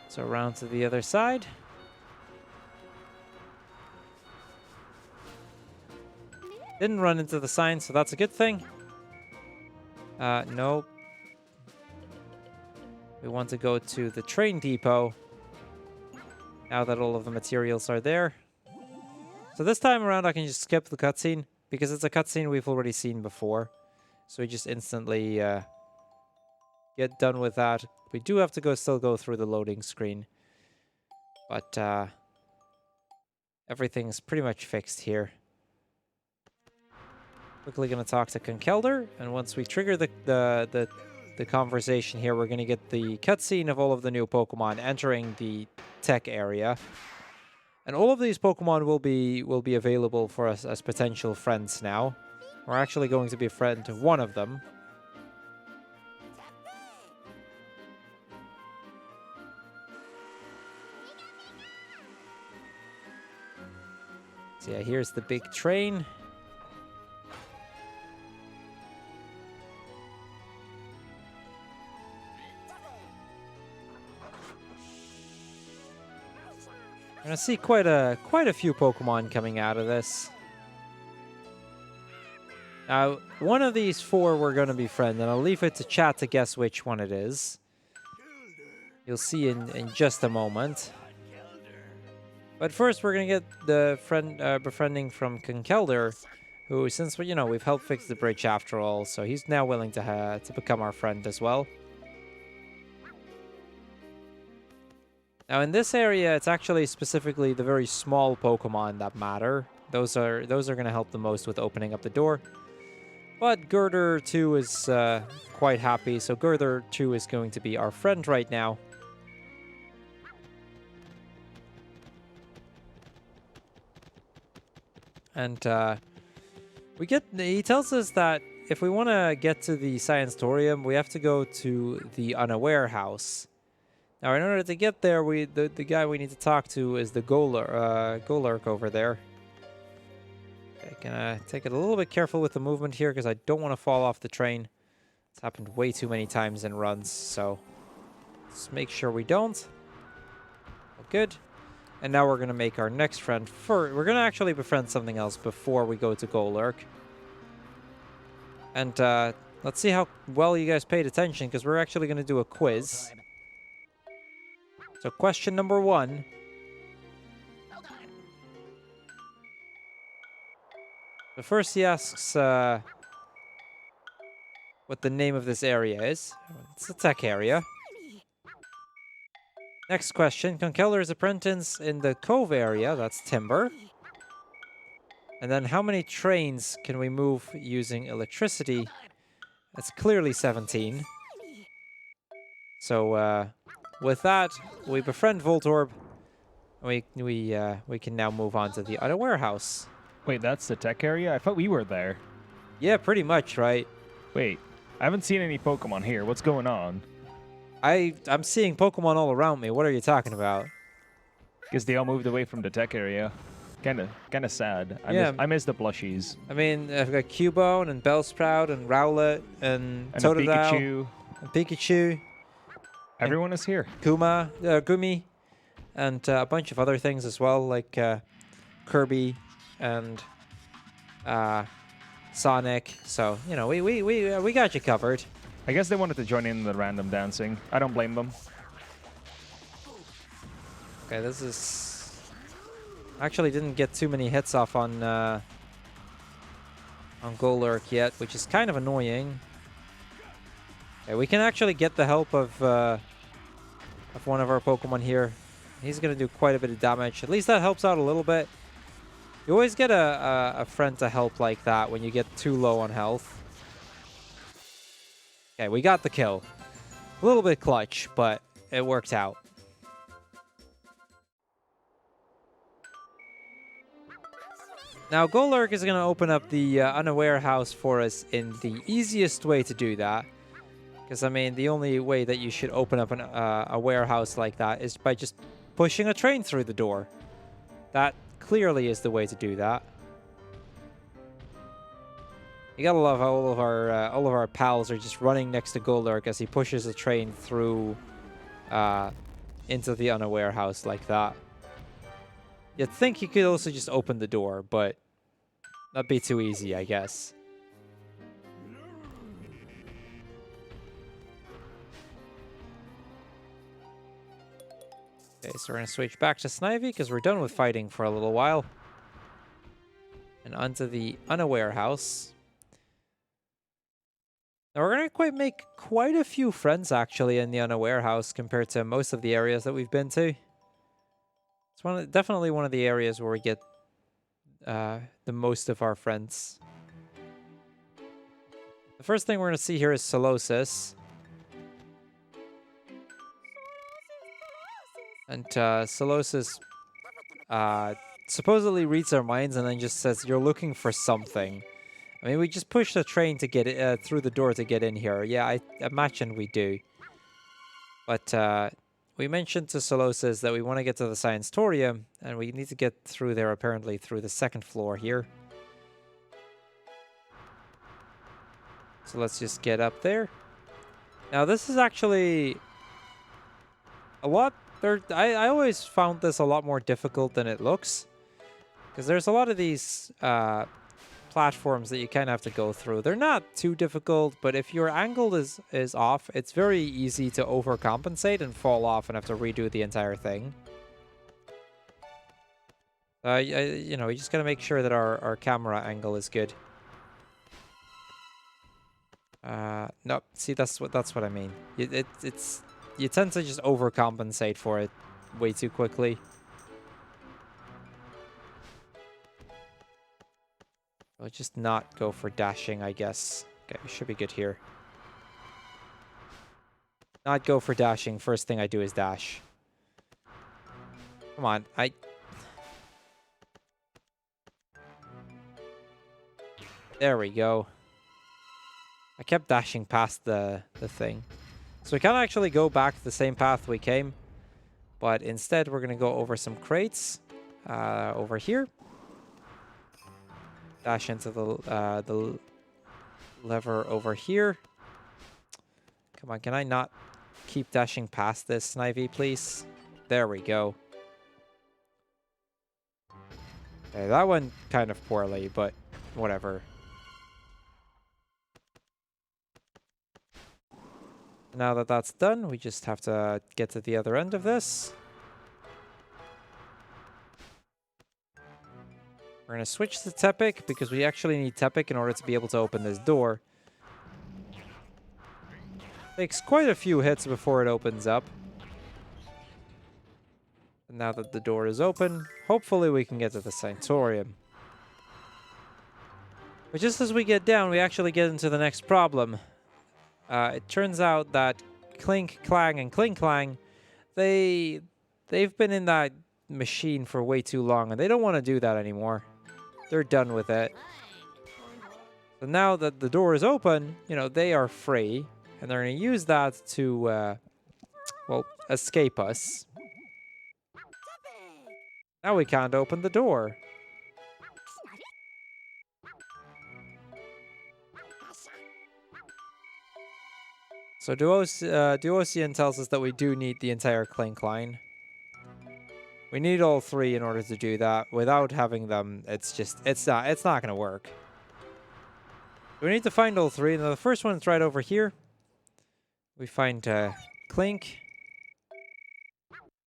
So around to the other side. Didn't run into the sign, so that's a good thing. Nope. We want to go to the train depot now that all of the materials are there. So this time around, I can just skip the cutscene because it's a cutscene we've already seen before. So we just instantly get done with that. We do have to still go through the loading screen, but everything's pretty much fixed here. Quickly going to talk to Conkeldurr, and once we trigger the conversation here, we're going to get the cutscene of all of the new Pokemon entering the tech area, and all of these Pokemon will be available for us as potential friends now. We're actually going to be a friend to one of them. So yeah, here's the big train. We're gonna see quite a few Pokemon coming out of this. Now, one of these four we're gonna befriend, and I'll leave it to chat to guess which one it is. You'll see in just a moment. But first, we're gonna get the befriending from Conkeldurr, who, since we've helped fix the bridge after all, so he's now willing to become our friend as well. Now in this area, it's actually specifically the very small Pokemon that matter. Those are going to help the most with opening up the door. But Girder 2 is quite happy, so Girder 2 is going to be our friend right now. And he tells us that if we want to get to the Scienceatorium, we have to go to the Unaware House. Now, in order to get there, the guy we need to talk to is the Golurk over there. Okay, Gonna take it a little bit careful with the movement here because I don't want to fall off the train. It's happened way too many times in runs, so let's make sure we don't. Good. And now we're going to make our next friend. We're going to actually befriend something else before we go to Golurk. And let's see how well you guys paid attention, because we're actually going to do a quiz. So question number 1. So first he asks what the name of this area is. It's a tech area. Next question. Conkeller's apprentice in the Cove area. That's timber. And then how many trains can we move using electricity? That's clearly 17. So with that, we befriend Voltorb. We can now move on to the other warehouse. Wait, that's the tech area? I thought we were there. Yeah, pretty much, right? Wait, I haven't seen any Pokemon here. What's going on? I'm seeing Pokemon all around me. What are you talking about? Guess they all moved away from the tech area. Kinda sad. I miss the plushies. I mean, I've got Cubone and Bellsprout and Rowlet and a Totodile Pikachu. and Pikachu. Everyone is here. Gumi, and a bunch of other things as well, like Kirby and Sonic. So, you know, we got you covered. I guess they wanted to join in the random dancing. I don't blame them. Okay, this is... Actually didn't get too many hits off on Golurk yet, which is kind of annoying. Okay, we can actually get the help of one of our Pokemon here. He's going to do quite a bit of damage. At least that helps out a little bit. You always get a friend to help like that when you get too low on health. Okay, we got the kill. A little bit clutch, but it worked out. Now, Golurk is going to open up the unaware house for us in the easiest way to do that. Because, I mean, the only way that you should open up a warehouse like that is by just pushing a train through the door. That clearly is the way to do that. You gotta love how all of our pals are just running next to Golurk as he pushes a train through into the unaware house like that. You'd think you could also just open the door, but that'd be too easy, I guess. Okay, so we're going to switch back to Snivy because we're done with fighting for a little while. And onto the unaware house. Now we're going to make quite a few friends actually in the unaware house compared to most of the areas that we've been to. It's definitely one of the areas where we get the most of our friends. The first thing we're going to see here is Solosis. And Solosis supposedly reads our minds and then just says, "You're looking for something." I mean, we just pushed a train to get through the door to get in here. Yeah, I imagine we do. But we mentioned to Solosis that we want to get to the Scienceatorium, and we need to get through there apparently through the second floor here. So let's just get up there. Now this is actually a lot... I always found this a lot more difficult than it looks. Because there's a lot of these platforms that you kind of have to go through. They're not too difficult, but if your angle is off, it's very easy to overcompensate and fall off and have to redo the entire thing. You know, we just gotta make sure that our camera angle is good. Nope. See, that's what I mean. You tend to just overcompensate for it way too quickly. I'll just not go for dashing, I guess. Okay, we should be good here. Not go for dashing. First thing I do is dash. Come on, There we go. I kept dashing past the thing. So we can't actually go back the same path we came. But instead, we're going to go over some crates over here. Dash into the lever over here. Come on, can I not keep dashing past this, Snivy, please? There we go. Okay, that went kind of poorly, but whatever. Now that that's done, we just have to get to the other end of this. We're going to switch to Tepig because we actually need Tepig in order to be able to open this door. Takes quite a few hits before it opens up. And now that the door is open, hopefully we can get to the Scienceatorium. But just as we get down, we actually get into the next problem. It turns out that Clink, Clang, and Clink Clang, they've been in that machine for way too long, and they don't want to do that anymore. They're done with it. So now that the door is open, you know, they are free, and they're going to use that to, well, escape us. Now we can't open the door. So Duosian tells us that we do need the entire Clink line. We need all three in order to do that. Without having them, it's not gonna work. We need to find all three. Now the first one's right over here. We find Clink.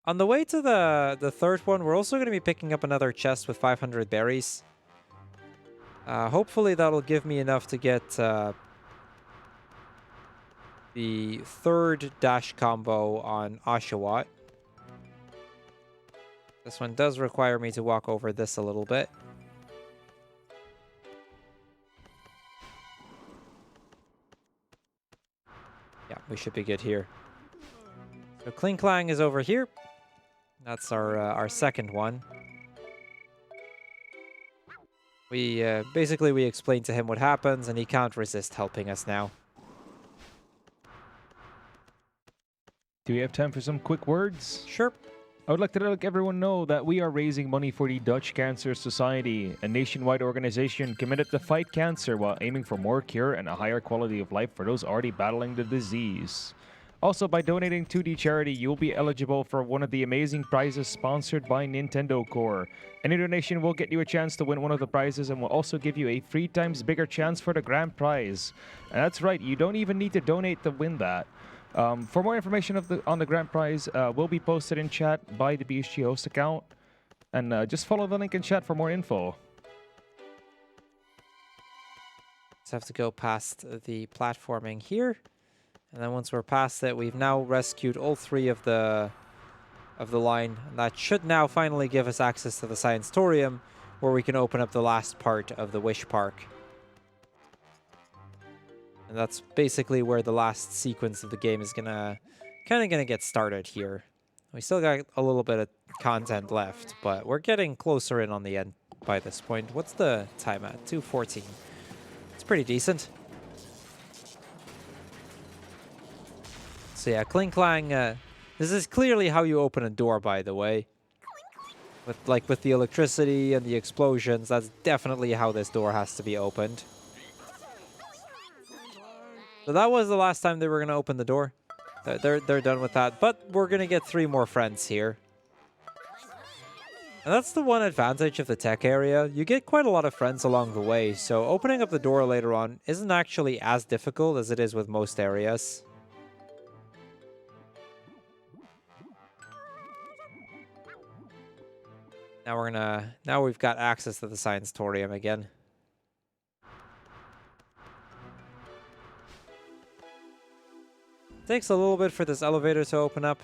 On the way to the third one, we're also going to be picking up another chest with 500 berries. Hopefully that'll give me enough to get the third dash combo on Oshawott. This one does require me to walk over this a little bit. Yeah, we should be good here. So Clink Clang is over here. That's our second one. We basically we explained to him what happens, and he can't resist helping us now. Do we have time for some quick words? Sure. I would like to let everyone know that we are raising money for the Dutch Cancer Society, a nationwide organization committed to fight cancer while aiming for more cure and a higher quality of life for those already battling the disease. Also, by donating to the charity, you'll be eligible for one of the amazing prizes sponsored by Nintendo Core. Any donation will get you a chance to win one of the prizes and will also give you a 3 times bigger chance for the grand prize. And that's right, you don't even need to donate to win that. For more information on the grand prize, will be posted in chat by the BSG host account. And just follow the link in chat for more info. Just have to go past the platforming here. And then once we're past it, we've now rescued all 3 of the line. And that should now finally give us access to the Scienceatorium, where we can open up the last part of the Wish Park. And that's basically where the last sequence of the game is kind of gonna get started here. We still got a little bit of content left, but we're getting closer in on the end by this point. What's the time at? 2:14. It's pretty decent. So yeah, Clink Clang, this is clearly how you open a door, by the way. With the electricity and the explosions, that's definitely how this door has to be opened. So that was the last time they were going to open the door. They're done with that, but we're going to get 3 more friends here. And that's the one advantage of the tech area. You get quite a lot of friends along the way, so opening up the door later on isn't actually as difficult as it is with most areas. Now we've got access to the Scienceatorium again. Takes a little bit for this elevator to open up.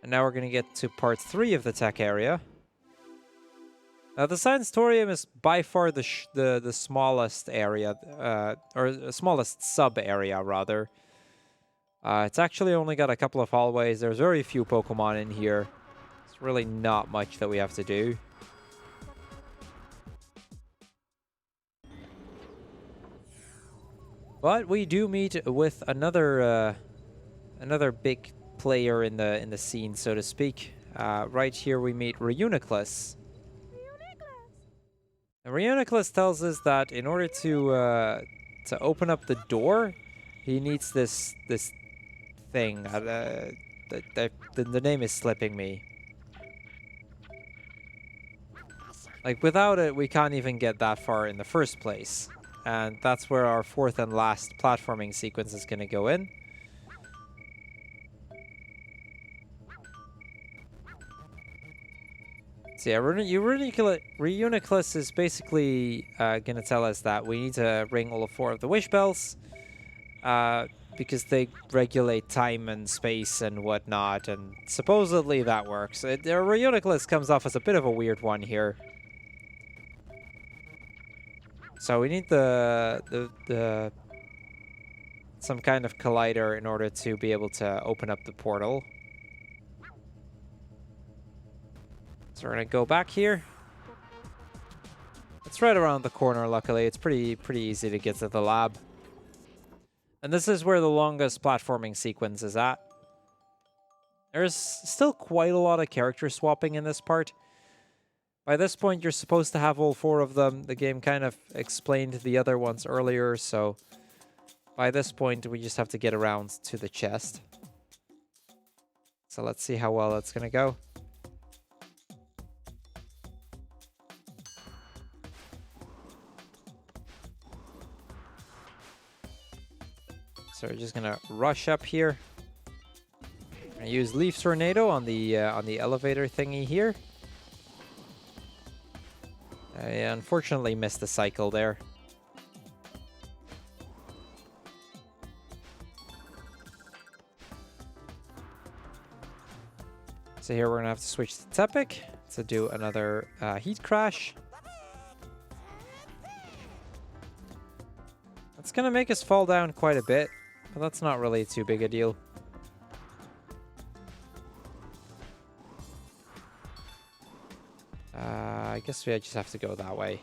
And now we're going to get to part 3 of the tech area. Now the Scienceatorium is by far the smallest area, or smallest sub-area, rather. It's actually only got a couple of hallways. There's very few Pokemon in here. It's really not much that we have to do. But we do meet with another big player in the scene, so to speak. Right here we meet Reuniclus. Reuniclus tells us that in order to open up the door, he needs this thing. The name is slipping me. Like, without it, we can't even get that far in the first place. And that's where our fourth and last platforming sequence is going to go in. So yeah, Reuniclus is basically going to tell us that we need to ring all 4 of the wish bells. Because they regulate time and space and whatnot, and supposedly that works. Reuniclus comes off as a bit of a weird one here. So we need some kind of collider in order to be able to open up the portal. So we're gonna go back here. It's right around the corner, luckily. It's pretty easy to get to the lab. And this is where the longest platforming sequence is at. There's still quite a lot of character swapping in this part. By this point, you're supposed to have all 4 of them. The game kind of explained the other ones earlier, so by this point, we just have to get around to the chest. So let's see how well that's gonna go. So we're just gonna rush up here. I'm gonna use Leaf Tornado on the elevator thingy here. I unfortunately missed the cycle there. So here we're gonna have to switch to Tepig to do another heat crash. That's gonna make us fall down quite a bit, but that's not really too big a deal. I guess we just have to go that way.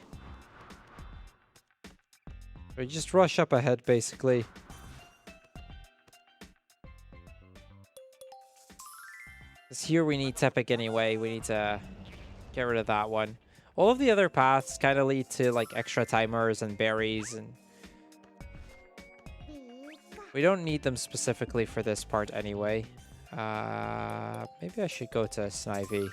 We just rush up ahead, basically. Because here we need Tepig anyway. We need to get rid of that one. All of the other paths kind of lead to like extra timers and berries, and we don't need them specifically for this part anyway. Maybe I should go to Snivy.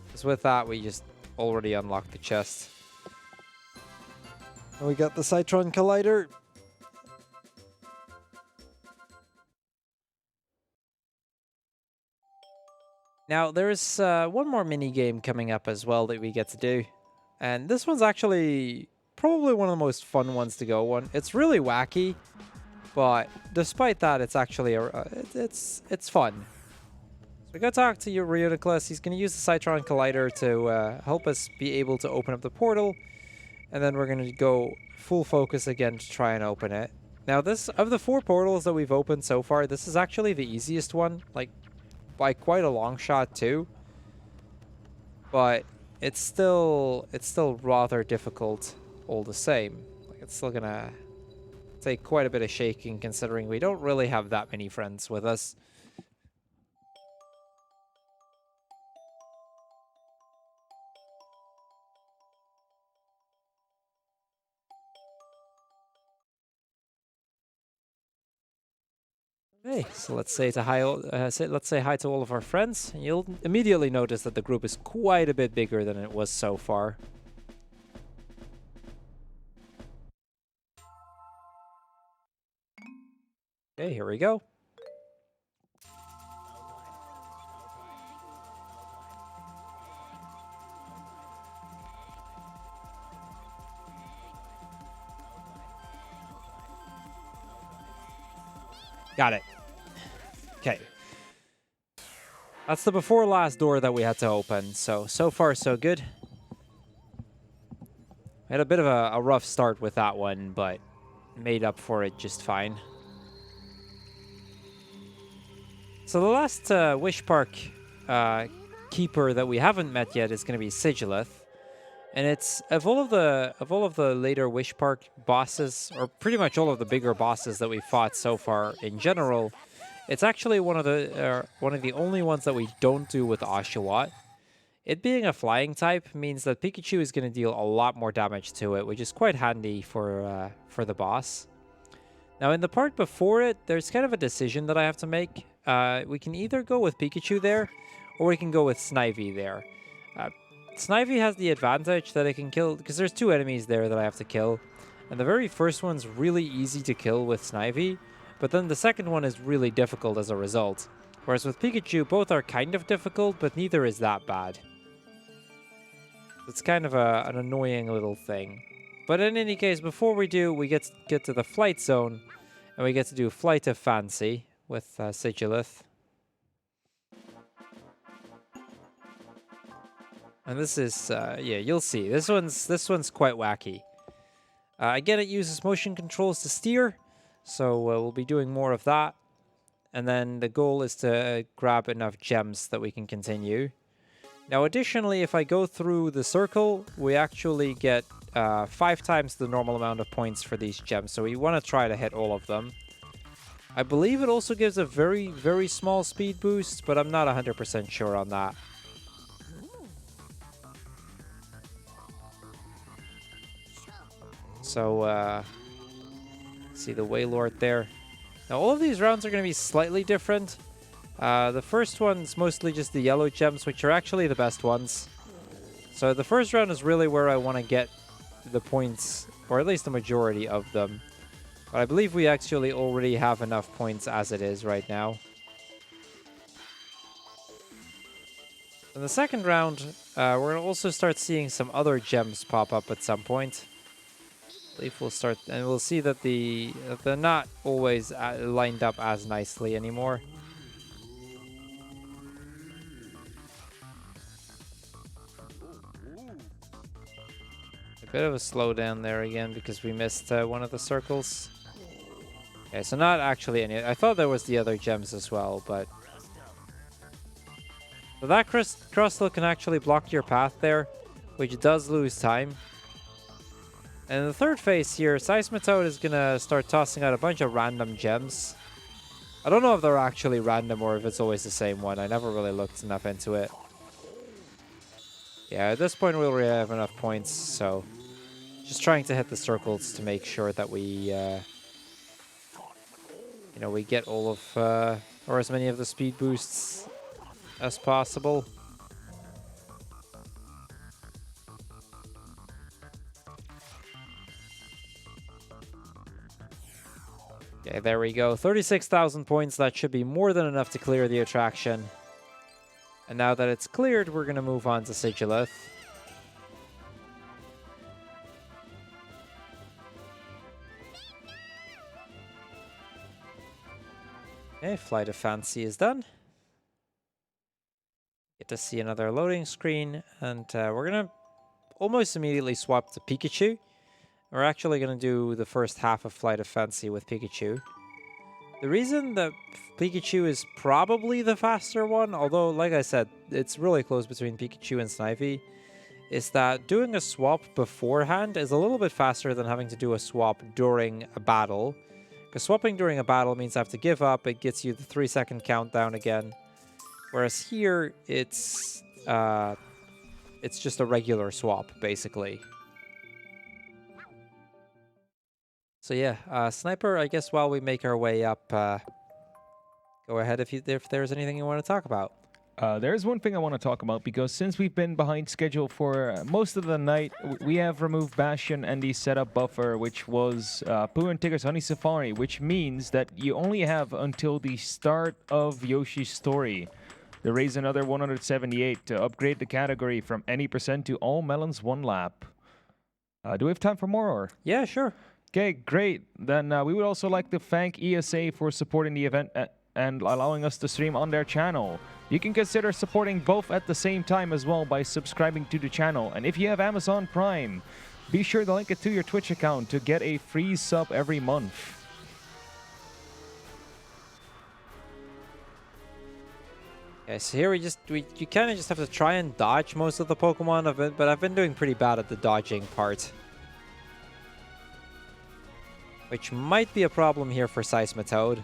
Because with that, we just already unlocked the chest. And we got the Citron Collider. Now, there's one more mini game coming up as well that we get to do. And this one's actually probably one of the most fun ones to go on. It's really wacky, but despite that, it's actually it's fun. So we gotta talk to your Reuniclus. He's gonna use the Citron Collider to help us be able to open up the portal, and then we're gonna go full focus again to try and open it. Now, this of the 4 portals that we've opened so far, this is actually the easiest one, like by quite a long shot too. But it's still rather difficult all the same. Like, it's still gonna take quite a bit of shaking, considering we don't really have that many friends with us. Okay, so let's say hi to all of our friends. And you'll immediately notice that the group is quite a bit bigger than it was so far. Okay, here we go. Got it. Okay. That's the before last door that we had to open. So far, so good. We had a bit of a rough start with that one, but made up for it just fine. So the last Wish Park keeper that we haven't met yet is going to be Sigilith. And it's of all of the later Wish Park bosses, or pretty much all of the bigger bosses that we fought so far in general, it's actually one of the only ones that we don't do with Oshawott. It being a flying type means that Pikachu is going to deal a lot more damage to it, which is quite handy for the boss. Now, in the part before it, there's kind of a decision that I have to make. We can either go with Pikachu there, or we can go with Snivy there. Snivy has the advantage that it can kill, because there's 2 enemies there that I have to kill. And the very first one's really easy to kill with Snivy, but then the second one is really difficult as a result. Whereas with Pikachu, both are kind of difficult, but neither is that bad. It's kind of an annoying little thing. But in any case, before we do, we get to the flight zone, and we get to do Flight of Fancy with Sigilith. And this is, yeah, you'll see. This one's quite wacky. Again, it uses motion controls to steer, so we'll be doing more of that. And then the goal is to grab enough gems that we can continue. Now, additionally, if I go through the circle, we actually get 5 times the normal amount of points for these gems. So we want to try to hit all of them. I believe it also gives a very, very small speed boost, but I'm not 100% sure on that. So, see the Wailord there. Now, all of these rounds are going to be slightly different. The first one's mostly just the yellow gems, which are actually the best ones. So the first round is really where I want to get the points, or at least the majority of them. But I believe we actually already have enough points as it is right now. In the second round, we're going to also start seeing some other gems pop up at some point. I believe we'll start, and we'll see that they're not always lined up as nicely anymore. A bit of a slowdown there again because we missed one of the circles. Okay, so not actually any. I thought there was the other gems as well, but so that crystal can actually block your path there, which does lose time. And in the third phase here, Seismitoad is going to start tossing out a bunch of random gems. I don't know if they're actually random or if it's always the same one. I never really looked enough into it. Yeah, at this point we already have enough points, so just trying to hit the circles to make sure that we, you know, we get all of, or as many of the speed boosts as possible. Okay, there we go. 36,000 points. That should be more than enough to clear the attraction. And now that it's cleared, we're going to move on to Sigilith. Okay, Flight of Fancy is done. Get to see another loading screen, and we're going to almost immediately swap to Pikachu. We're actually going to do the first half of Flight of Fancy with Pikachu. The reason that Pikachu is probably the faster one, although, like I said, it's really close between Pikachu and Snivy, is that doing a swap beforehand is a little bit faster than having to do a swap during a battle. Because swapping during a battle means I have to give up, it gets you the 3-second countdown again. Whereas here, it's just a regular swap, basically. So yeah, Sniper, I guess while we make our way up, go ahead if there's anything you want to talk about. There's one thing I want to talk about, because since we've been behind schedule for most of the night, we have removed Bastion and the setup buffer, which was Pooh and Tigger's Honey Safari, which means that you only have until the start of Yoshi's story to raise another 178 to upgrade the category from any % to all melons 1 lap. Do we have time for more? Or? Yeah, sure. Okay, great. Then we would also like to thank ESA for supporting the event and allowing us to stream on their channel. You can consider supporting both at the same time as well by subscribing to the channel. And if you have Amazon Prime, be sure to link it to your Twitch account to get a free sub every month. Okay, so here you kind of just have to try and dodge most of the Pokemon, but I've been doing pretty bad at the dodging part. Which might be a problem here for Seismitoad.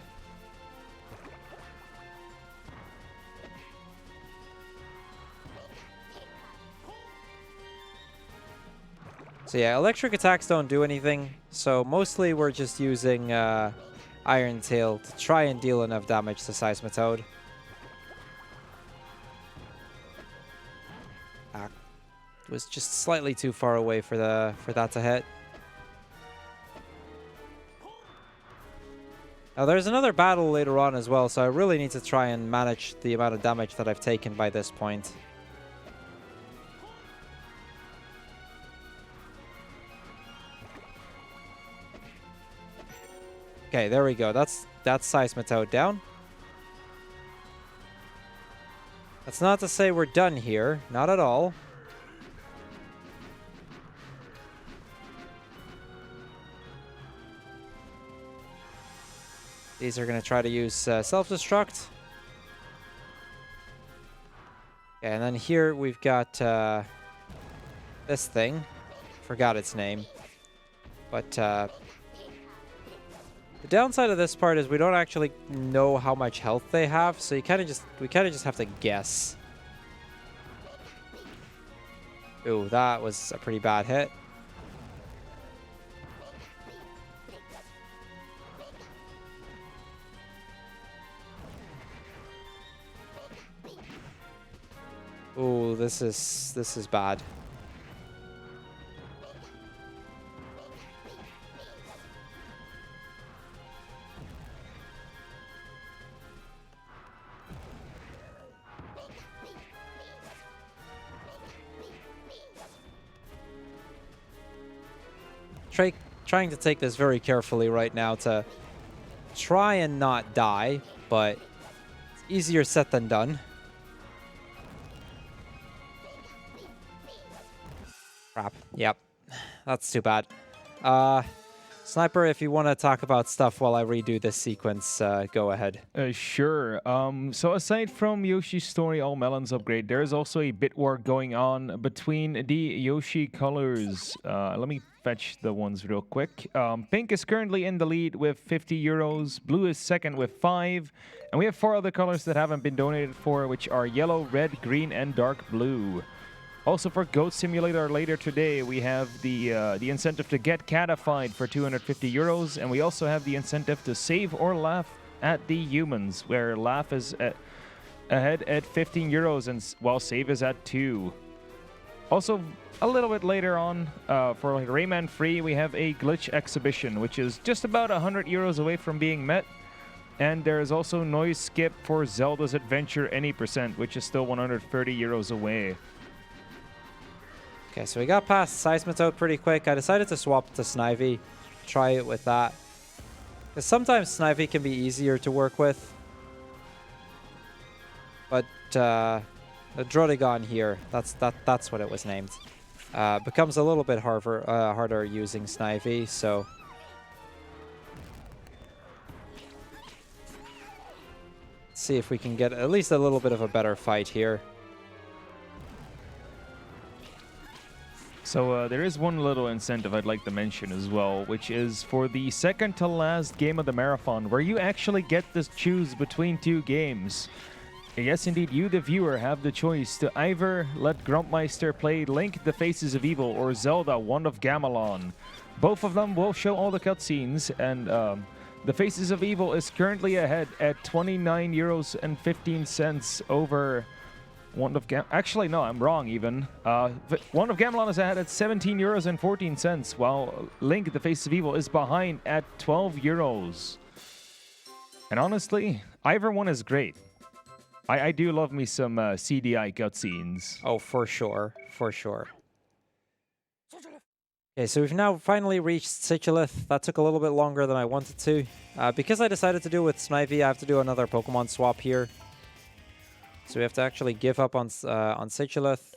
So yeah, electric attacks don't do anything, so mostly we're just using Iron Tail to try and deal enough damage to Seismitoad. It was just slightly too far away for that to hit. Now there's another battle later on as well, so I really need to try and manage the amount of damage that I've taken by this point. Okay, there we go. That's Seismitoad down. That's not to say we're done here. Not at all. These are going to try to use self-destruct. Okay, and then here we've got this thing. Forgot its name. But the downside of this part is we don't actually know how much health they have, so we kind of just have to guess. Ooh, that was a pretty bad hit. Ooh, this is bad. Trying to take this very carefully right now to try and not die, but it's easier said than done. Crap. Yep. That's too bad. Sniper, if you want to talk about stuff while I redo this sequence, go ahead. Sure. So aside from Yoshi's Story All Melons upgrade, there's also a bit war going on between the Yoshi colors. Let me fetch the ones real quick. Pink is currently in the lead with 50 euros. Blue is second with 5. And we have 4 other colors that haven't been donated for, which are yellow, red, green, and dark blue. Also for Goat Simulator later today, we have the incentive to get catified for 250 euros, and we also have the incentive to save or laugh at the humans, where laugh is ahead at 15 euros, and while save is at 2. Also, a little bit later on, for Rayman Free, we have a glitch exhibition, which is just about 100 euros away from being met. And there is also noise skip for Zelda's Adventure Any Percent, which is still 130 euros away. Okay, so we got past Seismitoad pretty quick. I decided to swap to Snivy, try it with that. Because sometimes Snivy can be easier to work with. But the Drotagon here, that's what it was named, becomes a little bit harder using Snivy, so... Let's see if we can get at least a little bit of a better fight here. So there is one little incentive I'd like to mention as well, which is for the second to last game of the marathon, where you actually get to choose between 2 games. Yes, indeed, you, the viewer, have the choice to either let Grumpmeister play Link, The Faces of Evil, or Zelda, Wand of Gamelon. Both of them will show all the cutscenes, and The Faces of Evil is currently ahead at 29 euros and 15 cents over... Wand of Actually, no, I'm wrong even. Wand of Gamelon is ahead at 17 euros and 14 cents, while Link, The Face of Evil, is behind at 12 euros. And honestly, either one is great. I do love me some CDI cutscenes. Oh, for sure. For sure. Okay, so we've now finally reached Sichilith. That took a little bit longer than I wanted to. Because I decided to do it with Snivy, I have to do another Pokemon swap here. So we have to actually give up on Sichilith,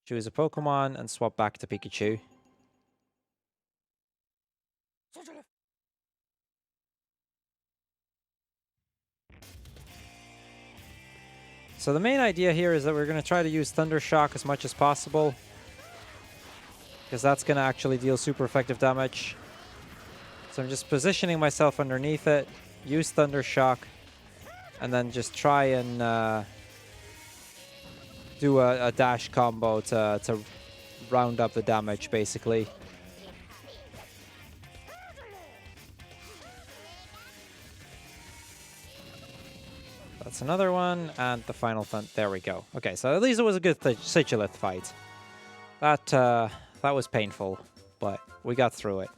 choose a Pokemon, and swap back to Pikachu. So the main idea here is that we're going to try to use Thunder Shock as much as possible, because that's going to actually deal super effective damage. So I'm just positioning myself underneath it, use Thunder Shock, and then just try and do a dash combo to round up the damage, basically. That's another one, and the final thunder. There we go. Okay, so at least it was a good Sigilith fight. That was painful, but we got through it.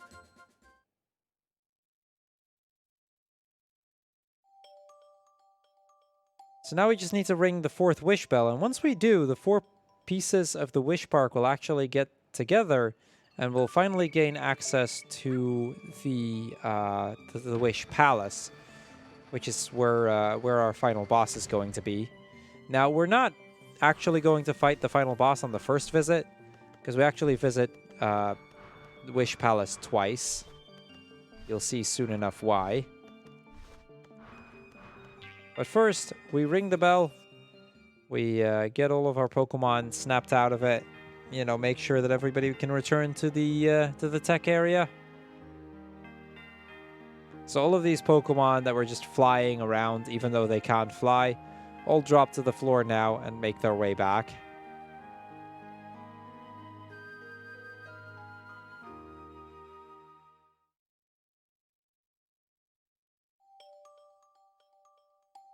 So now we just need to ring the 4th wish bell, and once we do, the 4 pieces of the wish park will actually get together, and we'll finally gain access to the wish palace, which is where our final boss is going to be. Now, we're not actually going to fight the final boss on the first visit, because we actually visit the Wish Palace twice. You'll see soon enough why. But first, we ring the bell. We get all of our Pokemon snapped out of it. You know, make sure that everybody can return to the tech area. So all of these Pokemon that were just flying around, even though they can't fly, all drop to the floor now and make their way back.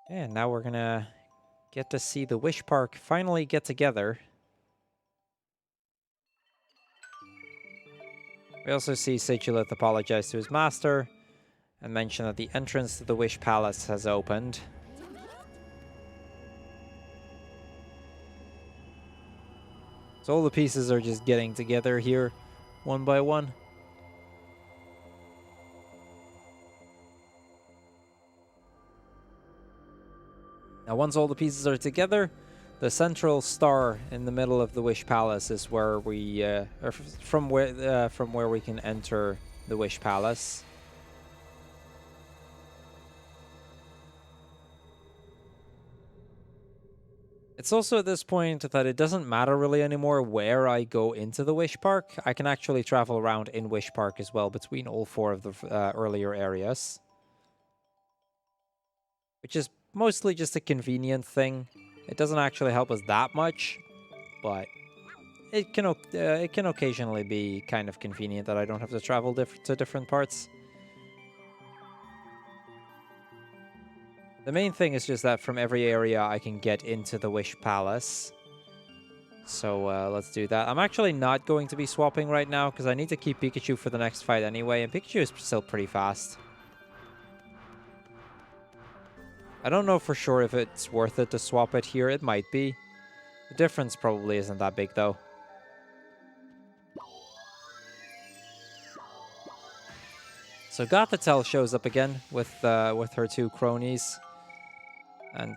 And now we're gonna get to see the Wish Park finally get together. We also see Sigilith apologize to his master and mention that the entrance to the Wish Palace has opened. So all the pieces are just getting together here, one by one. Now once all the pieces are together, the central star in the middle of the Wish Palace is where we, from where we can enter the Wish Palace. It's also at this point that it doesn't matter really anymore where I go into the Wish Park. I can actually travel around in Wish Park as well between all 4 of the earlier areas. Which is mostly just a convenient thing. It doesn't actually help us that much, but it can occasionally be kind of convenient that I don't have to travel to different parts. The main thing is just that from every area I can get into the Wish Palace. So let's do that. I'm actually not going to be swapping right now because I need to keep Pikachu for the next fight anyway, and Pikachu is still pretty fast. I don't know for sure if it's worth it to swap it here. It might be. The difference probably isn't that big, though. So Gothitelle shows up again with her 2 cronies. And,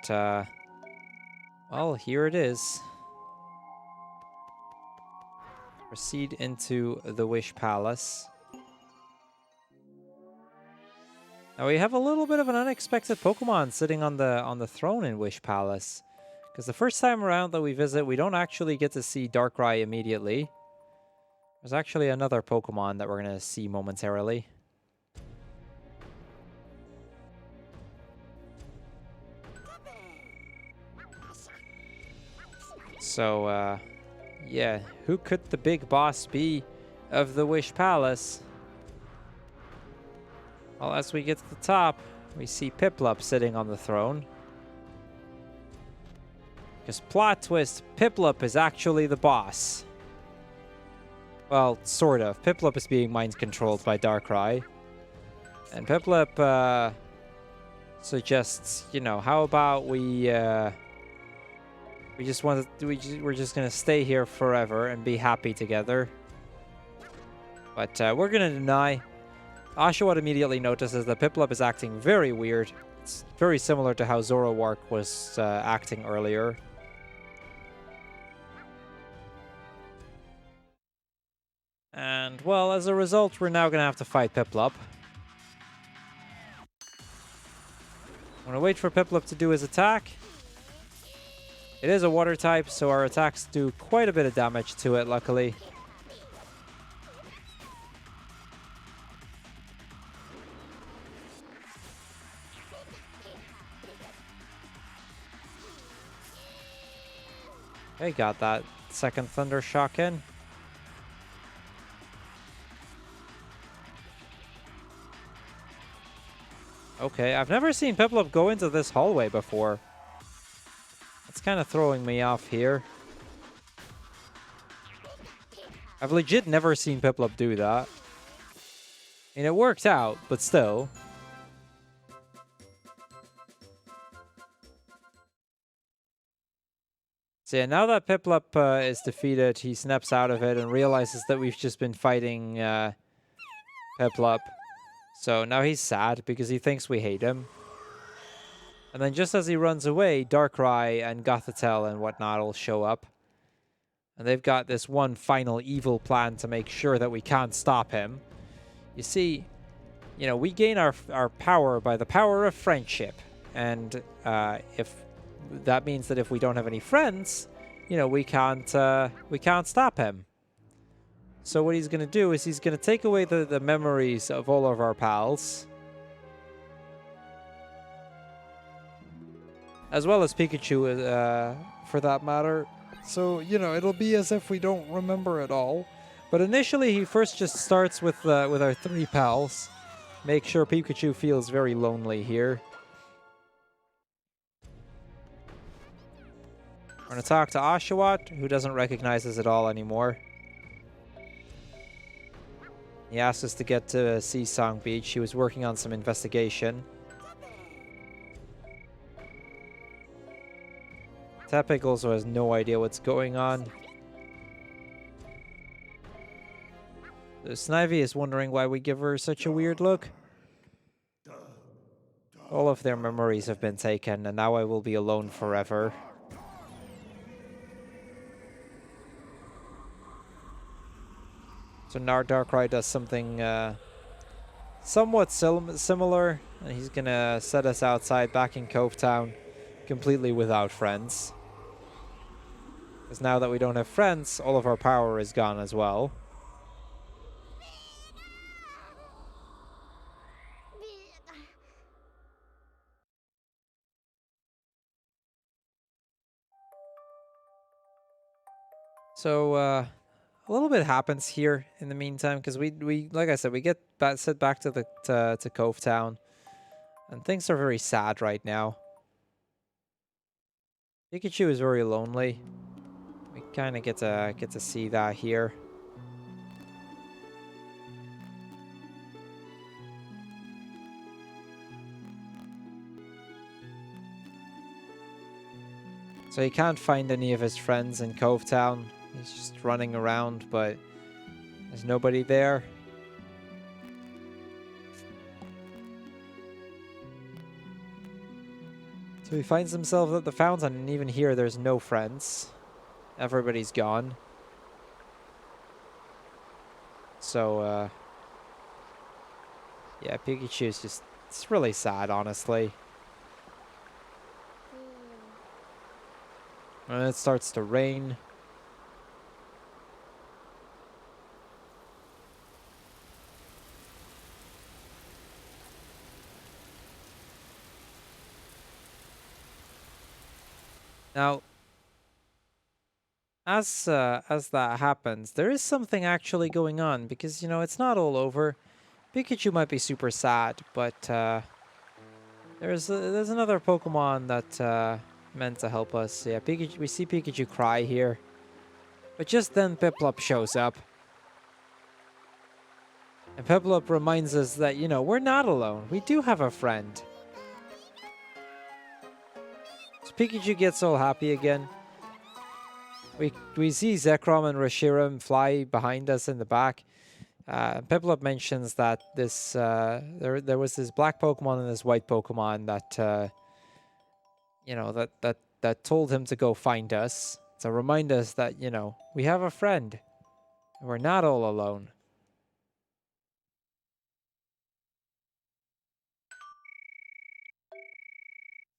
well, here it is. Proceed into the Wish Palace. Now we have a little bit of an unexpected Pokemon sitting on the throne in Wish Palace. Because the first time around that we visit, we don't actually get to see Darkrai immediately. There's actually another Pokemon that we're going to see momentarily. So, yeah, who could the big boss be of the Wish Palace? Well, as we get to the top, we see Piplup sitting on the throne. Because plot twist, Piplup is actually the boss. Well, sort of. Piplup is being mind-controlled by Darkrai. And Piplup suggests, you know, how about we're just gonna stay here forever and be happy together. But we're gonna deny. Oshawott immediately notices that Piplup is acting very weird. It's very similar to how Zoroark was acting earlier. And, well, as a result, we're now going to have to fight Piplup. I'm going to wait for Piplup to do his attack. It is a water type, so our attacks do quite a bit of damage to it, luckily. Okay, got that second Thunder Shock in. Okay, I've never seen Piplup go into this hallway before. It's kind of throwing me off here. I've legit never seen Piplup do that. I mean, it worked out, but still. So yeah, now that Piplup is defeated, he snaps out of it and realizes that we've just been fighting Piplup. So now he's sad because he thinks we hate him. And then just as he runs away, Darkrai and Gothitelle and whatnot will show up. And they've got this one final evil plan to make sure that we can't stop him. You see, you know, we gain our power by the power of friendship. And if that means that if we don't have any friends, you know, we can't stop him. So what he's going to do is he's going to take away the memories of all of our pals. As well as Pikachu, for that matter. So, you know, it'll be as if we don't remember it all. But initially, he first just starts with our 3 pals. Make sure Pikachu feels very lonely here. We're going to talk to Oshawott, who doesn't recognize us at all anymore. He asked us to get to Seasong Beach. He was working on some investigation. Tepig also has no idea what's going on. Snivy is wondering why we give her such a weird look. All of their memories have been taken, and now I will be alone forever. So now Darkrai does something somewhat similar, and he's gonna set us outside back in Cove Town, completely without friends. Because now that we don't have friends, all of our power is gone as well. So, a little bit happens here in the meantime, because we like I said, we get sent back to the to Cove Town, and things are very sad right now. Pikachu is very lonely. We kind of get to see that here. So he can't find any of his friends in Cove Town. He's just running around, but there's nobody there. So he finds himself at the fountain, and even here there's no friends. Everybody's gone. So, yeah, Pikachu's just, it's really sad, honestly. And it starts to rain. Now, as that happens, there is something actually going on, because, you know, it's not all over. Pikachu might be super sad, but there's another Pokemon that meant to help us. Yeah, Pikachu, we see Pikachu cry here. But just then Piplup shows up. And Piplup reminds us that, you know, we're not alone. We do have a friend. So Pikachu gets all happy again. We see Zekrom and Reshiram fly behind us in the back. Piplup mentions that this there was this black Pokemon and this white Pokemon that you know, that told him to go find us, to remind us that, you know, we have a friend. We're not all alone.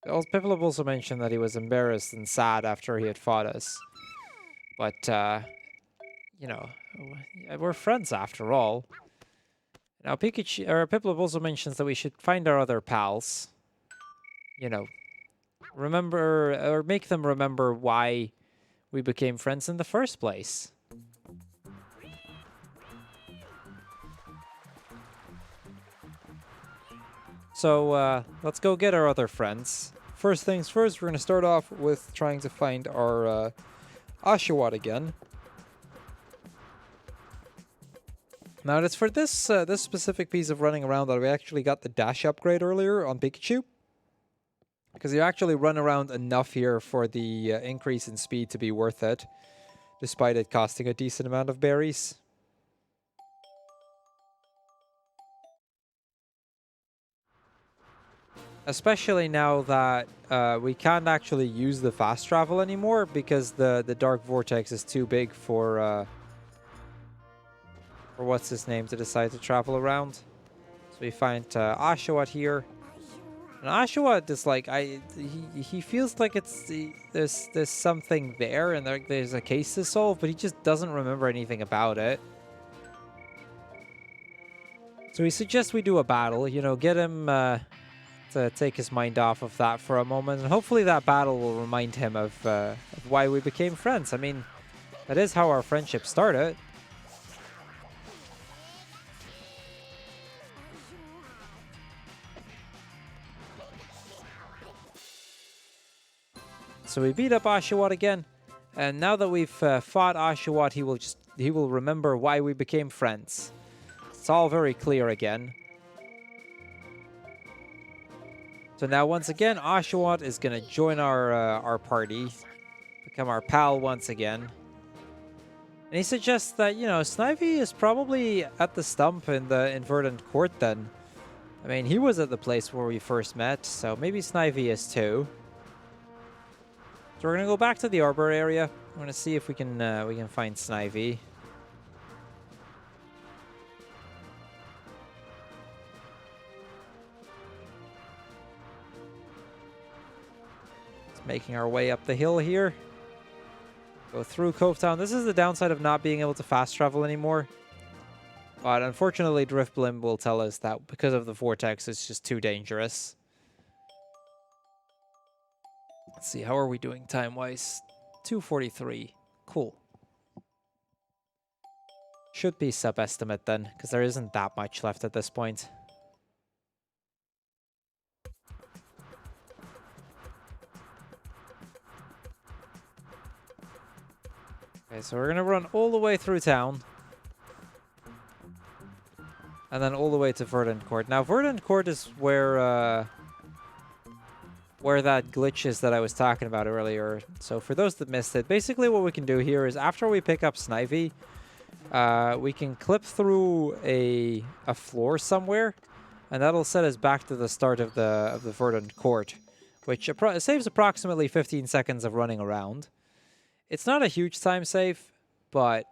Piplup also mentioned that he was embarrassed and sad after he had fought us. But, you know, we're friends after all. Now, Piplup also mentions that we should find our other pals. You know, remember, or make them remember why we became friends in the first place. So, let's go get our other friends. First things first, we're going to start off with trying to find our Oshawott again. Now, it's for this this specific piece of running around that we actually got the dash upgrade earlier on Pikachu. Because you actually run around enough here for the increase in speed to be worth it, despite it costing a decent amount of berries. Especially now that we can't actually use the fast travel anymore because the Dark Vortex is too big for what's his name to decide to travel around. So we find Oshawott here. And Oshawott is like, he feels like there's something there and there's a case to solve, but he just doesn't remember anything about it. So we suggest we do a battle, you know, get him to take his mind off of that for a moment, and hopefully that battle will remind him of why we became friends. I mean, that is how our friendship started. So we beat up Oshawott again, and now that we've fought Oshawott, he will remember why we became friends. It's all very clear again. So now once again, Oshawott is gonna join our party, become our pal once again. And he suggests that, you know, Snivy is probably at the stump in the Verdant Court then. I mean, he was at the place where we first met, so maybe Snivy is too. So we're gonna go back to the Arbor area. I'm gonna see if we can find Snivy. Just making our way up the hill here. Go through Cove Town. This is the downside of not being able to fast travel anymore. But unfortunately, Driftblim will tell us that because of the vortex, it's just too dangerous. Let's see, how are we doing time-wise? 2:43. Cool. Should be sub-estimate then, because there isn't that much left at this point. Okay, so we're going to run all the way through town. And then all the way to Verdant Court. Now, Verdant Court is where that glitch is that I was talking about earlier. So for those that missed it, basically what we can do here is after we pick up Snivy, we can clip through a floor somewhere, and that'll set us back to the start of the Verdant Court, which saves approximately 15 seconds of running around. It's not a huge time save, but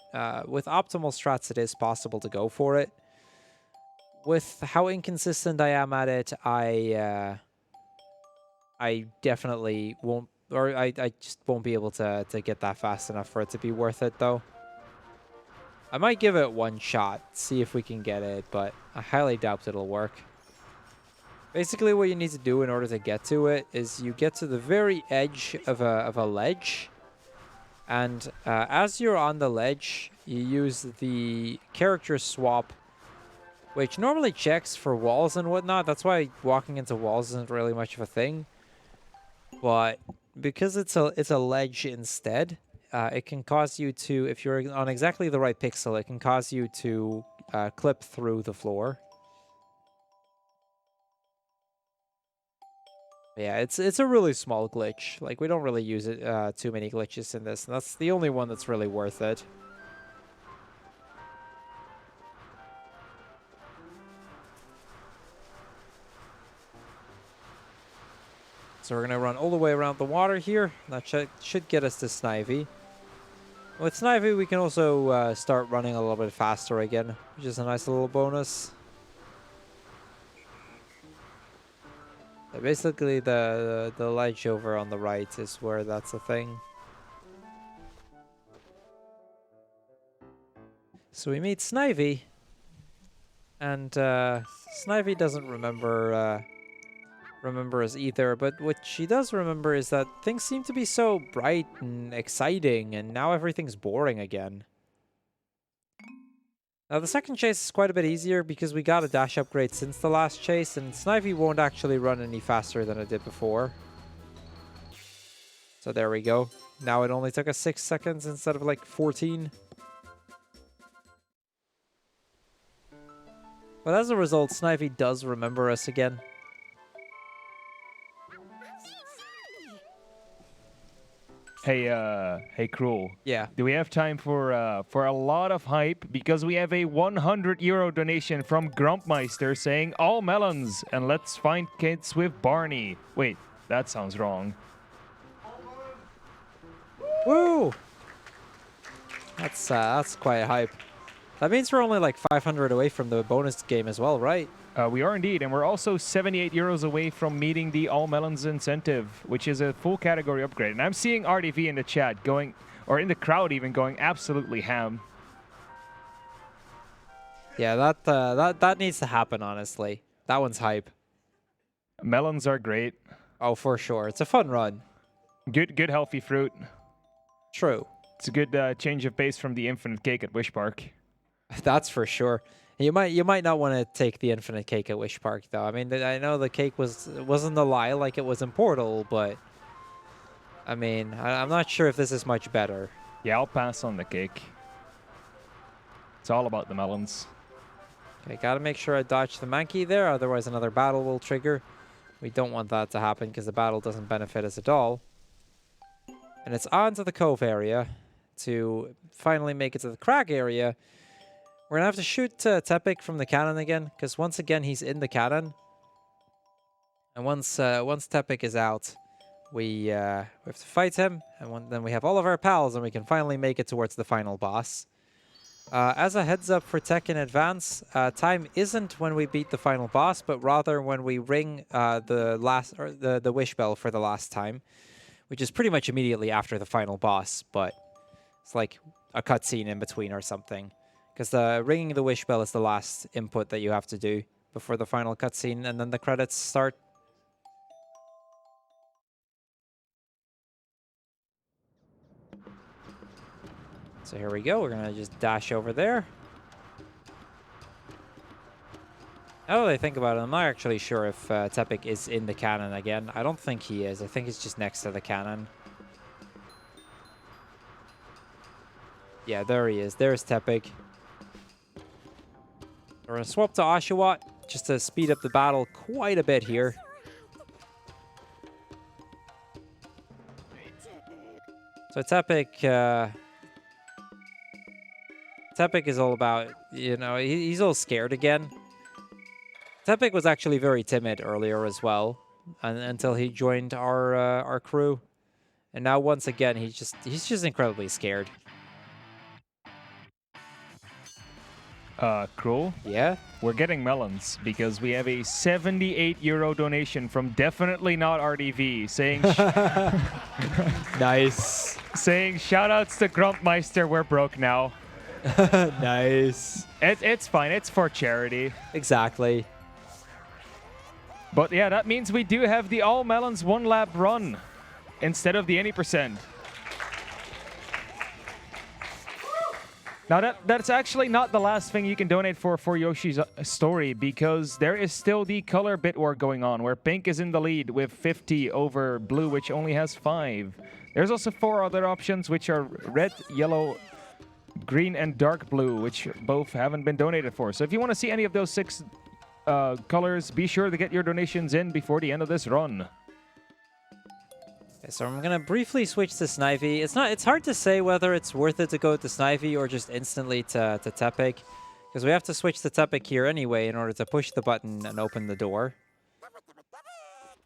with optimal strats, it is possible to go for it. With how inconsistent I am at it, I definitely won't, or I just won't be able to get that fast enough for it to be worth it, though. I might give it one shot, see if we can get it, but I highly doubt it'll work. Basically, what you need to do in order to get to it is you get to the very edge of a ledge, and as you're on the ledge, you use the character swap, which normally checks for walls and whatnot. That's why walking into walls isn't really much of a thing. But because it's a ledge instead, it can cause you to, if you're on exactly the right pixel, it can cause you to clip through the floor. Yeah, it's a really small glitch. Like, we don't really use it too many glitches in this, and that's the only one that's really worth it. So we're going to run all the way around the water here. That should get us to Snivy. With Snivy, we can also start running a little bit faster again, which is a nice little bonus. Basically, the ledge over on the right is where that's a thing. So we meet Snivy, and Snivy doesn't remember us either. But what she does remember is that things seem to be so bright and exciting, and now everything's boring again. Now, the second chase is quite a bit easier because we got a dash upgrade since the last chase, and Snivy won't actually run any faster than it did before. So there we go. Now it only took us 6 seconds instead of like 14. But as a result, Snivy does remember us again. Hey, Cruel. Yeah. Do we have time for a lot of hype? Because we have a €100 donation from Grumpmeister saying all melons and let's find kids with Barney. Wait, that sounds wrong. Woo! That's quite hype. That means we're only like 500 away from the bonus game as well, right? We are indeed, and we're also €78 away from meeting the All Melons incentive, which is a full category upgrade. And I'm seeing RDV in the chat going, or in the crowd even, going absolutely ham. Yeah, that needs to happen, honestly. That one's hype. Melons are great. Oh, for sure. It's a fun run. Good healthy fruit. True. It's a good change of pace from the infinite cake at Wish Park. That's for sure. You might not want to take the infinite cake at Wish Park though. I mean, I know the cake wasn't a lie like it was in Portal, but I mean, I'm not sure if this is much better. Yeah, I'll pass on the cake. It's all about the melons. Okay, gotta make sure I dodge the Mankey there, otherwise another battle will trigger. We don't want that to happen because the battle doesn't benefit us at all. And it's on to the Cove area to finally make it to the Crag area. We're going to have to shoot Tepig from the cannon again, because once again, he's in the cannon. And once Tepig is out, we have to fight him, and then we have all of our pals, and we can finally make it towards the final boss. As a heads up for tech in advance, time isn't when we beat the final boss, but rather when we ring the wish bell for the last time, which is pretty much immediately after the final boss, but it's like a cutscene in between or something. Because the ringing the wish bell is the last input that you have to do before the final cutscene, and then the credits start. So here we go. We're going to just dash over there. Now that I think about it, I'm not actually sure if Tepig is in the cannon again. I don't think he is. I think he's just next to the cannon. Yeah, there he is. There's Tepig. We're going to swap to Oshawott just to speed up the battle quite a bit here. So Tepig is all about, you know, he's all scared again. Tepig was actually very timid earlier as well, until he joined our crew. And now once again, he's just incredibly scared. Cruel? Yeah? We're getting melons because we have a €78 donation from definitely not RDV saying Nice. saying shoutouts to Grumpmeister, we're broke now. Nice. It's fine, it's for charity. Exactly. But yeah, that means we do have the all melons 1 lap run instead of the any %. Now that's actually not the last thing you can donate for Yoshi's story, because there is still the color bit war going on where pink is in the lead with 50 over blue, which only has 5. There's also 4 other options, which are red, yellow, green, and dark blue, which both haven't been donated for. So if you want to see any of those 6 colors, be sure to get your donations in before the end of this run. Okay, so I'm gonna briefly switch to Snivy. It's hard to say whether it's worth it to go to Snivy or just instantly to Tepig, because we have to switch to Tepig here anyway in order to push the button and open the door.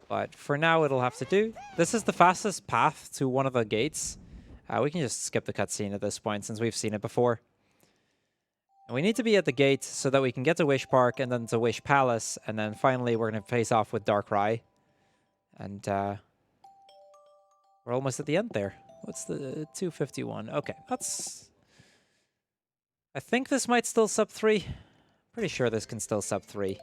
But for now, it'll have to do. This is the fastest path to one of the gates. We can just skip the cutscene at this point since we've seen it before. And we need to be at the gate so that we can get to Wish Park and then to Wish Palace, and then finally we're going to face off with Darkrai. And we're almost at the end there. What's the 251? Okay, that's... I think this might still sub 3. Pretty sure this can still sub 3.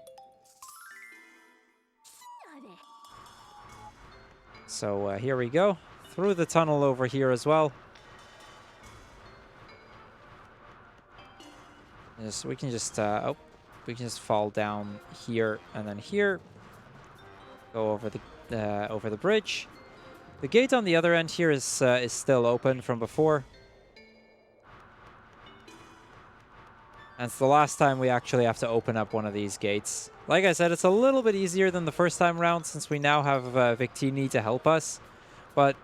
So here we go. Through the tunnel over here as well. We can just fall down here and then here. Go over the bridge. The gate on the other end here is still open from before. And it's the last time we actually have to open up one of these gates. Like I said, it's a little bit easier than the first time round since we now have Victini to help us. But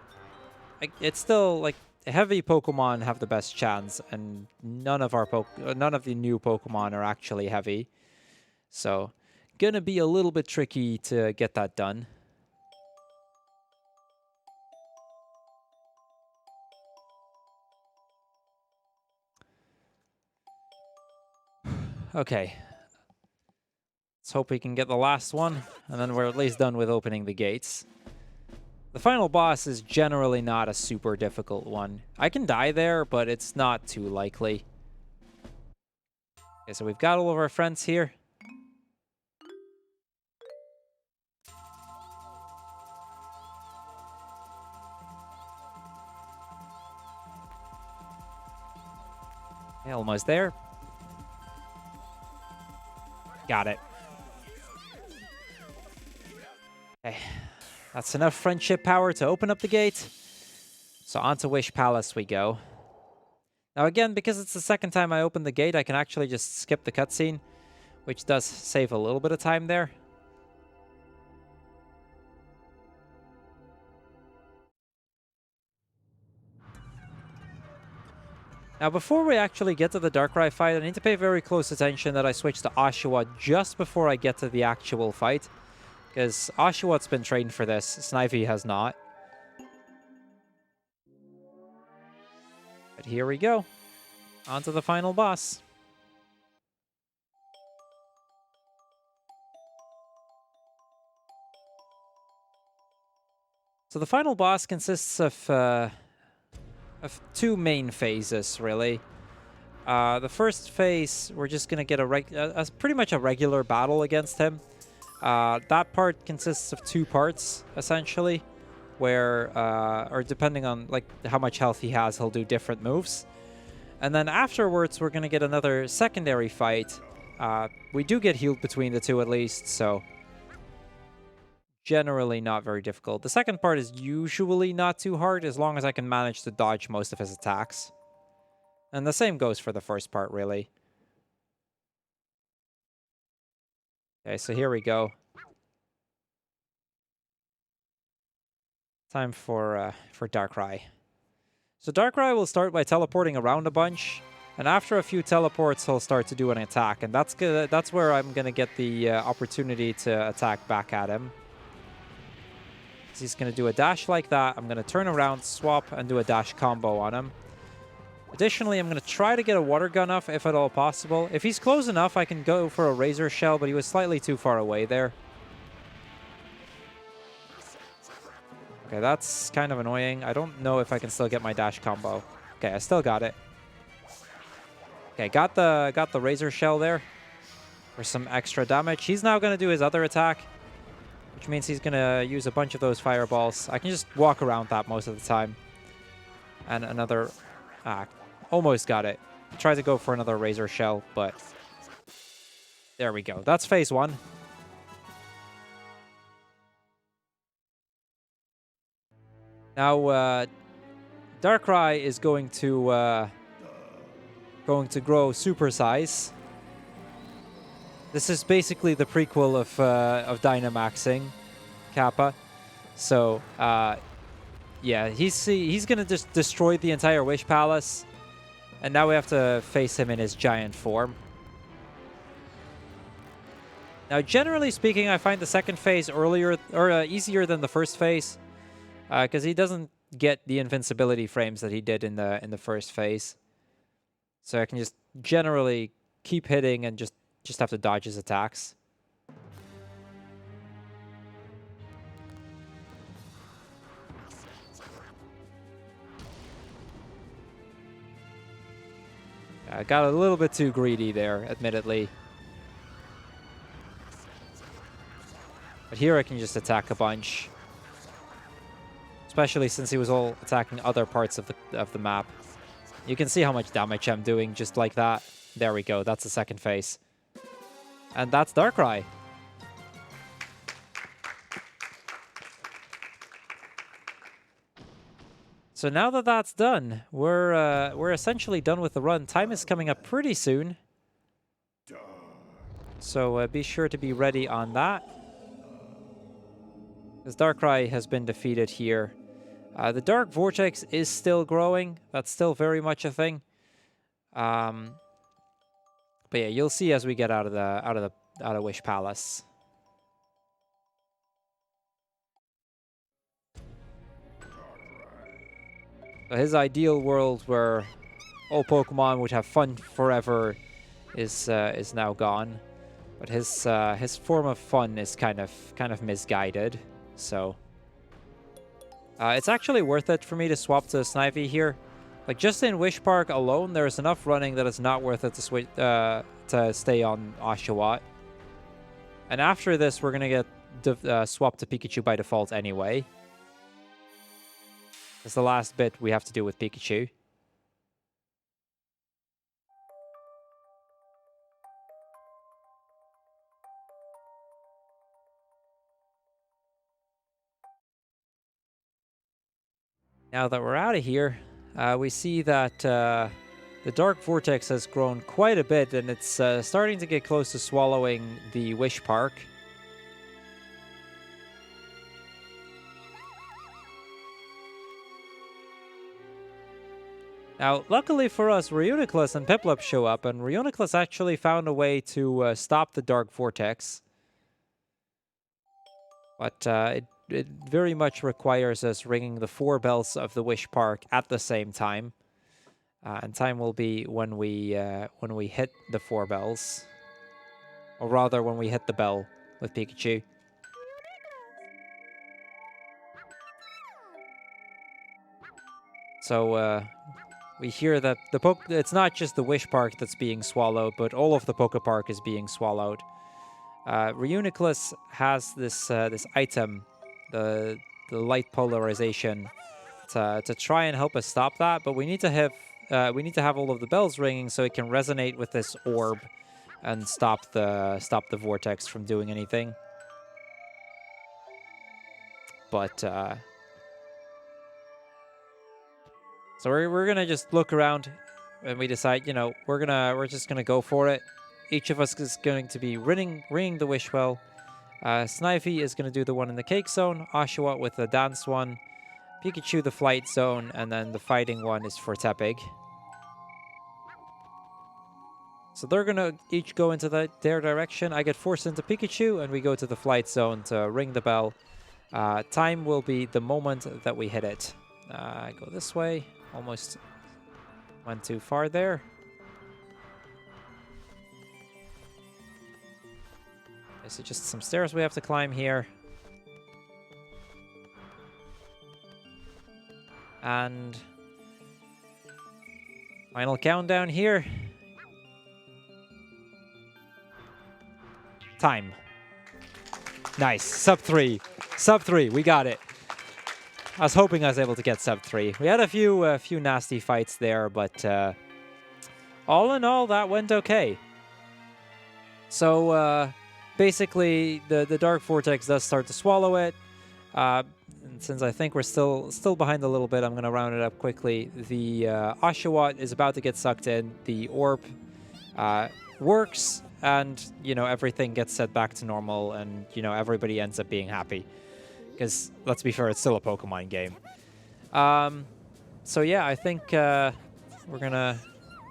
it's still, like, heavy Pokemon have the best chance, and none of the new Pokemon are actually heavy. So, gonna be a little bit tricky to get that done. Okay. Let's hope we can get the last one, and then we're at least done with opening the gates. The final boss is generally not a super difficult one. I can die there, but it's not too likely. Okay, so we've got all of our friends here. Okay, almost there. Got it. Okay. That's enough friendship power to open up the gate. So on to Wish Palace we go. Now again, because it's the second time I open the gate, I can actually just skip the cutscene, which does save a little bit of time there. Now before we actually get to the Darkrai fight, I need to pay very close attention that I switch to Oshawott just before I get to the actual fight. Because Oshawott's been trained for this, Snivy has not. But here we go. On to the final boss. So the final boss consists of two main phases, really. The first phase, we're just going to get pretty much a regular battle against him. That part consists of two parts, essentially, where, or depending on like how much health he has, he'll do different moves. And then afterwards, we're going to get another secondary fight. We do get healed between the two at least, so generally not very difficult. The second part is usually not too hard, as long as I can manage to dodge most of his attacks. And the same goes for the first part, really. Okay, so here we go. Time for Darkrai. So Darkrai will start by teleporting around a bunch, and after a few teleports, he'll start to do an attack, and that's where I'm gonna get the opportunity to attack back at him. So he's gonna do a dash like that. I'm gonna turn around, swap, and do a dash combo on him. Additionally, I'm gonna try to get a water gun off if at all possible. If he's close enough, I can go for a Razor Shell, but he was slightly too far away there. Okay, that's kind of annoying. I don't know if I can still get my dash combo. Okay, I still got it. Okay, got the Razor Shell there for some extra damage. He's now going to do his other attack, which means he's going to use a bunch of those fireballs. I can just walk around that most of the time. And another... almost got it. Tried to go for another Razor Shell, but... there we go. That's phase one. Now, Darkrai is going to grow super size. This is basically the prequel of Dynamaxing Kappa. So, yeah, he's gonna just destroy the entire Wish Palace, and now we have to face him in his giant form. Now, generally speaking, I find the second phase easier than the first phase. Because he doesn't get the invincibility frames that he did in the first phase. So I can just generally keep hitting and just have to dodge his attacks. Got a little bit too greedy there, admittedly. But here I can just attack a bunch. Especially since he was all attacking other parts of the map. You can see how much damage I'm doing just like that. There we go, that's the second phase. And that's Darkrai. So now that that's done, we're essentially done with the run. Time is coming up pretty soon. So be sure to be ready on that. Because Darkrai has been defeated here. The Dark Vortex is still growing. That's still very much a thing. But yeah, you'll see as we get out of Wish Palace. So his ideal world where all Pokemon would have fun forever is now gone. But his form of fun is kind of misguided. So it's actually worth it for me to swap to Snivy here. Like just in Wish Park alone, there's enough running that it's not worth it to stay on Oshawott. And after this, we're gonna get swapped to Pikachu by default anyway. It's the last bit we have to do with Pikachu. Now that we're out of here, we see that the Dark Vortex has grown quite a bit, and it's starting to get close to swallowing the Wish Park. Now, luckily for us, Reuniclus and Piplup show up, and Reuniclus actually found a way to stop the Dark Vortex. But it very much requires us ringing the 4 bells of the Wish Park at the same time. And time will be when we hit the 4 bells. Or rather, when we hit the bell with Pikachu. So, we hear that it's not just the Wish Park that's being swallowed, but all of the PokéPark is being swallowed. Reuniclus has this item, the light polarization, to try and help us stop that. But we need to have all of the bells ringing so it can resonate with this orb and stop the vortex from doing anything. But so we're gonna just look around, and we decide, you know, we're just gonna go for it. Each of us is going to be ringing the wish bell. Snivy is gonna do the one in the cake zone, Oshawott with the dance one, Pikachu the flight zone, and then the fighting one is for Tepig. So they're gonna each go into their direction. I get forced into Pikachu, and we go to the flight zone to ring the bell. Time will be the moment that we hit it. I go this way. Almost went too far there. So just some stairs we have to climb here. And final countdown here. Time. Nice. Sub 3. Sub 3. We got it. I was hoping I was able to get sub 3. We had a few nasty fights there, but all in all, that went okay. So basically, the Dark Vortex does start to swallow it. And since I think we're still behind a little bit, I'm going to round it up quickly. The Oshawott is about to get sucked in. The orb works, and you know, everything gets set back to normal, and you know, everybody ends up being happy. Because, let's be fair, it's still a Pokemon game. So yeah, I think we're going to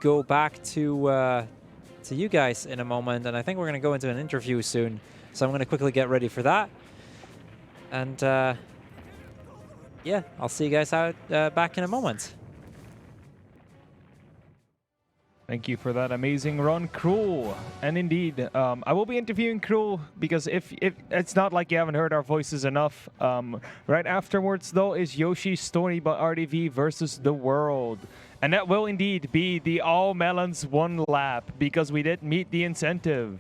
go back to you guys in a moment, and I think we're going to go into an interview soon. So I'm going to quickly get ready for that. And yeah, I'll see you guys out back in a moment. Thank you for that amazing run, Cruel. And indeed, I will be interviewing Cruel because if it's not like you haven't heard our voices enough. Right afterwards, though, is Yoshi's Story by RDV versus the World. And that will indeed be the All Melons 1 lap because we did meet the incentive.